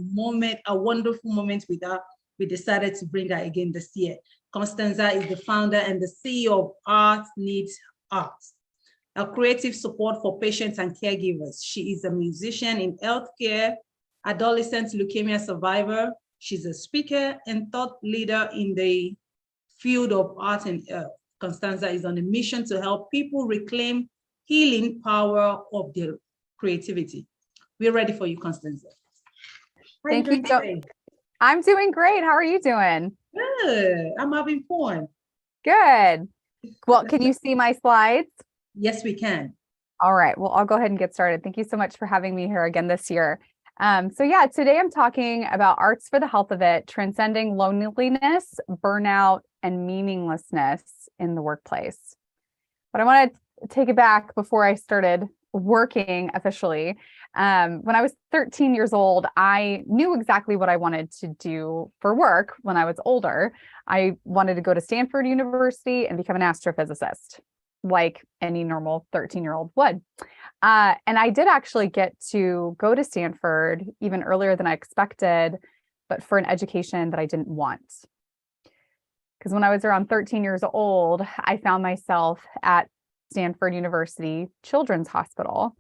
wonderful moment with her, we decided to bring her again this year. Constanza is the founder and the CEO of Art Needs Art, a creative support for patients and caregivers. She is a musician in healthcare, adolescent leukemia survivor. She's a speaker and thought leader in the field of art and health. Constanza is on a mission to help people reclaim healing power of their creativity. We're ready for you, Constanza. Thank you. I'm doing great. How are you doing? Good. I'm having fun. Good. Well, can you see my slides? Yes, we can. All right. Well, I'll go ahead and get started. Thank you so much for having me here again this year. So yeah, today I'm talking about arts for the health of it, transcending loneliness, burnout, and meaninglessness in the workplace. But I want to take it back before I started working officially. When I was 13 years old, I knew exactly what I wanted to do for work when I was older. I wanted to go to Stanford University and become an astrophysicist, like any normal 13-year-old would. And I did actually get to go to Stanford even earlier than I expected, but for an education that I didn't want. Because when I was around 13 years old, I found myself at Stanford University Children's Hospital,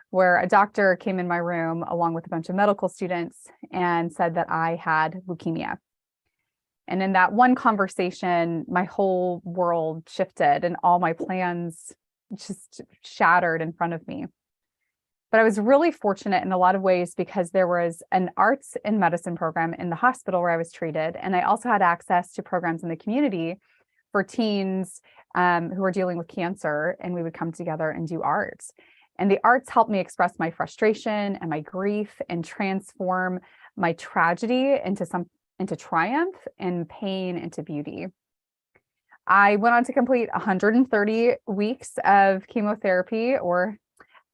where a doctor came in my room along with a bunch of medical students and said that I had leukemia. And in that one conversation, my whole world shifted and all my plans just shattered in front of me. But I was really fortunate in a lot of ways because there was an arts and medicine program in the hospital where I was treated. And I also had access to programs in the community for teens who were dealing with cancer, and we would come together and do art. And the arts helped me express my frustration and my grief and transform my tragedy into triumph and pain into beauty. I went on to complete 130 weeks of chemotherapy, or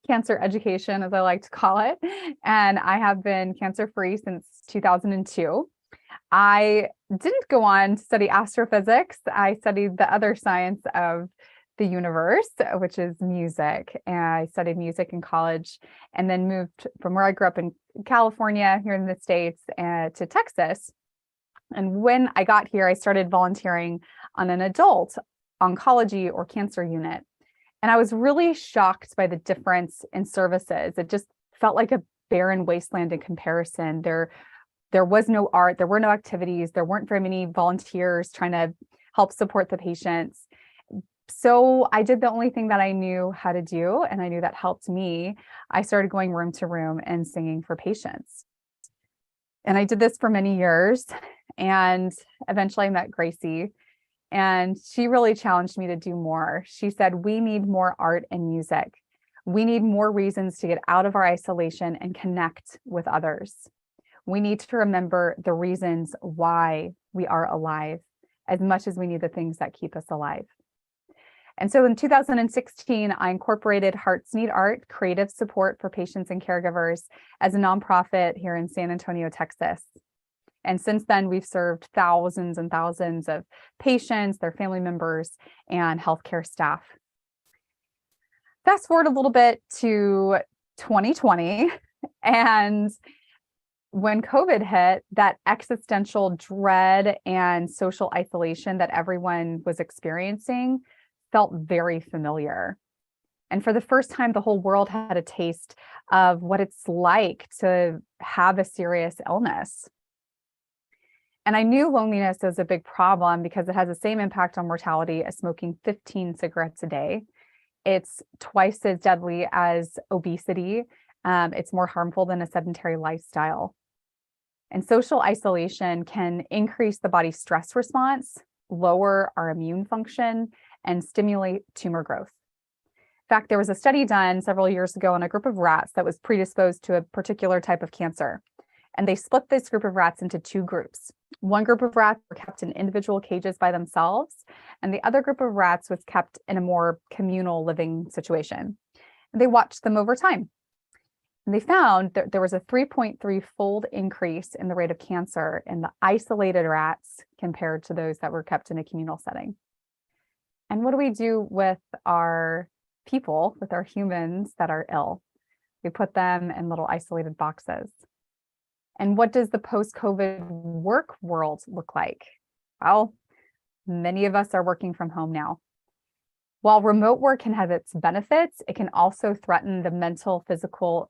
cancer education, as I like to call it. And I have been cancer-free since 2002. I didn't go on to study astrophysics. I studied the other science of the universe, which is music. And I studied music in college and then moved from where I grew up in California here in the States to Texas. And when I got here, I started volunteering on an adult oncology or cancer unit. And I was really shocked by the difference in services. It just felt like a barren wasteland in comparison. There was no art, there were no activities, there weren't very many volunteers trying to help support the patients. So I did the only thing that I knew how to do, and I knew that helped me. I started going room to room and singing for patients. And I did this for many years. And eventually I met Gracie, and she really challenged me to do more. She said, we need more art and music. We need more reasons to get out of our isolation and connect with others. We need to remember the reasons why we are alive as much as we need the things that keep us alive. And so in 2016, I incorporated Hearts Need Art, creative support for patients and caregivers, as a nonprofit here in San Antonio, Texas. And since then, we've served thousands and thousands of patients, their family members, and healthcare staff. Fast forward a little bit to 2020, and when COVID hit, that existential dread and social isolation that everyone was experiencing felt very familiar. And for the first time, the whole world had a taste of what it's like to have a serious illness. And I knew loneliness was a big problem because it has the same impact on mortality as smoking 15 cigarettes a day. It's twice as deadly as obesity. It's more harmful than a sedentary lifestyle. And social isolation can increase the body's stress response, lower our immune function, and stimulate tumor growth. fact, there was a study done several years ago on a group of rats that was predisposed to a particular type of cancer. And they split this group of rats into two groups. One group of rats were kept in individual cages by themselves, and the other group of rats was kept in a more communal living situation. And they watched them over time. And they found that there was a 3.3-fold increase in the rate of cancer in the isolated rats compared to those that were kept in a communal setting. And what do we do with our people, with our humans that are ill? We put them in little isolated boxes. And what does the post-COVID work world look like? Well, many of us are working from home now. While remote work can have its benefits, it can also threaten the mental, physical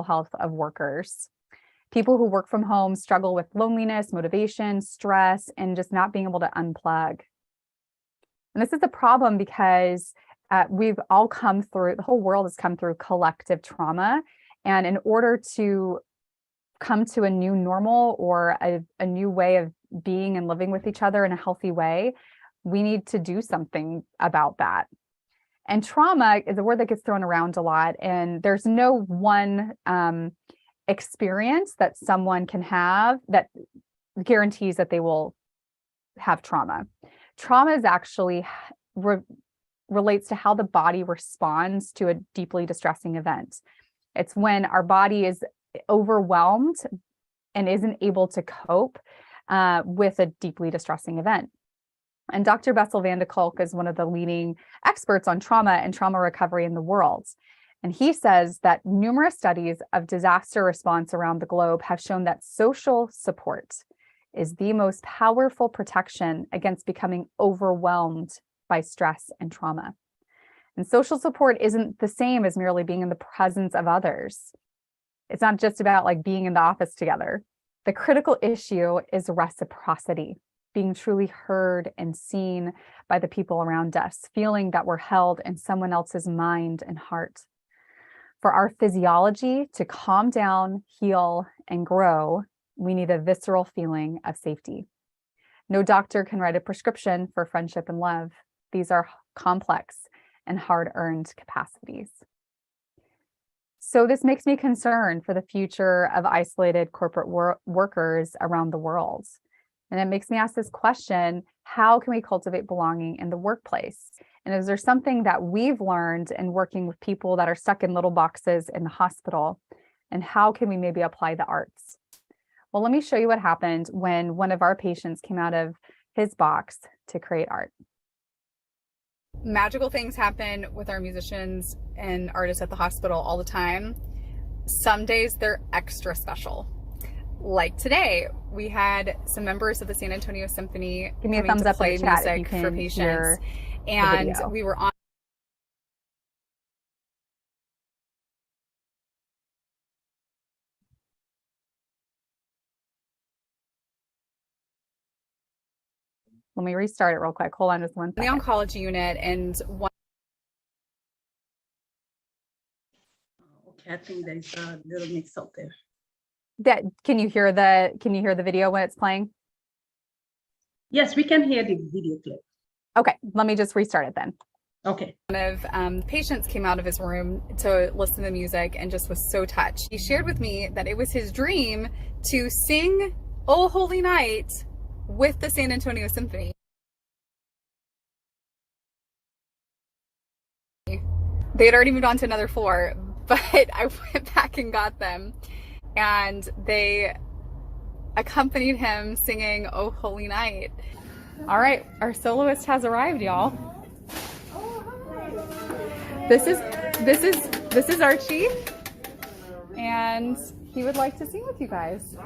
health of workers. People who work from home struggle with loneliness, motivation, stress, and just not being able to unplug. And this is a problem because we've all come through, the whole world has come through collective trauma. And in order to come to a new normal or a new way of being and living with each other in a healthy way, we need to do something about that. And trauma is a word that gets thrown around a lot, and there's no one experience that someone can have that guarantees that they will have trauma. Trauma is actually relates to how the body responds to a deeply distressing event. It's when our body is overwhelmed and isn't able to cope with a deeply distressing event. And Dr. Bessel van de Kolk is one of the leading experts on trauma and trauma recovery in the world. And he says that numerous studies of disaster response around the globe have shown that social support is the most powerful protection against becoming overwhelmed by stress and trauma. And social support isn't the same as merely being in the presence of others. It's not just about like being in the office together. The critical issue is reciprocity, being truly heard and seen by the people around us, feeling that we're held in someone else's mind and heart. For our physiology to calm down, heal, and grow, we need a visceral feeling of safety. No doctor can write a prescription for friendship and love. These are complex and hard-earned capacities. So this makes me concerned for the future of isolated corporate workers around the world. And it makes me ask this question, how can we cultivate belonging in the workplace? And is there something that we've learned in working with people that are stuck in little boxes in the hospital? And how can we maybe apply the arts? Well, let me show you what happened when one of our patients came out of his box to create art. Magical things happen with our musicians and artists at the hospital all the time. Some days they're extra special. Like today, we had some members of the San Antonio Symphony give me a thumbs up in the chat if you can for patients, and we were on. Let me restart it real quick. Hold on just one second. The oncology unit and one. Okay, I think there's a little mix up there. That can you hear the video when it's playing? Yes, we can hear the video clip. Okay, let me just restart it then. Okay. One of patients came out of his room to listen to music and just was so touched. He shared with me that it was his dream to sing "Oh Holy Night" with the San Antonio Symphony. They had already moved on to another floor, but I went back and got them. And they accompanied him singing "Oh Holy Night." All right, our soloist has arrived, y'all. This is Archie, and he would like to sing with you guys.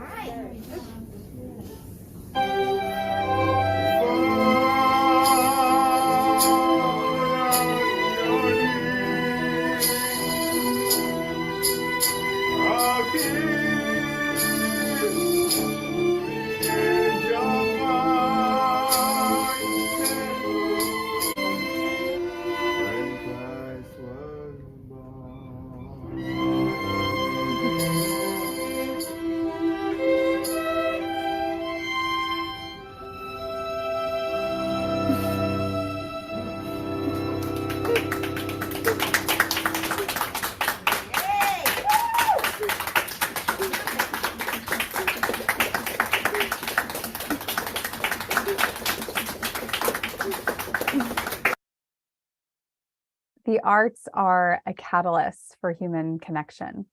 The arts are a catalyst for human connection.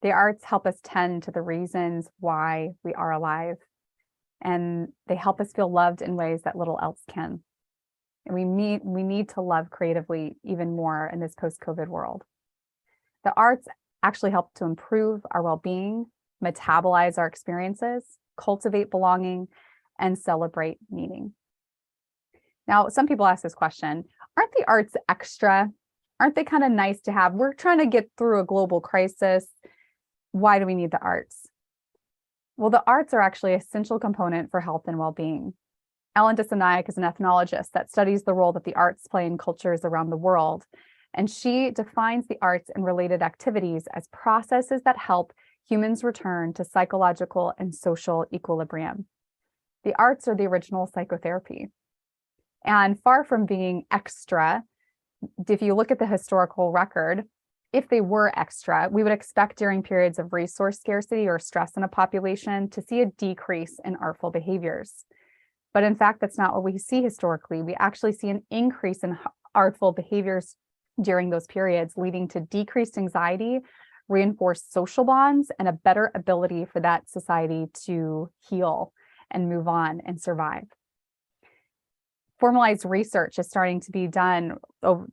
The arts help us tend to the reasons why we are alive, and they help us feel loved in ways that little else can. And we need to love creatively even more in this post-COVID world. The arts actually help to improve our well-being, metabolize our experiences, cultivate belonging, and celebrate meaning. Now, some people ask this question, aren't the arts extra? Aren't they kind of nice to have? We're trying to get through a global crisis. Why do we need the arts? Well, the arts are actually an essential component for health and well-being. Ellen Disanayak is an ethnologist that studies the role that the arts play in cultures around the world. And she defines the arts and related activities as processes that help humans return to psychological and social equilibrium. The arts are the original psychotherapy. And far from being extra, if you look at the historical record, if they were extra, we would expect during periods of resource scarcity or stress in a population to see a decrease in artful behaviors. But in fact, that's not what we see historically. We actually see an increase in artful behaviors during those periods, leading to decreased anxiety, reinforced social bonds, and a better ability for that society to heal and move on and survive. Formalized research is starting to be done,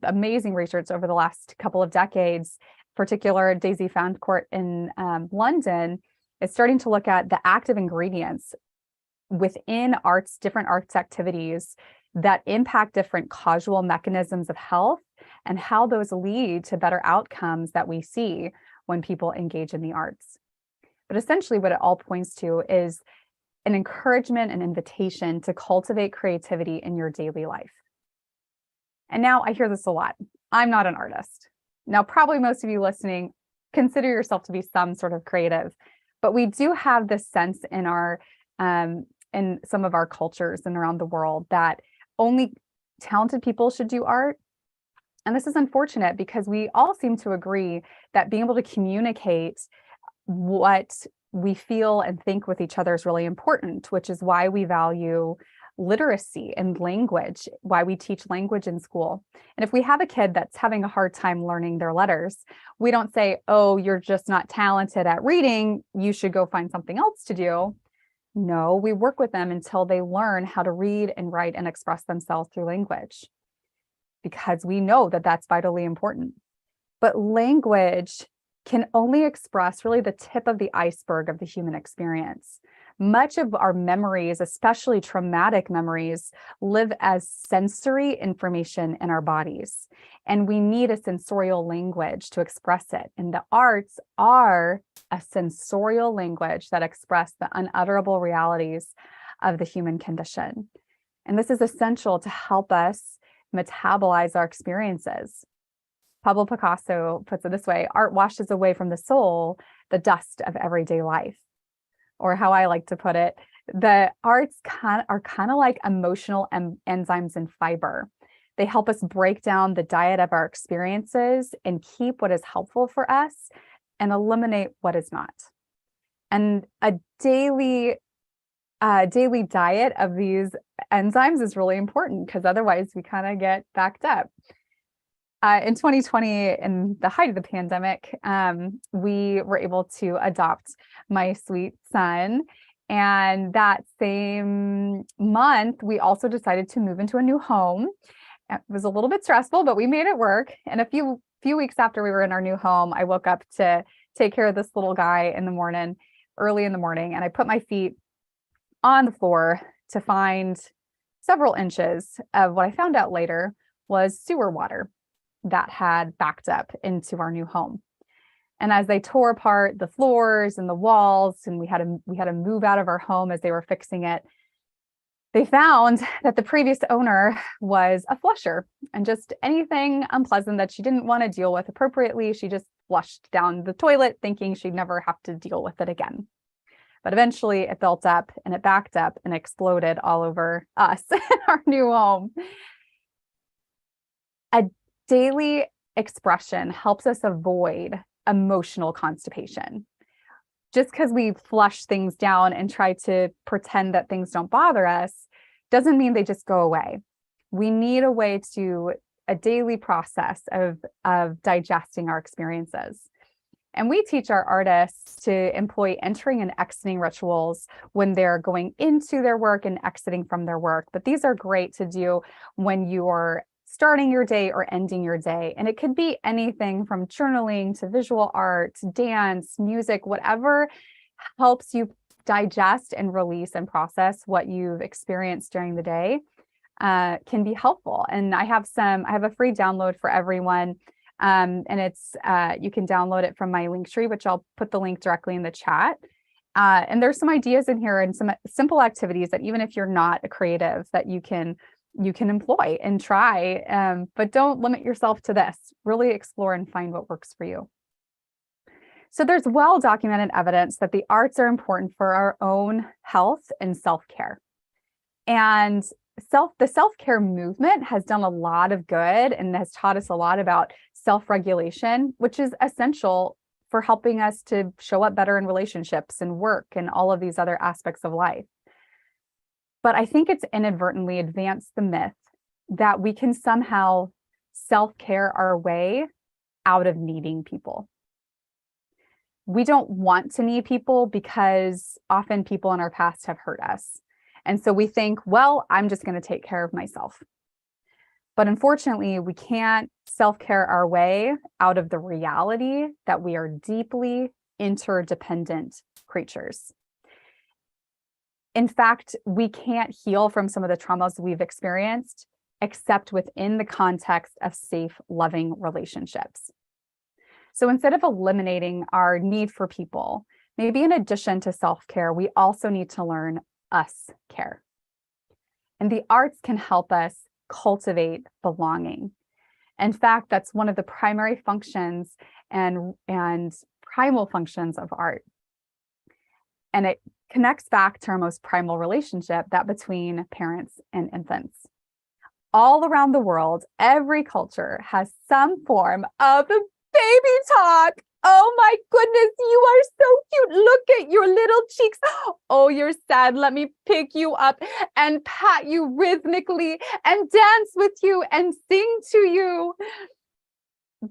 amazing research over the last couple of decades. Particular Daisy Fancourt in London is starting to look at the active ingredients within arts, different arts activities that impact different causal mechanisms of health and how those lead to better outcomes that we see when people engage in the arts. But essentially what it all points to is an encouragement and invitation to cultivate creativity in your daily life. And now I hear this a lot. I'm not an artist. Now, probably most of you listening consider yourself to be some sort of creative, but we do have this sense in our in some of our cultures and around the world that only talented people should do art. And this is unfortunate because we all seem to agree that being able to communicate what we feel and think with each other is really important, which is why we value literacy and language, why we teach language in school. And if we have a kid that's having a hard time learning their letters, we don't say, oh, you're just not talented at reading, you should go find something else to do. No, we work with them until they learn how to read and write and express themselves through language, because we know that that's vitally important. But language can only express really the tip of the iceberg of the human experience. Much of our memories, especially traumatic memories, live as sensory information in our bodies. And we need a sensorial language to express it. And the arts are a sensorial language that express the unutterable realities of the human condition. And this is essential to help us metabolize our experiences. Pablo Picasso puts it this way: art washes away from the soul the dust of everyday life. Or how I like to put it, the arts are kind of like emotional enzymes in fiber. They help us break down the diet of our experiences and keep what is helpful for us and eliminate what is not. And a daily diet of these enzymes is really important, because otherwise we kind of get backed up. In 2020, in the height of the pandemic, we were able to adopt my sweet son. And that same month, we also decided to move into a new home. It was a little bit stressful, but we made it work. And a few weeks after we were in our new home, I woke up to take care of this little guy in the morning, early in the morning, and I put my feet on the floor to find several inches of what I found out later was sewer water that had backed up into our new home. And as they tore apart the floors and the walls, and we had to move out of our home as they were fixing it, they found that the previous owner was a flusher, and just anything unpleasant that she didn't want to deal with appropriately, she just flushed down the toilet, thinking she'd never have to deal with it again. But eventually it built up and it backed up and exploded all over us in our new home. A daily expression helps us avoid emotional constipation. Just because we flush things down and try to pretend that things don't bother us doesn't mean they just go away. We need a way to a daily process of digesting our experiences. And we teach our artists to employ entering and exiting rituals when they're going into their work and exiting from their work. But these are great to do when you're starting your day or ending your day. And it could be anything from journaling to visual art, dance, music, whatever helps you digest and release and process what you've experienced during the day can be helpful. And I have a free download for everyone. And it's you can download it from my link tree, which I'll put the link directly in the chat. And there's some ideas in here and some simple activities that even if you're not a creative, that you can employ and try, but don't limit yourself to this. Really explore and find what works for you. So there's well-documented evidence that the arts are important for our own health and self-care. And the self-care movement has done a lot of good and has taught us a lot about self-regulation, which is essential for helping us to show up better in relationships and work and all of these other aspects of life. But I think it's inadvertently advanced the myth that we can somehow self-care our way out of needing people. We don't want to need people because often people in our past have hurt us. And so we think, well, I'm just going to take care of myself. But unfortunately, we can't self-care our way out of the reality that we are deeply interdependent creatures. In fact, we can't heal from some of the traumas we've experienced except within the context of safe, loving relationships. So instead of eliminating our need for people, maybe in addition to self-care, we also need to learn us care. And the arts can help us cultivate belonging. In fact, that's one of the primary functions and primal functions of art. And it connects back to our most primal relationship, that between parents and infants. All around the world, every culture has some form of baby talk. Oh my goodness, you are so cute. Look at your little cheeks. Oh, you're sad. Let me pick you up and pat you rhythmically and dance with you and sing to you.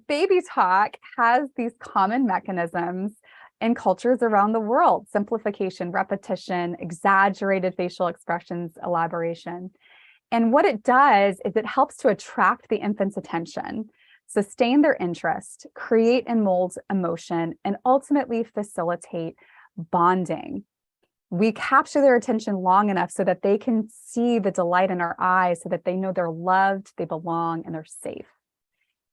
Baby talk has these common mechanisms in cultures around the world: simplification, repetition, exaggerated facial expressions, elaboration. And what it does is it helps to attract the infant's attention, sustain their interest, create and mold emotion, and ultimately facilitate bonding. We capture their attention long enough so that they can see the delight in our eyes, so that they know they're loved, they belong, and they're safe.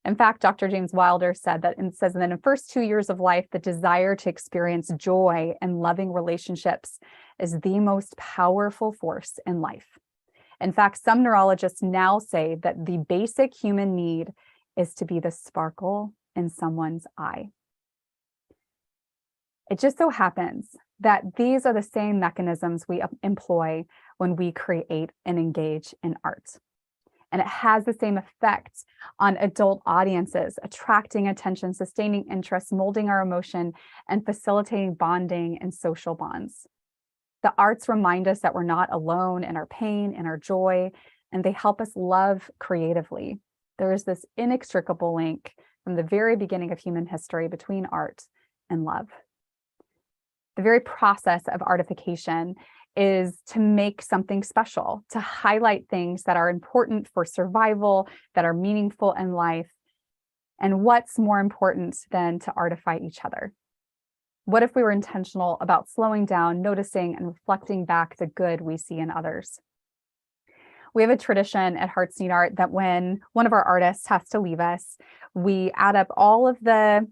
In fact, Dr. James Wilder said that in the first 2 years of life, the desire to experience joy and loving relationships is the most powerful force in life. In fact, some neurologists now say that the basic human need is to be the sparkle in someone's eye. It just so happens that these are the same mechanisms we employ when we create and engage in art. And it has the same effect on adult audiences, attracting attention, sustaining interest, molding our emotion, and facilitating bonding and social bonds. The arts remind us that we're not alone in our pain and our joy, and they help us love creatively. There is this inextricable link from the very beginning of human history between art and love. The very process of artification is to make something special, to highlight things that are important for survival, that are meaningful in life. And what's more important than to artify each other? What if we were intentional about slowing down, noticing, and reflecting back the good we see in others? We have a tradition at Hearts Need Art that when one of our artists has to leave us, we add up all of the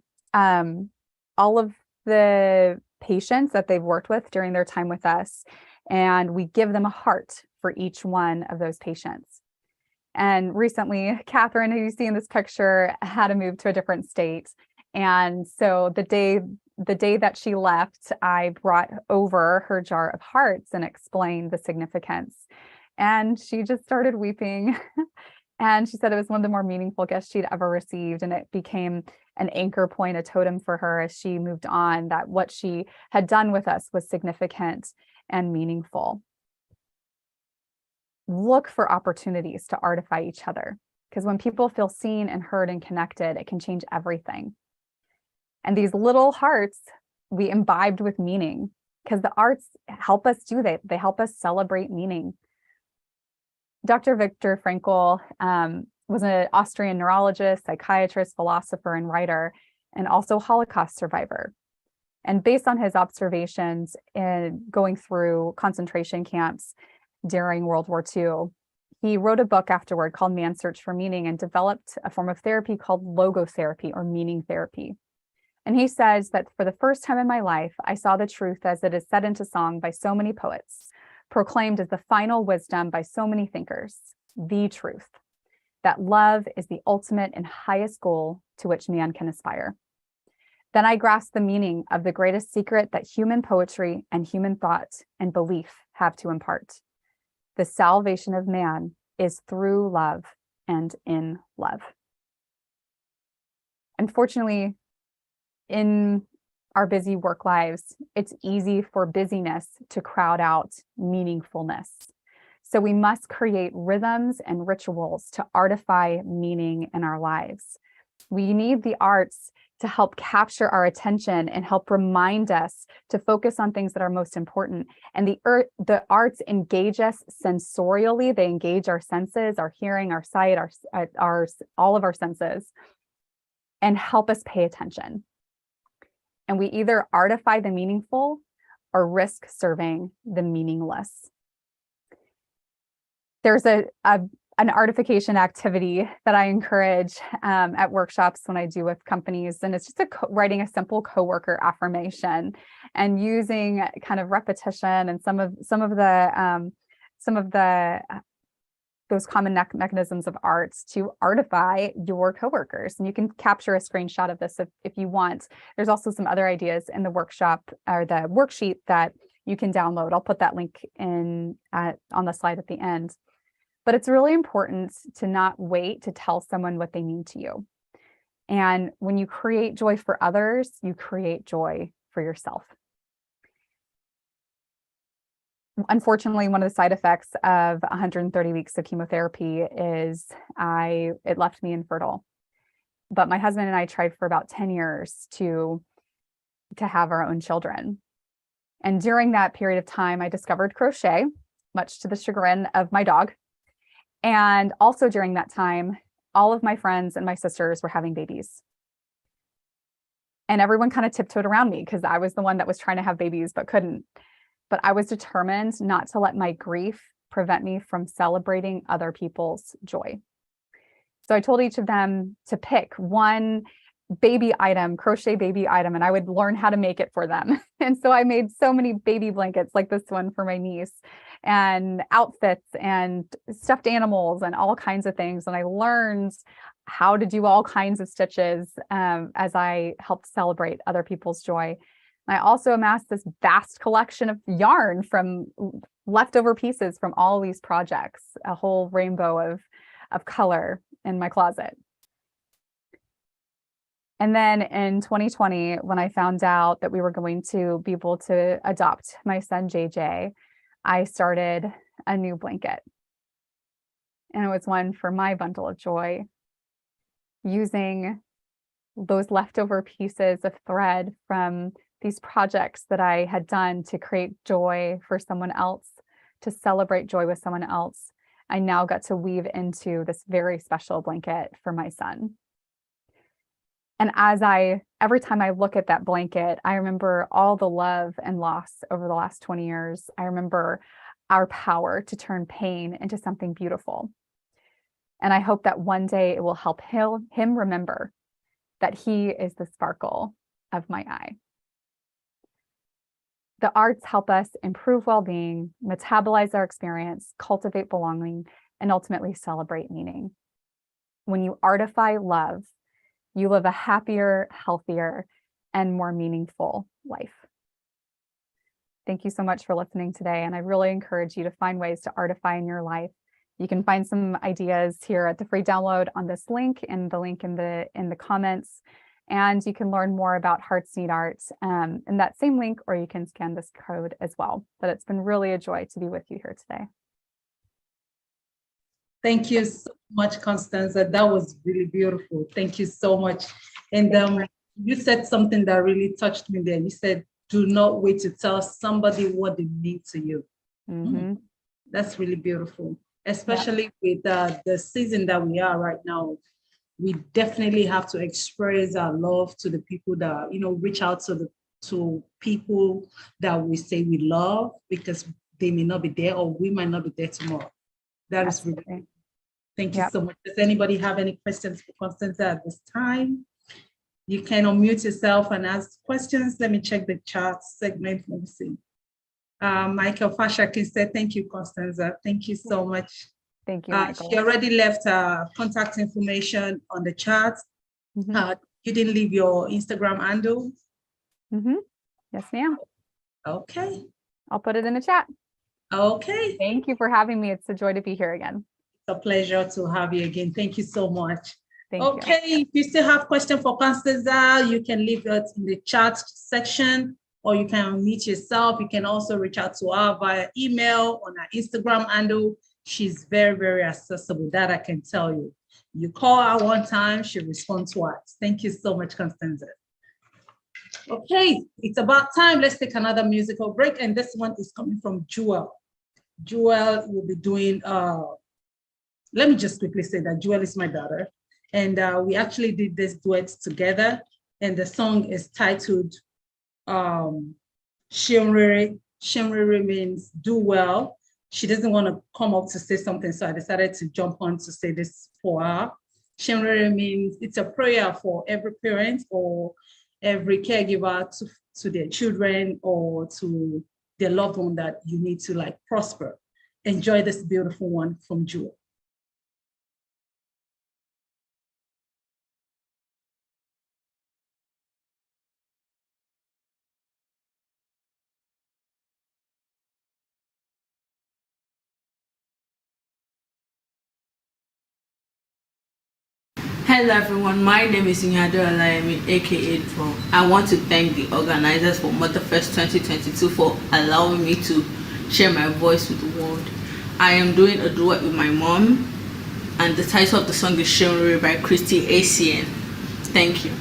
patients that they've worked with during their time with us, and we give them a heart for each one of those patients. And recently, Catherine, who you see in this picture, had to move to a different state. And so the day that she left, I brought over her jar of hearts and explained the significance. And she just started weeping. And she said it was one of the more meaningful gifts she'd ever received. And it became an anchor point, a totem for her as she moved on, that what she had done with us was significant and meaningful. Look for opportunities to artify each other. Because when people feel seen and heard and connected, it can change everything. And these little hearts we imbibed with meaning, because the arts help us do that. They help us celebrate meaning. Dr. Viktor Frankl was an Austrian neurologist, psychiatrist, philosopher, and writer, and also Holocaust survivor. And based on his observations in going through concentration camps during World War II, he wrote a book afterward called Man's Search for Meaning and developed a form of therapy called logotherapy, or meaning therapy. And he says that for the first time in my life, I saw the truth as it is set into song by so many poets, proclaimed as the final wisdom by so many thinkers, the truth, that love is the ultimate and highest goal to which man can aspire. Then I grasped the meaning of the greatest secret that human poetry and human thought and belief have to impart. The salvation of man is through love and in love. Unfortunately, in our busy work lives, it's easy for busyness to crowd out meaningfulness. So we must create rhythms and rituals to artify meaning in our lives. We need the arts to help capture our attention and help remind us to focus on things that are most important. And the arts engage us sensorially. They engage our senses, our hearing, our sight, our all of our senses, and help us pay attention. And we either artify the meaningful or risk serving the meaningless. There's an artification activity that I encourage at workshops when I do with companies, and it's just writing a simple coworker affirmation and using kind of repetition and some of those common mechanisms of arts to artify your coworkers. And you can capture a screenshot of this if you want. There's also some other ideas in the workshop or the worksheet that you can download. I'll put that link in on the slide at the end. But it's really important to not wait to tell someone what they mean to you. And when you create joy for others, you create joy for yourself. Unfortunately, one of the side effects of 130 weeks of chemotherapy is it left me infertile. But my husband and I tried for about 10 years to have our own children. And during that period of time, I discovered crochet, much to the chagrin of my dog. And also during that time, all of my friends and my sisters were having babies. And everyone kind of tiptoed around me because I was the one that was trying to have babies but couldn't. But I was determined not to let my grief prevent me from celebrating other people's joy. So I told each of them to pick one baby item, crochet baby item, and I would learn how to make it for them. And so I made so many baby blankets like this one for my niece, and outfits and stuffed animals and all kinds of things. And I learned how to do all kinds of stitches as I helped celebrate other people's joy. I also amassed this vast collection of yarn from leftover pieces from all these projects, a whole rainbow of color in my closet. And then in 2020, when I found out that we were going to be able to adopt my son, JJ, I started a new blanket. And it was one for my bundle of joy, using those leftover pieces of thread from these projects that I had done to create joy for someone else, to celebrate joy with someone else. I now got to weave into this very special blanket for my son. And every time I look at that blanket, I remember all the love and loss over the last 20 years. I remember our power to turn pain into something beautiful. And I hope that one day it will help him remember that he is the sparkle of my eye. The arts help us improve well-being, metabolize our experience, cultivate belonging, and ultimately celebrate meaning. When you artify love, you live a happier, healthier, and more meaningful life. Thank you so much for listening today, and I really encourage you to find ways to artify in your life. You can find some ideas here at the free download on this link and the link in the comments. And you can learn more about Hearts Need Art in that same link, or you can scan this code as well. But it's been really a joy to be with you here today. Thank you so much, Constanza. That was really beautiful. Thank you so much. And you said something that really touched me there. You said, do not wait to tell somebody what they mean to you. That's really beautiful, especially with the season that we are right now. We definitely have to express our love to the people that, reach out to people that we say we love, because they may not be there or we might not be there tomorrow. That is really great. Thank you so much. Does anybody have any questions for Constanza at this time? You can unmute yourself and ask questions. Let me check the chat segment. Let me see. Michael Fashakin said, thank you, Constanza. Thank you so much. Thank you, Michael. She already left contact information on the chat. You didn't leave your Instagram handle? Yes, ma'am. Okay. I'll put it in the chat. Okay. Thank you for having me. It's a joy to be here again. It's a pleasure to have you again. Thank you so much. Thank you. Okay, if you still have questions for Constanza, you can leave it in the chat section, or you can meet yourself. You can also reach out to her via email on our Instagram handle. She's very, very accessible, that I can tell you. You call her one time, she'll respond twice. Thank you so much, Constanza. Okay, it's about time. Let's take another musical break. And this one is coming from Jewel. Jewel will be doing, let me just quickly say that Jewel is my daughter. And we actually did this duet together. And the song is titled Shimrere. Shimrere means do well. She doesn't want to come up to say something, so I decided to jump on to say this for her. Shimrere means it's a prayer for every parent or every caregiver to their children or to their loved one that you need to prosper. Enjoy this beautiful one from Jewel. Hello everyone, my name is Inyado Alayemi, aka Drum. I want to thank the organizers for Motherfest 2022 for allowing me to share my voice with the world. I am doing a duet with my mom, and the title of the song is Shimrere by Christy ACN. Thank you.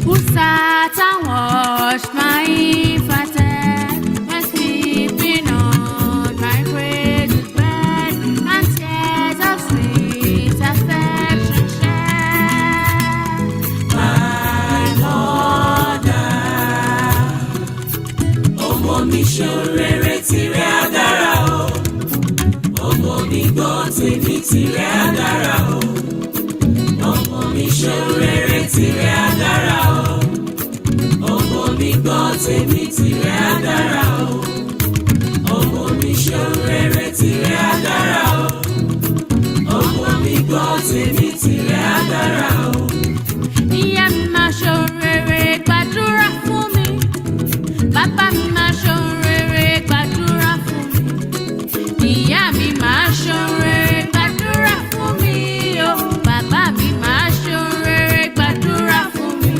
Who sat and watched my infant when sleeping on my cradle bed, and tears of sweet affection shed? My mother, ọmọ mi ṣorere tìrẹ adára o, ọmọ mi gbọ́ tèmi tìrẹ adára o, ọmọ mi ṣorere tìrẹ adára o, ọmọ mi gbọ́ tèmi tìrẹ adára o, ọmọ mi ṣorere tìrẹ adára o, ọmọ mi gbọ́ tèmi tìrẹ adára o. Ìyá mi máa ṣorere gbàdúrà fún mi, bàbá mi máa ṣorere gbàdúrà fún mi, ìyá mi máa ṣorere gbàdúrà fún mi o, bàbá mi máa ṣorere gbàdúrà fún mi.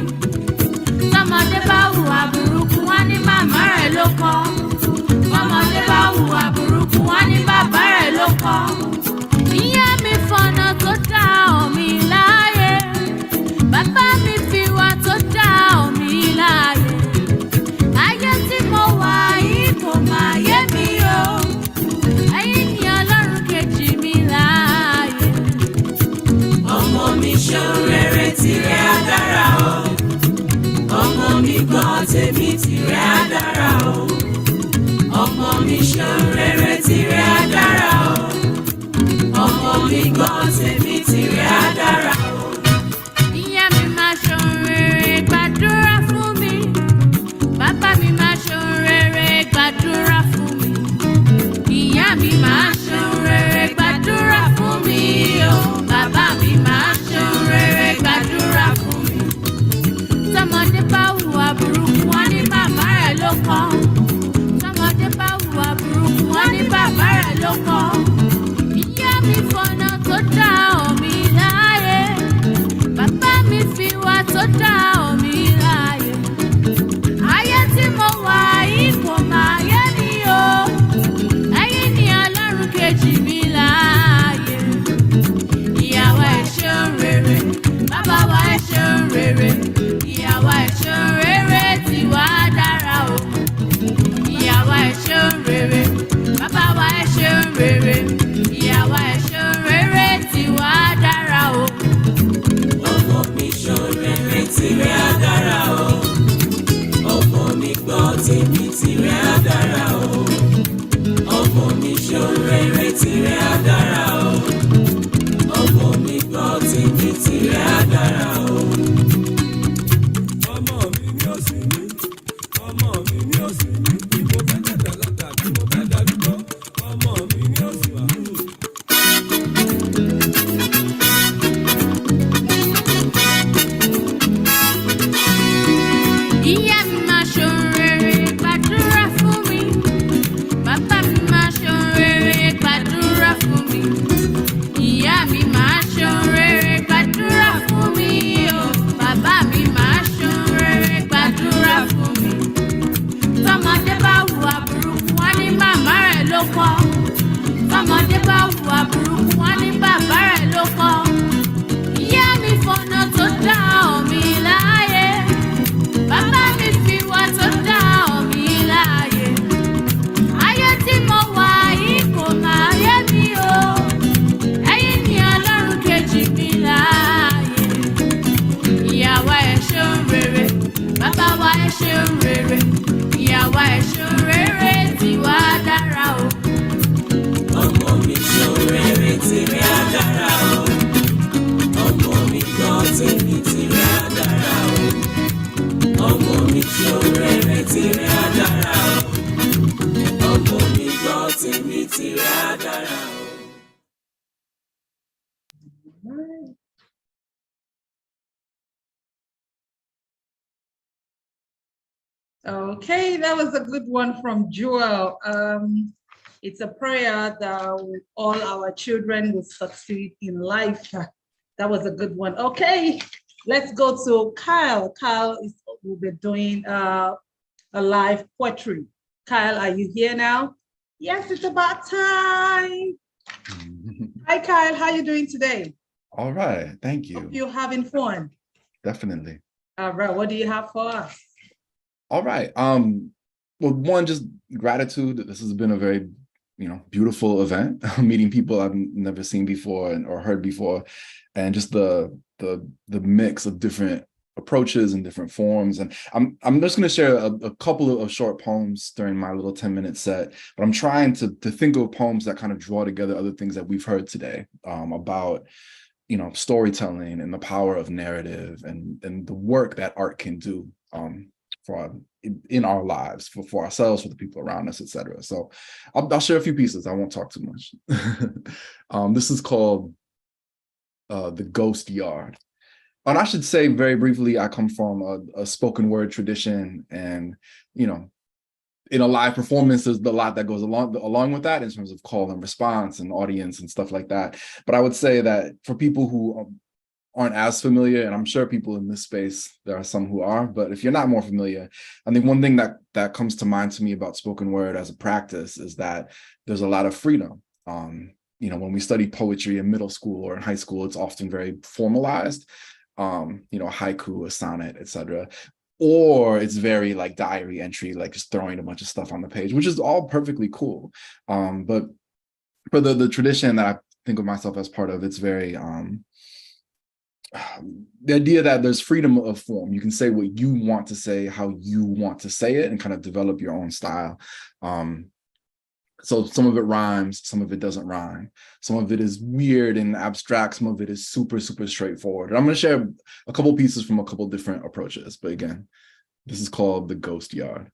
Tọ́mọdé bá hùwà burúkú wá ní màmá rẹ̀ ló kọ́, tọ́mọdé bá hùwà burúkú wá ní bàbá rẹ̀ ló kọ́. Ìyá mi fọ̀nà tó dá omi láàyè, bàbá mi fi wà tó dá omi láàyè. Ayé tí mo wà yìí kò máa yé mi o, ẹ̀yin ni Ọlọ́run kejì mi láàyè. Ọmọ mi ṣorere tìrẹ adára o, ọmọ mi gbọ́ tèmi tìrẹ adára o, ọmọ mi ṣorere tìrẹ adára o, ọmọ mi gbọ́ tèmi tìrẹ adára o. Ìyá mi máa ṣorere gbàdúrà fún mi, bàbá mi máa ṣorere gbàdúrà fún mi, ìyá mi máa ṣorere gbàdúrà fún mi o, bàbá mi máa ṣorere gbàdúrà fún mi. Tọ́mọdé bá hùwà burúkú wá ní bàbá rẹ̀ ló kọ́, tọ́mọdé bá hùwà burúkú wá ní bàbá rẹ̀ ló kọ́. Ìyá mi fọ̀nà tó jì mí láàyè. Ìyàwó ẹ ṣeun rere, bàbá wa ẹ ṣeun rere. Ìyàwó ẹ ṣeun rere tí wàá dára o. Ìyàwó ẹ ṣeun rere, bàbá wa ẹ ṣeun rere. Ìyàwó ẹ ṣeun rere tí wàá dára o. Ọmọ mi ṣeun rere tìrẹ á dára o. Ọmọ mi gbọ́ tèmi tìrẹ á dára o. Ọmọ mi ṣeun rere tìrẹ á dára o. Ọmọ mi gbọ́ tèmi tìrẹ á dára o. Ọmọ mi ni ó sì mí, ọmọ mi ni ó sì mí. Bí mo fẹ́ tẹ̀tẹ̀ lọ́tà, bí mo fẹ́ darúgbó, ọmọ mi ni ó sì mí. Ìyá mi máa ṣeun rere, gbàdúrà fún mi. Bàbá mi máa ṣeun rere, gbàdúrà fún mi. Ìyá mi máa ṣeun rere, gbàdúrà fún mi o. Bàbá mi máa ṣeun rere, gbàdúrà fún mi. Tọ́mọdé bá hùwà burúkú, wá ní màmá rẹ̀ ló kọ́. Tọ́mọdé bá hùwà burúkú, wá ní bàbá rẹ̀ ló kọ́. Ìyá mi fọ̀nà tó dá omi láàyè. Bàbá mi fi wá tó dá omi láàyè. Ayé tí mo wà yìí kò máa yé mi o. Ẹ̀yin ni Ọlọ́run kejì mi láàyè. Ìyàwó ẹ ṣeun rere, bàbá wa ẹ ṣeun rere. Ìyàwó ẹ ṣeun rere tí wàá dára o. Ọmọ mi ṣeun rere tìrẹ á dára o. Ọmọ mi gbọ́ tèmi tìrẹ á dára o. Ọmọ mi ṣeun rere tìrẹ á dára o. Ọmọ mi gbọ́ tèmi tìrẹ á dára o. Okay, that was a good one from Joel. It's a prayer that all our children will succeed in life. That was a good one. Okay, let's go to Kyle. Kyle will be doing a live poetry. Kyle, are you here now? Yes, it's about time. Hi, Kyle. How are you doing today? All right, thank you. Hope you're having fun. Definitely. All right, what do you have for us? All right. Well, one, just gratitude. This has been a very, beautiful event. Meeting people I've never seen before or heard before, and just the mix of different approaches and different forms. And I'm just going to share a couple of short poems during my little 10-minute set. But I'm trying to think of poems that kind of draw together other things that we've heard today about storytelling and the power of narrative and the work that art can do. In our lives, for ourselves, for the people around us, etc. So I'll share a few pieces. I won't talk too much. This is called The Ghost Yard. And I should say very briefly, I come from a spoken word tradition, and in a live performance, there's a lot that goes along with that in terms of call and response and audience and stuff like that. But I would say that for people who aren't as familiar, and I'm sure people in this space, there are some who are, but if you're not more familiar, I think one thing that comes to mind to me about spoken word as a practice is that there's a lot of freedom. When we study poetry in middle school or in high school, it's often very formalized, haiku, a sonnet, etc. Or it's very like diary entry, like just throwing a bunch of stuff on the page, which is all perfectly cool. But for the tradition that I think of myself as part of, it's very, the idea that there's freedom of form. You can say what you want to say, how you want to say it, and kind of develop your own style. So some of it rhymes, some of it doesn't rhyme. Some of it is weird and abstract. Some of it is super, super straightforward. And I'm going to share a couple pieces from a couple different approaches. But again, this is called The Ghost Yard.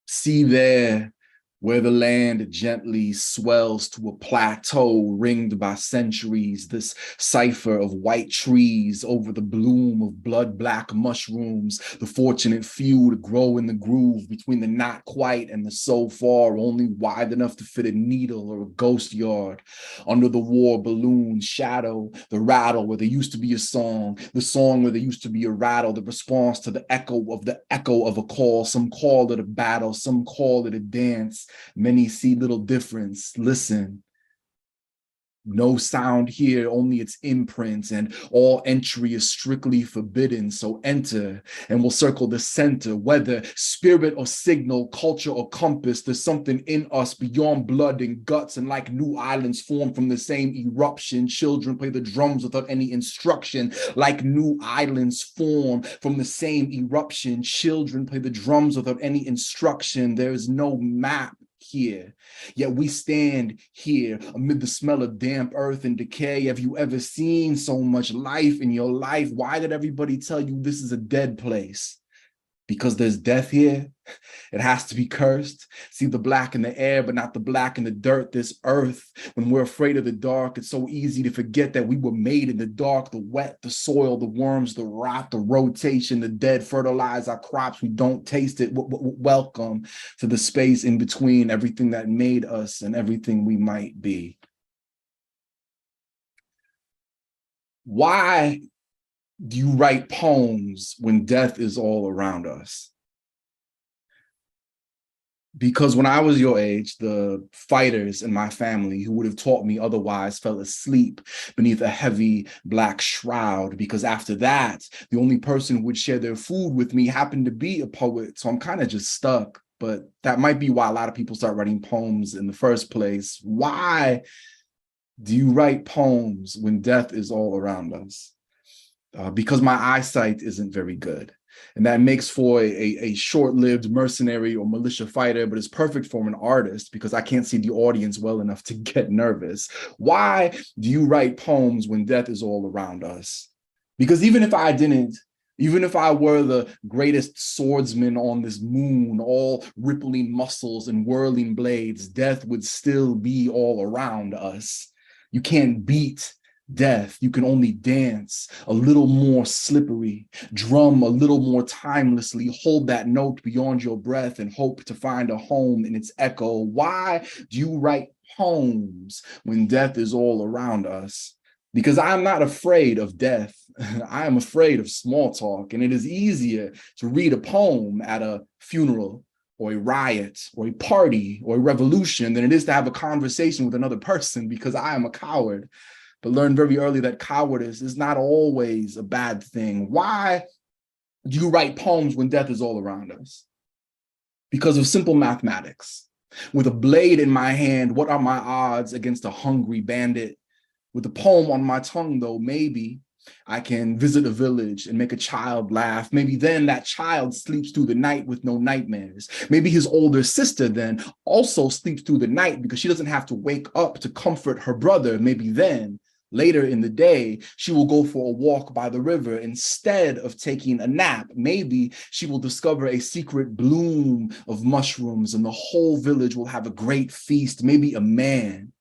See there, where the land gently swells to a plateau ringed by centuries, this cipher of white trees over the bloom of blood-black mushrooms, the fortunate few to grow in the groove between the not quite and the so far, only wide enough to fit a needle or a ghost yard. Under the war balloon shadow, the rattle where there used to be a song, the song where there used to be a rattle, the response to the echo of a call. Some call it a battle, some call it a dance. Many see little difference. Listen. No sound here, only its imprints, and all entry is strictly forbidden. So enter, and we'll circle the center, whether spirit or signal, culture or compass, there's something in us beyond blood and guts, and like new islands form from the same eruption. Children play the drums without any instruction, like new islands form from the same eruption. Children play the drums without any instruction. There is no map here, yet we stand here amid the smell of damp earth and decay. Have you ever seen so much life in your life? Why did everybody tell you this is a dead place? Because there's death here. It has to be cursed. See the black in the air, but not the black in the dirt. This earth, when we're afraid of the dark, it's so easy to forget that we were made in the dark. The wet, the soil, the worms, the rot, the rotation, the dead fertilize our crops. We don't taste it. Welcome to the space in between everything that made us and everything we might be. Why do you write poems when death is all around us? Because when I was your age, the fighters in my family who would have taught me otherwise fell asleep beneath a heavy black shroud. Because after that, the only person who would share their food with me happened to be a poet. So I'm kind of just stuck. But that might be why a lot of people start writing poems in the first place. Why do you write poems when death is all around us? Because my eyesight isn't very good. And that makes for a short-lived mercenary or militia fighter, but it's perfect for an artist because I can't see the audience well enough to get nervous. Why do you write poems when death is all around us? Because even if I didn't, even if I were the greatest swordsman on this moon, all rippling muscles and whirling blades, death would still be all around us. You can't beat death. You can only dance a little more slippery, drum a little more timelessly, hold that note beyond your breath and hope to find a home in its echo. Why do you write poems when death is all around us? Because I'm not afraid of death. I am afraid of small talk, and it is easier to read a poem at a funeral or a riot or a party or a revolution than it is to have a conversation with another person, because I am a coward. But learned very early that cowardice is not always a bad thing. Why do you write poems when death is all around us? Because of simple mathematics. With a blade in my hand, what are my odds against a hungry bandit? With a poem on my tongue, though, maybe I can visit a village and make a child laugh. Maybe then that child sleeps through the night with no nightmares. Maybe his older sister then also sleeps through the night because she doesn't have to wake up to comfort her brother. Maybe then, later in the day, she will go for a walk by the river instead of taking a nap. Maybe she will discover a secret bloom of mushrooms and the whole village will have a great feast. Maybe a man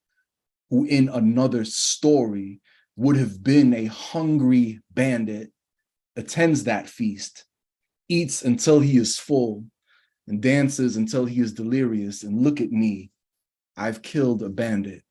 who in another story would have been a hungry bandit attends that feast, eats until he is full, and dances until he is delirious. And look at me, I've killed a bandit.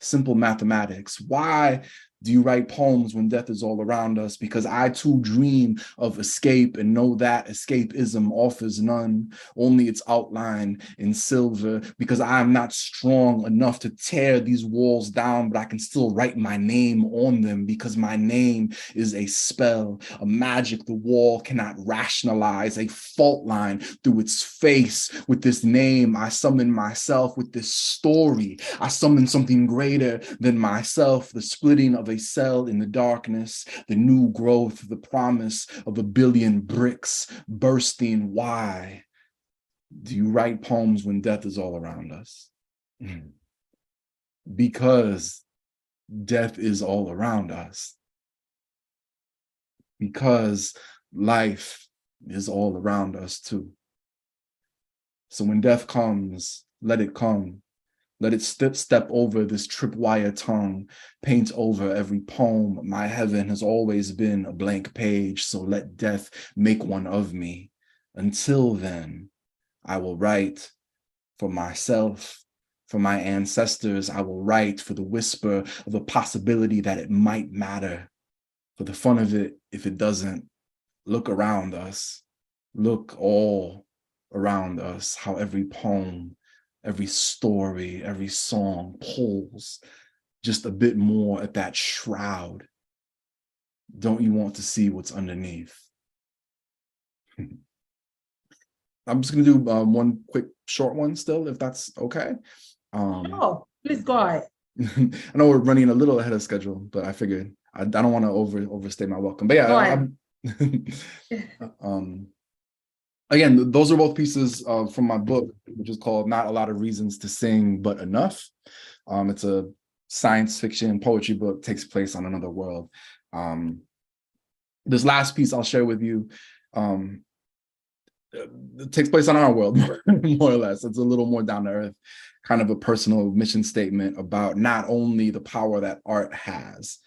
Simple mathematics. Why do you write poems when death is all around us? Because I too dream of escape and know that escapism offers none, only its outline in silver. Because I am not strong enough to tear these walls down, but I can still write my name on them, because my name is a spell, a magic the wall cannot rationalize, a fault line through its face. With this name, I summon myself. With this story, I summon something greater than myself, the splitting of a cell in the darkness, the new growth, the promise of a billion bricks bursting. Why do you write poems when death is all around us? Because death is all around us. Because life is all around us too. So when death comes, let it come. Let it step over this tripwire tongue, paint over every poem. My heaven has always been a blank page, so let death make one of me. Until then, I will write for myself, for my ancestors. I will write for the whisper of a possibility that it might matter. For the fun of it, if it doesn't, look around us. Look all around us, how every poem, every story, every song pulls just a bit more at that shroud. Don't you want to see what's underneath? I'm just gonna do one quick short one still, if that's okay. Oh, please go ahead. I know we're running a little ahead of schedule, but I figured I don't want to overstay my welcome. But yeah, again, those are both pieces from my book, which is called Not a Lot of Reasons to Sing, But Enough. It's a science fiction poetry book, takes place on another world. This last piece I'll share with you it takes place on our world, more or less. It's a little more down to earth, kind of a personal mission statement about not only the power that art has,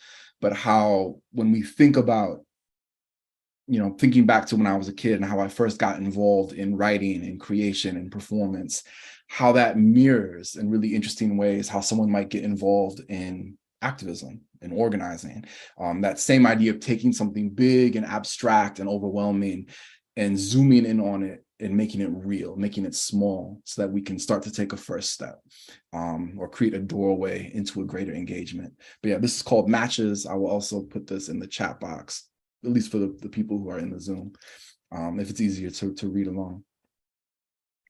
but how when we think about, thinking back to when I was a kid and how I first got involved in writing and creation and performance, how that mirrors in really interesting ways how someone might get involved in activism and organizing. That same idea of taking something big and abstract and overwhelming and zooming in on it and making it real, making it small so that we can start to take a first step or create a doorway into a greater engagement. But yeah, this is called Matches. I will also put this in the chat box, at least for the people who are in the Zoom, if it's easier to read along.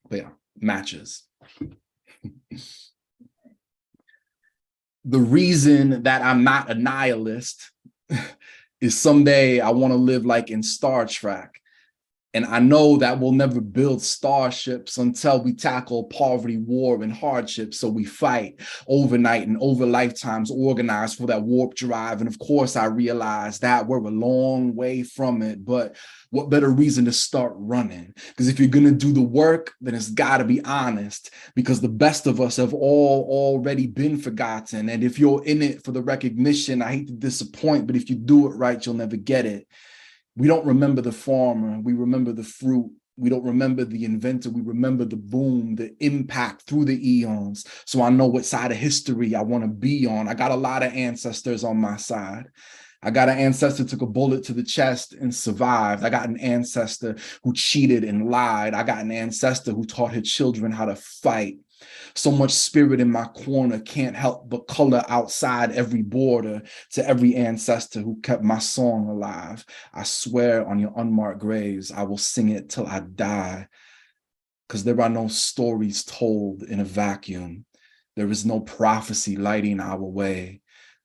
But yeah, Matches. The reason that I'm not a nihilist is someday I want to live like in Star Trek. And I know that we'll never build starships until we tackle poverty, war, and hardship. So we fight overnight and over lifetimes, organized for that warp drive. And of course, I realize that we're a long way from it. But what better reason to start running? Because if you're going to do the work, then it's got to be honest, because the best of us have all already been forgotten. And if you're in it for the recognition, I hate to disappoint, but if you do it right, you'll never get it. We don't remember the farmer, we remember the fruit. We don't remember the inventor, we remember the boom, the impact through the eons. So I know what side of history I want to be on. I got a lot of ancestors on my side. I got an ancestor who took a bullet to the chest and survived. I got an ancestor who cheated and lied. I got an ancestor who taught her children how to fight. So much spirit in my corner, can't help but color outside every border to every ancestor who kept my song alive. I swear on your unmarked graves, I will sing it till I die. Because there are no stories told in a vacuum. There is no prophecy lighting our way.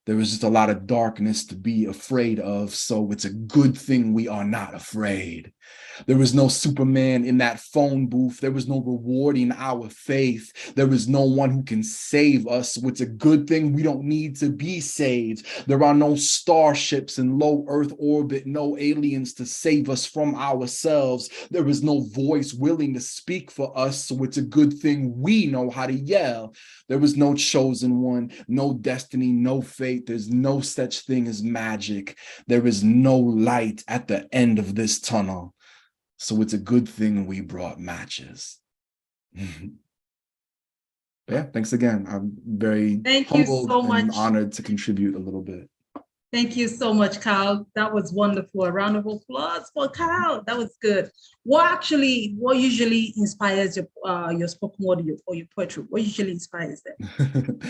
There is just a lot of darkness to be afraid of, so it's a good thing we are not afraid. There was no Superman in that phone booth. There was no rewarding our faith. There is no one who can save us, so it's a good thing we don't need to be saved. There are no starships in low Earth orbit, no aliens to save us from ourselves. There is no voice willing to speak for us, so it's a good thing we know how to yell. There was no chosen one, no destiny, no fate. There's no such thing as magic. There is no light at the end of this tunnel. So it's a good thing we brought matches. Yeah, thanks again. I'm very humbled and honored to contribute a little bit. Thank you so much, Kyle. That was wonderful. A round of applause for Kyle. That was good. What usually inspires your spoken word or your poetry? What usually inspires them?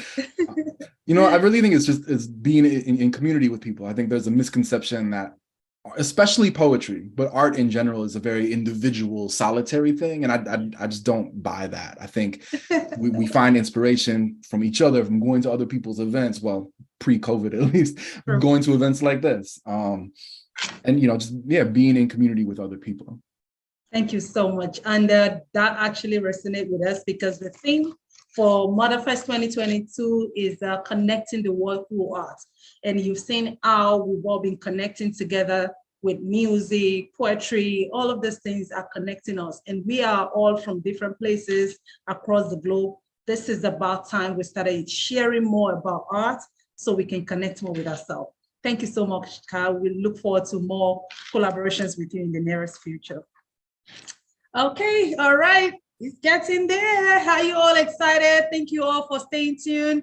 I really think it's being in community with people. I think there's a misconception that, especially poetry, but art in general is a very individual, solitary thing. And I just don't buy that. I think we find inspiration from each other, from going to other people's events, well, pre-COVID at least, going to events like this. And, being in community with other people. Thank you so much. And that actually resonates with us because the theme for Motherfest 2022 is connecting the world through art. And you've seen how we've all been connecting together with music, poetry, all of these things are connecting us. And we are all from different places across the globe. This is about time we started sharing more about art so we can connect more with ourselves. Thank you so much, Kyle. We look forward to more collaborations with you in the nearest future. Okay, all right. It's getting there. Are you all excited? Thank you all for staying tuned.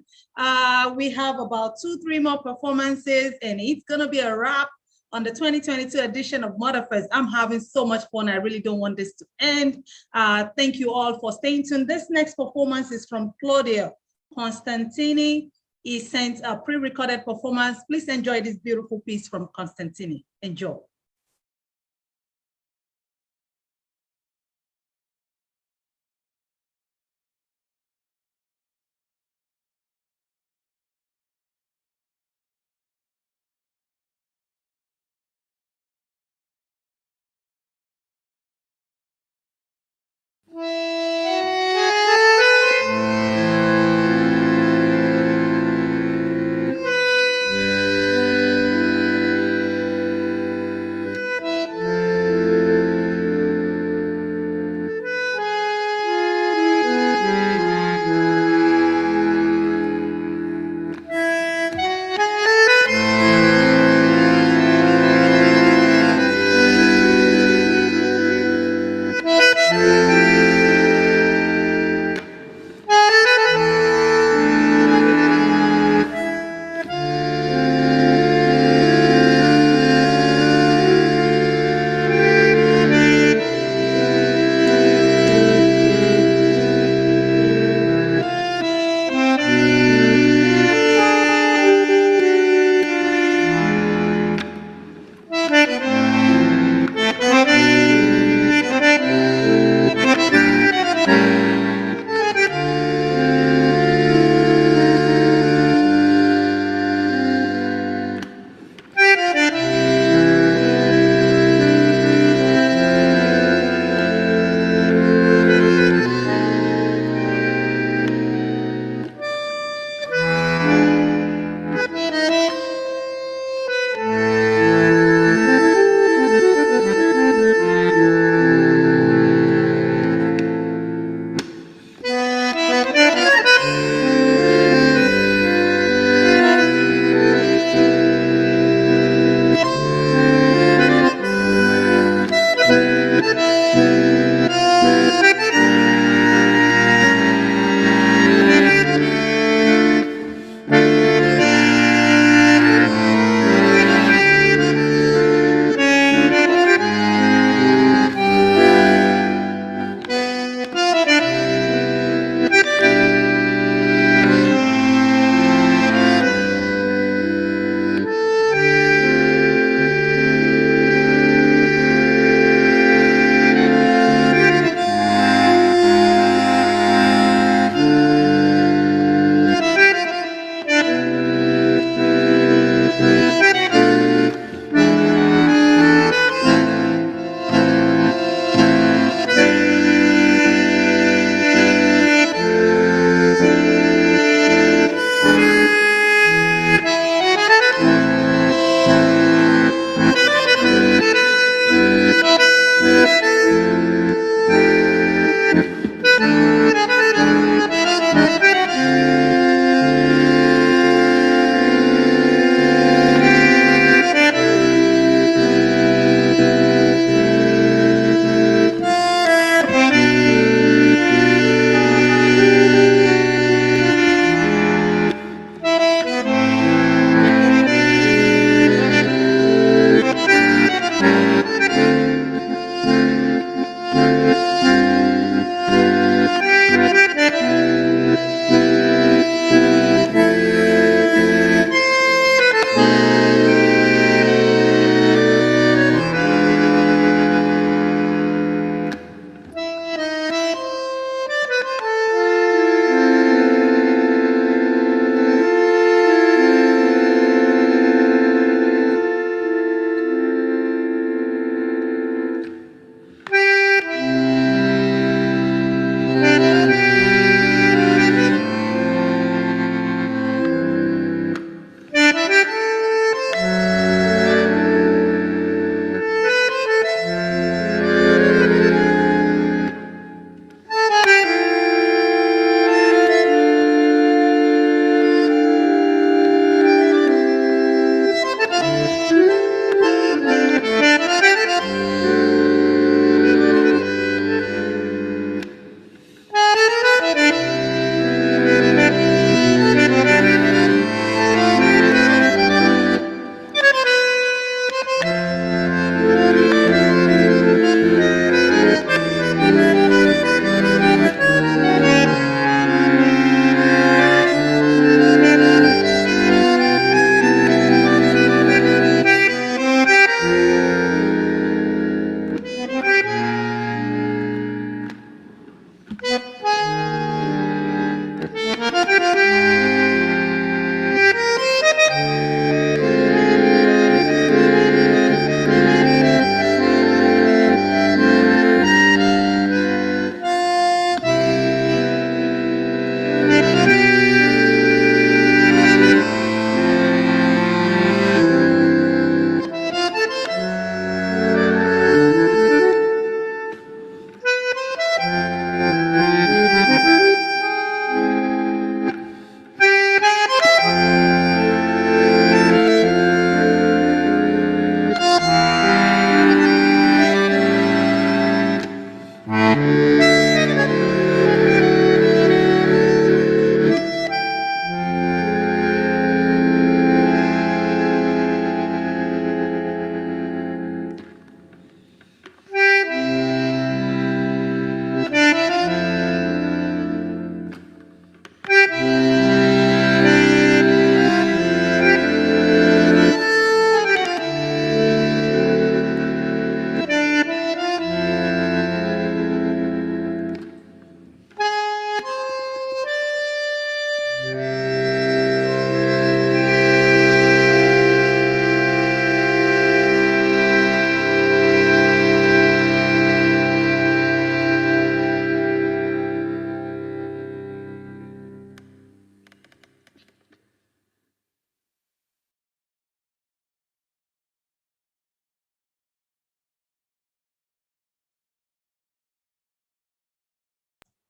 We have about 2-3 more performances, and it's gonna be a wrap on the 2022 edition of Motherfest. I'm having so much fun. I really don't want this to end. Thank you all for staying tuned. This next performance is from Claudia Constantini. He sent a pre-recorded performance. Please enjoy this beautiful piece from Constantini. Enjoy.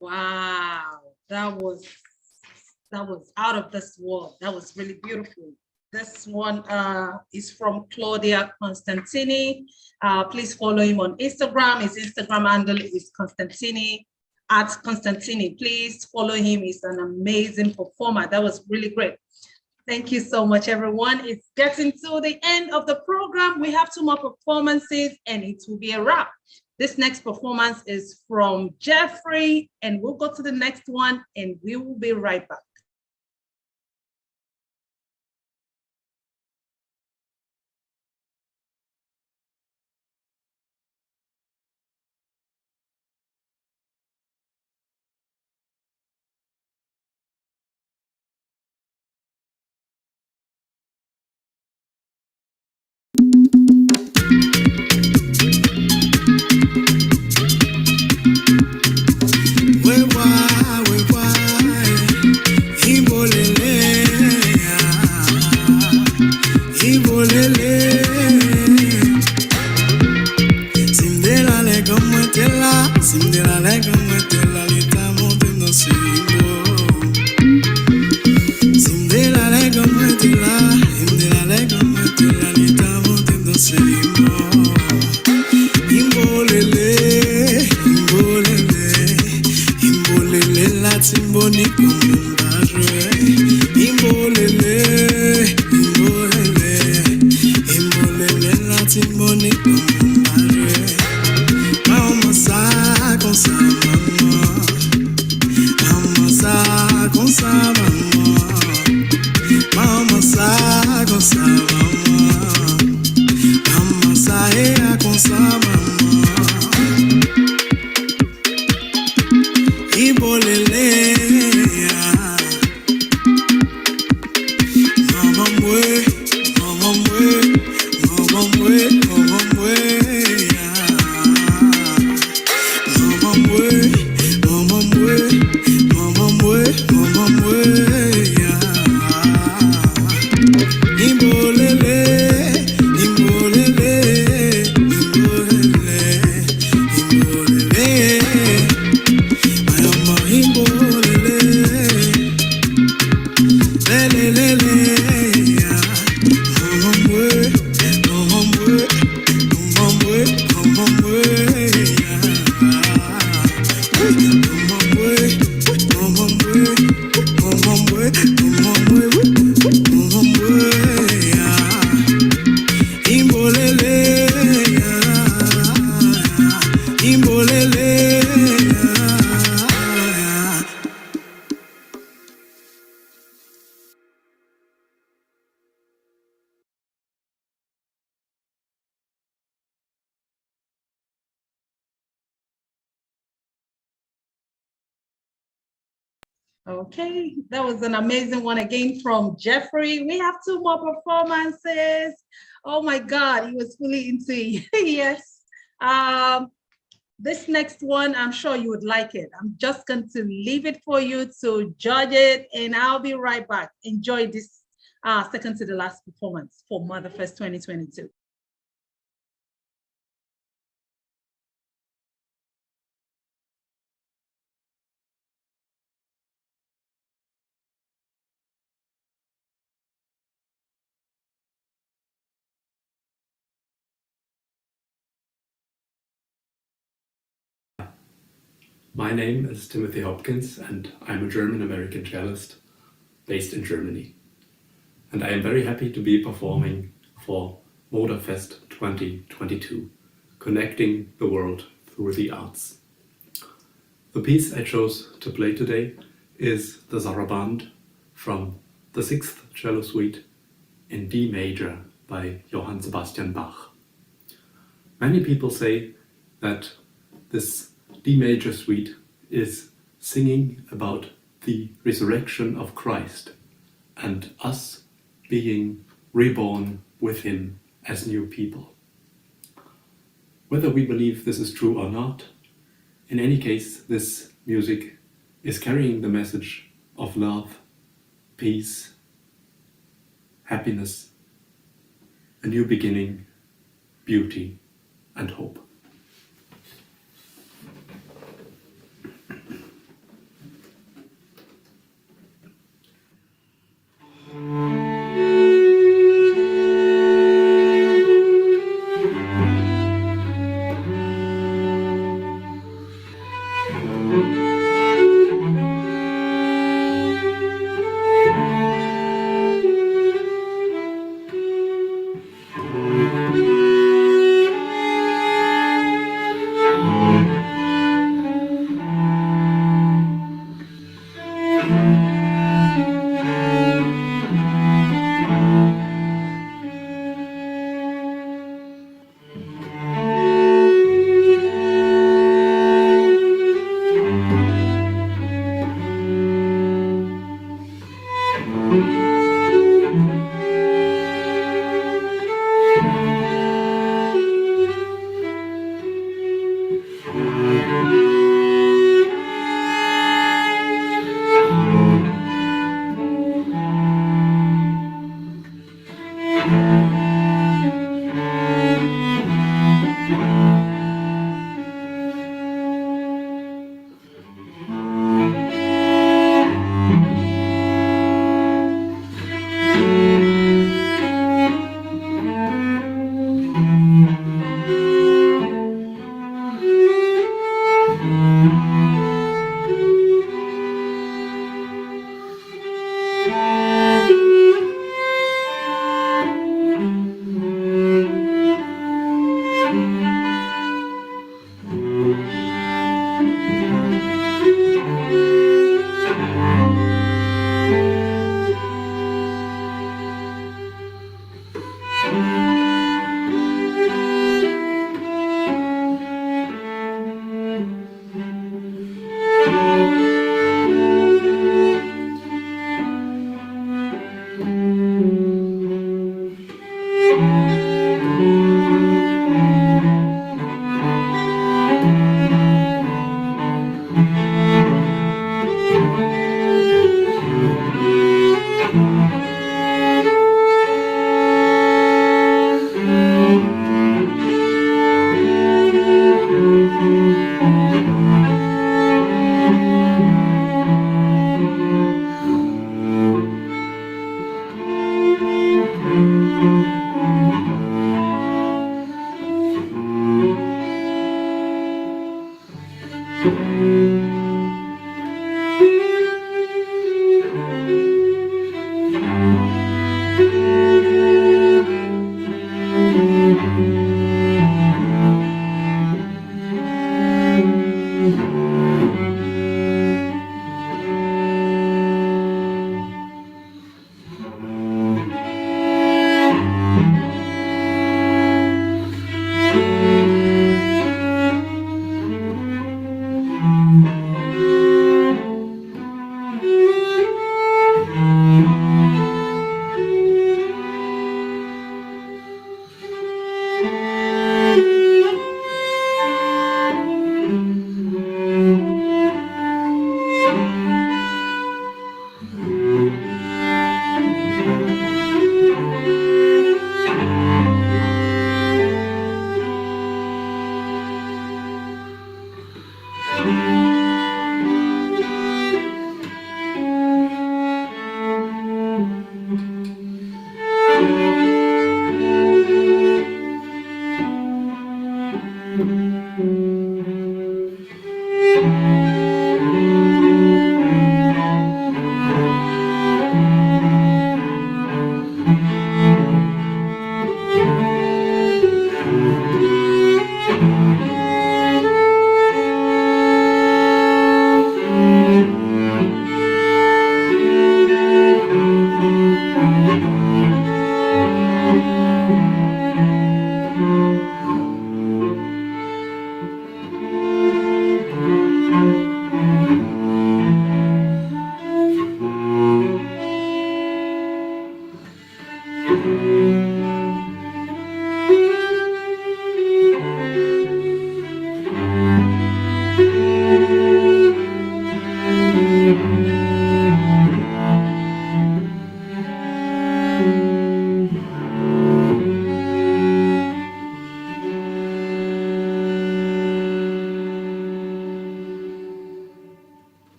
Wow, that was out of this world. That was really beautiful. This one is from Claudia Constantini. Please follow him on Instagram. His Instagram handle is Constantini @Constantini. Please follow him. He's an amazing performer. That was really great. Thank you so much, everyone. It's getting to the end of the program. We have 2 more performances and it will be a wrap. This next performance is from Jeffrey, and we'll go to the next one and we will be right back. Okay, that was an amazing one again from Jeffrey. We have 2 more performances. Oh my God, he was fully into it. Yes. This next one, I'm sure you would like it. I'm just going to leave it for you to judge it, and I'll be right back. Enjoy this second to the last performance for Motherfest 2022. My name is Timothy Hopkins, and I'm a German-American cellist based in Germany. And I am very happy to be performing for Motorfest 2022, connecting the world through the arts. The piece I chose to play today is the Sarabande from the 6th Cello Suite in D major by Johann Sebastian Bach. Many people say that this D major suite is singing about the resurrection of Christ and us being reborn with him as new people. Whether we believe this is true or not, in any case, this music is carrying the message of love, peace, happiness, a new beginning, beauty, and hope.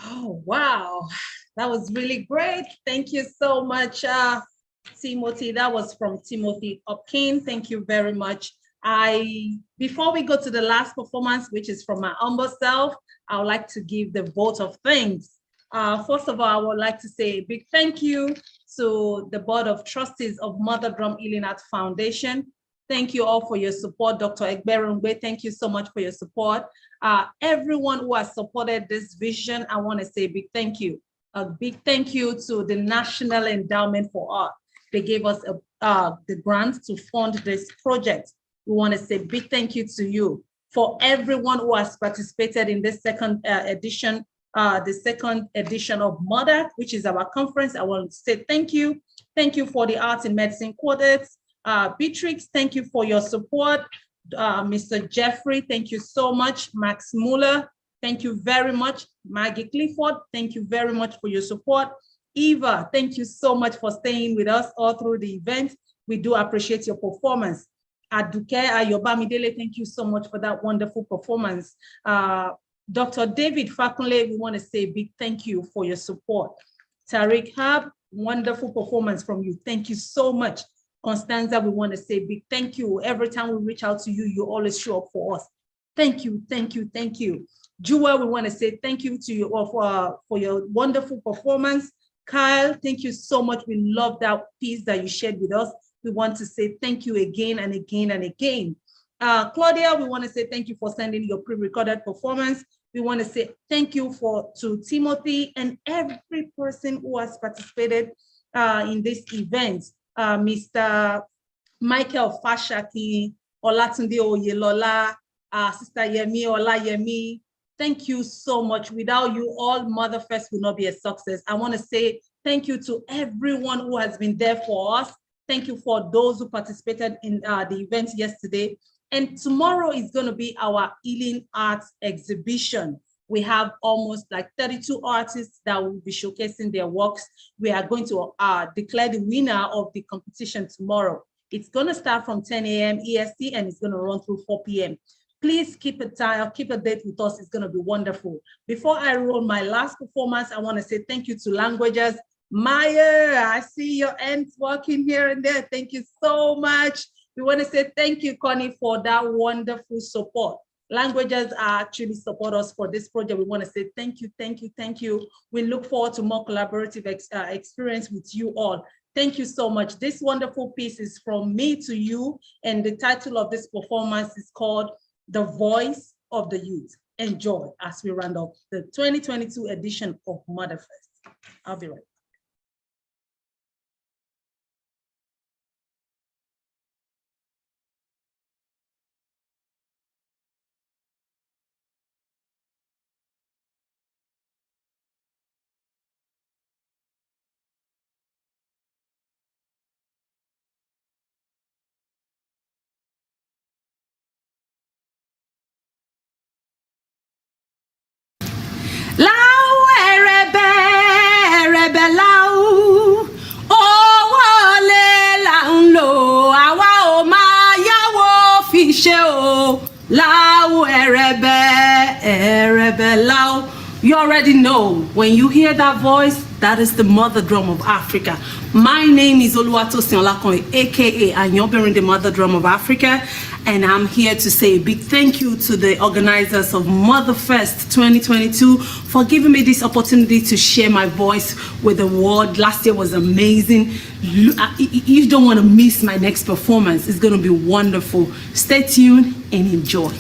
Oh, wow. That was really great. Thank you so much, Timothy. That was from Timothy Hopkins. Thank you very much. Before we go to the last performance, which is from my humble self, I would like to give the vote of thanks. First of all, I would like to say a big thank you to the Board of Trustees of Mother Drum Healing Arts Foundation. Thank you all for your support. Dr. Egberungbe, thank you so much for your support. Everyone who has supported this vision, I want to say a big thank you. A big thank you to the National Endowment for Art. They gave us the grant to fund this project. We want to say a big thank you to you. For everyone who has participated in this second edition of MODAC, which is our conference, I want to say thank you. Thank you for the Arts in Medicine Quartets. Beatrix, thank you for your support. Mr. Jeffrey, thank you so much. Max Muller, thank you very much. Maggie Clifford, thank you very much for your support. Eva, thank you so much for staying with us all through the event. We do appreciate your performance. Aduke Ayobamidele, thank you so much for that wonderful performance. Dr. David Fakunle, we want to say a big thank you for your support. Tariq Hab, wonderful performance from you. Thank you so much. Constanza, we want to say a big thank you. Every time we reach out to you, you always show up for us. Thank you, thank you, thank you. Jewel, we want to say thank you to you all for your wonderful performance. Kyle, thank you so much. We love that piece that you shared with us. We want to say thank you again and again and again. Claudia, we want to say thank you for sending your pre-recorded performance. We want to say thank you to Timothy and every person who has participated in this event. Mr. Michael Fashaki, Olatunde Oyelola, Sister Yemi Olayemi, thank you so much. Without you all, Motherfest will not be a success. I want to say thank you to everyone who has been there for us. Thank you for those who participated in the event yesterday. And tomorrow is going to be our Healing Arts exhibition. We have almost like 32 artists that will be showcasing their works. We are going to declare the winner of the competition tomorrow. It's going to start from 10 a.m. EST and it's going to run through 4 p.m. Please keep a date with us. It's going to be wonderful. Before I roll my last performance, I want to say thank you to Languages. Maya, I see your ends working here and there. Thank you so much. We want to say thank you, Connie, for that wonderful support. Languages actually support us for this project. We want to say thank you, thank you, thank you. We look forward to more collaborative experience with you all. Thank you so much. This wonderful piece is from me to you, and the title of this performance is called The Voice of the Youth. Enjoy as we round up the 2022 edition of Motherfest. I'll be right back. You already know, when you hear that voice, that is the mother drum of Africa. My name is Oluwatosin Olakoye, aka Anyoberen, the mother drum of Africa, and I'm here to say a big thank you to the organizers of Motherfest 2022 for giving me this opportunity to share my voice with the world. Last year was amazing. You don't want to miss my next performance. It's going to be wonderful. Stay tuned and enjoy.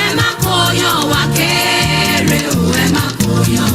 Ẹ má kóyan wá kéré o, ẹ má kóyan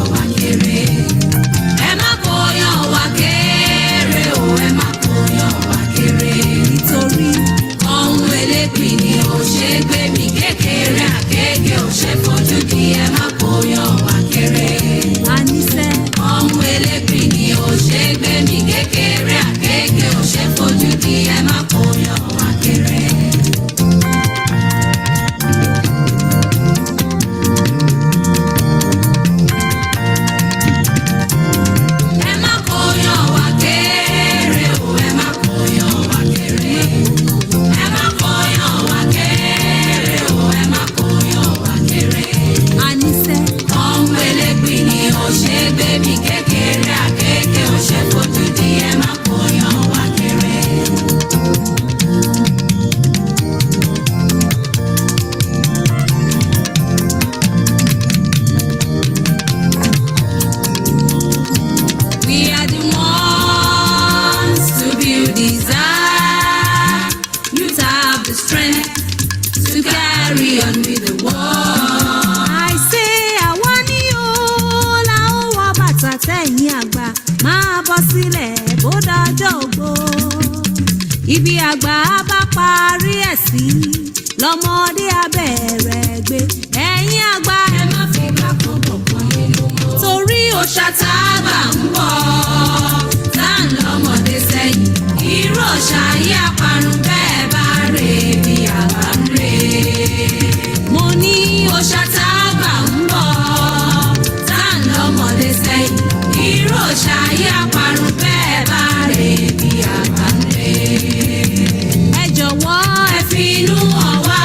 ibi àgbà bá parí ẹ̀ sí lọ́mọdé abẹ́rẹ́ gbé ẹ̀yin àgbà ẹ má fi gbà kọ̀ọ̀kan nínú mọ́. torí òòṣà tá a gbà ń bọ̀ tá à ń lọ́mọdé sẹ́yìn irú òòṣà yìí àparun bẹ́ẹ̀ bá rè bí àgbà ń rè. mo ní òòṣà tá a gbà ń bọ̀ tá à ń lọ́mọdé sẹ́yìn irú òòṣà yìí àparun bẹ́ẹ̀ bá rè bí àgbà ń rè. ẹ jọ̀wọ́ ẹ fi inú hàn wá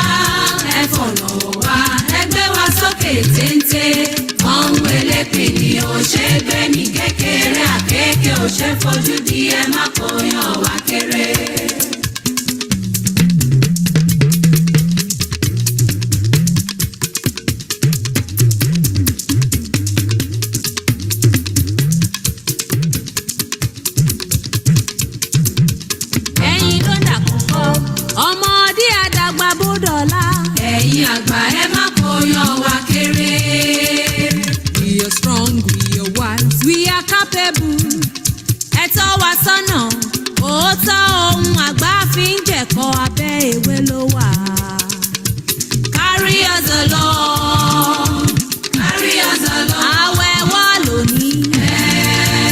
ẹ fọ̀nà wá ẹ gbé wa sókè téńté ọ̀hún elépè ni ó ṣe gbé ní kékeré àkékè ó ṣe fojú di ẹ má kó yàn wá kéré. ẹ̀yin ló dàkúkọ ọmọdé àdàgbà bódọ̀lá ẹ̀yin àgbà ẹ má kó yàn wá kéré. We are strong, we are wise, we are capable. Ẹ tọ́ wa sọ́nà, òótọ́ ohun àgbà fi ń jẹ̀kọ́ abẹ́ ewé ló wà. Carry us along, carry us along. Àwẹ̀ wọ́ lónìí,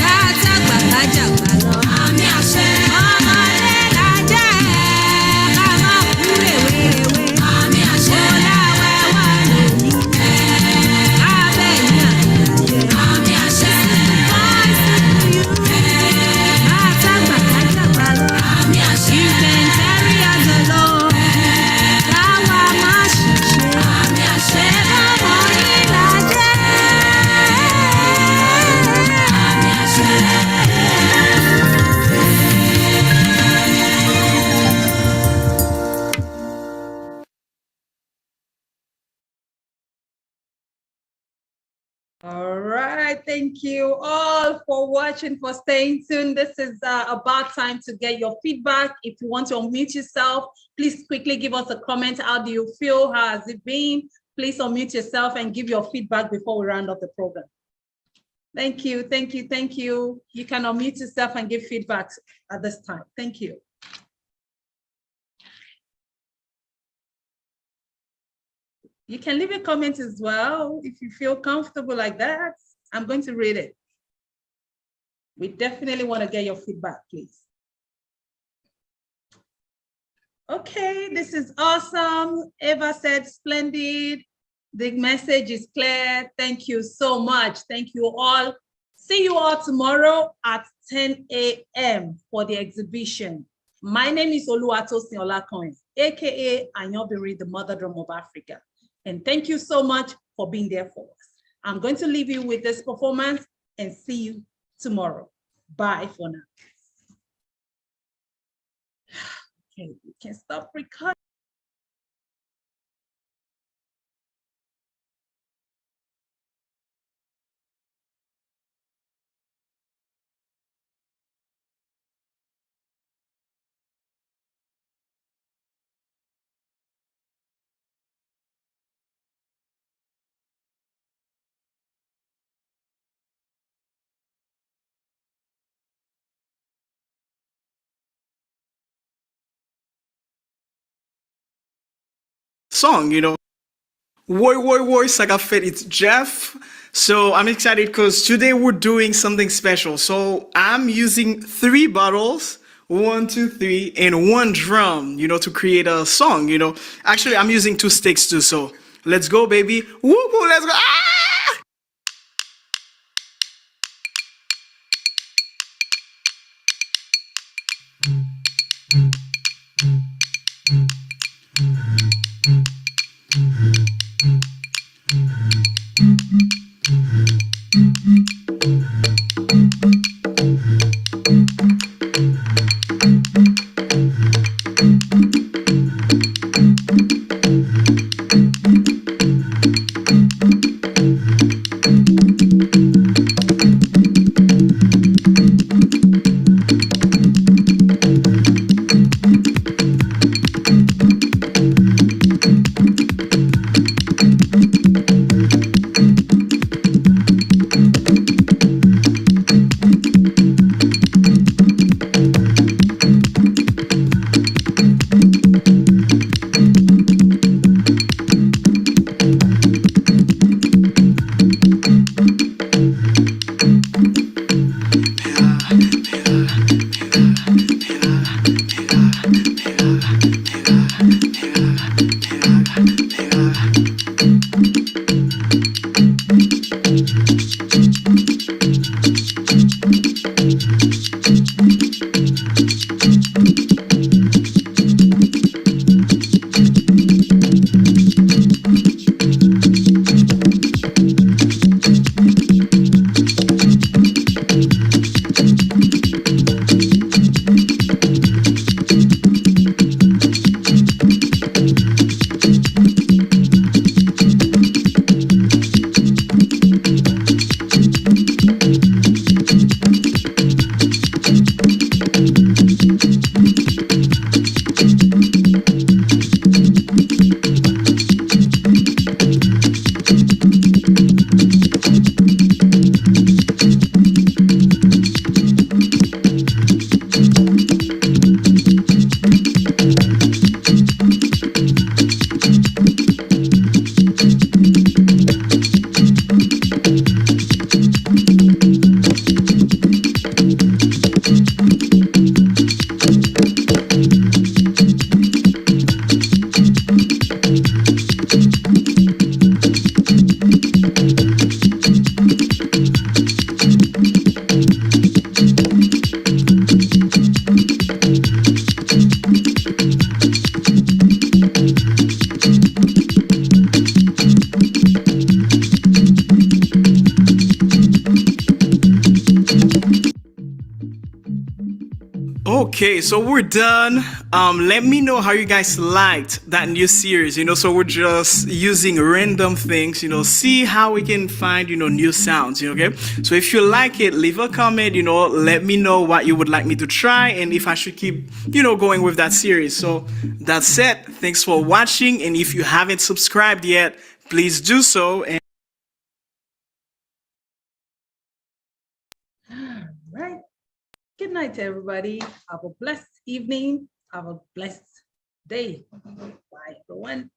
ká tàgbà lájàgbà lọ. Àmì àṣẹ. Ọmọdé la jẹ́, ká má kú rèwerèwe. Àmì àṣẹ. Ọláwẹ̀ wọ́ lónìí, ká bẹ̀yìn àgbàjẹ́. Àmì àṣẹ. Ká tàgbà lájàgbà lọ. Àmì àṣẹ. You can carry us along, káwa má ṣiṣẹ́. Àmì àṣẹ. Ọmọ yìí la jẹ́. Àmì àṣẹ. All right, thank you all for watching, for staying tuned. This is about time to get your feedback. If you want to unmute yourself, please quickly give us a comment. How do you feel? How has it been? Please unmute yourself and give your feedback before we round up the program. Thank you, thank you, thank you. You can unmute yourself and give feedback at this time. Thank you. You can leave a comment as well if you feel comfortable like that. I'm going to read it. We definitely want to get your feedback, please. Okay, this is awesome. Eva said splendid. The message is clear. Thank you so much. Thank you all. See you all tomorrow at 10 a.m. for the exhibition. My name is Oluwatosin Olakoin, aka Anyobiri, the mother drum of Africa. And thank you so much for being there for us. I'm going to leave you with this performance and see you tomorrow. Bye for now. Okay, we can stop recording. Song, Woy Saga Fit, it's Jeff. So I'm excited because today we're doing something special. So I'm using 3 bottles, 1, 2, 3, and 1 drum, to create a song, Actually, I'm using 2 sticks too, so let's go, baby. Woo-hoo, let's go. Ah! Okay, so we're done. Let me know how you guys liked that new series. So we're just using random things. See how we can find new sounds. Okay, so if you like it, leave a comment. Let me know what you would like me to try and if I should keep going with that series. So that's it. Thanks for watching, and if you haven't subscribed yet, please do so. And Right. Good night, everybody. Have a blessed evening. Have a blessed day. Bye, everyone.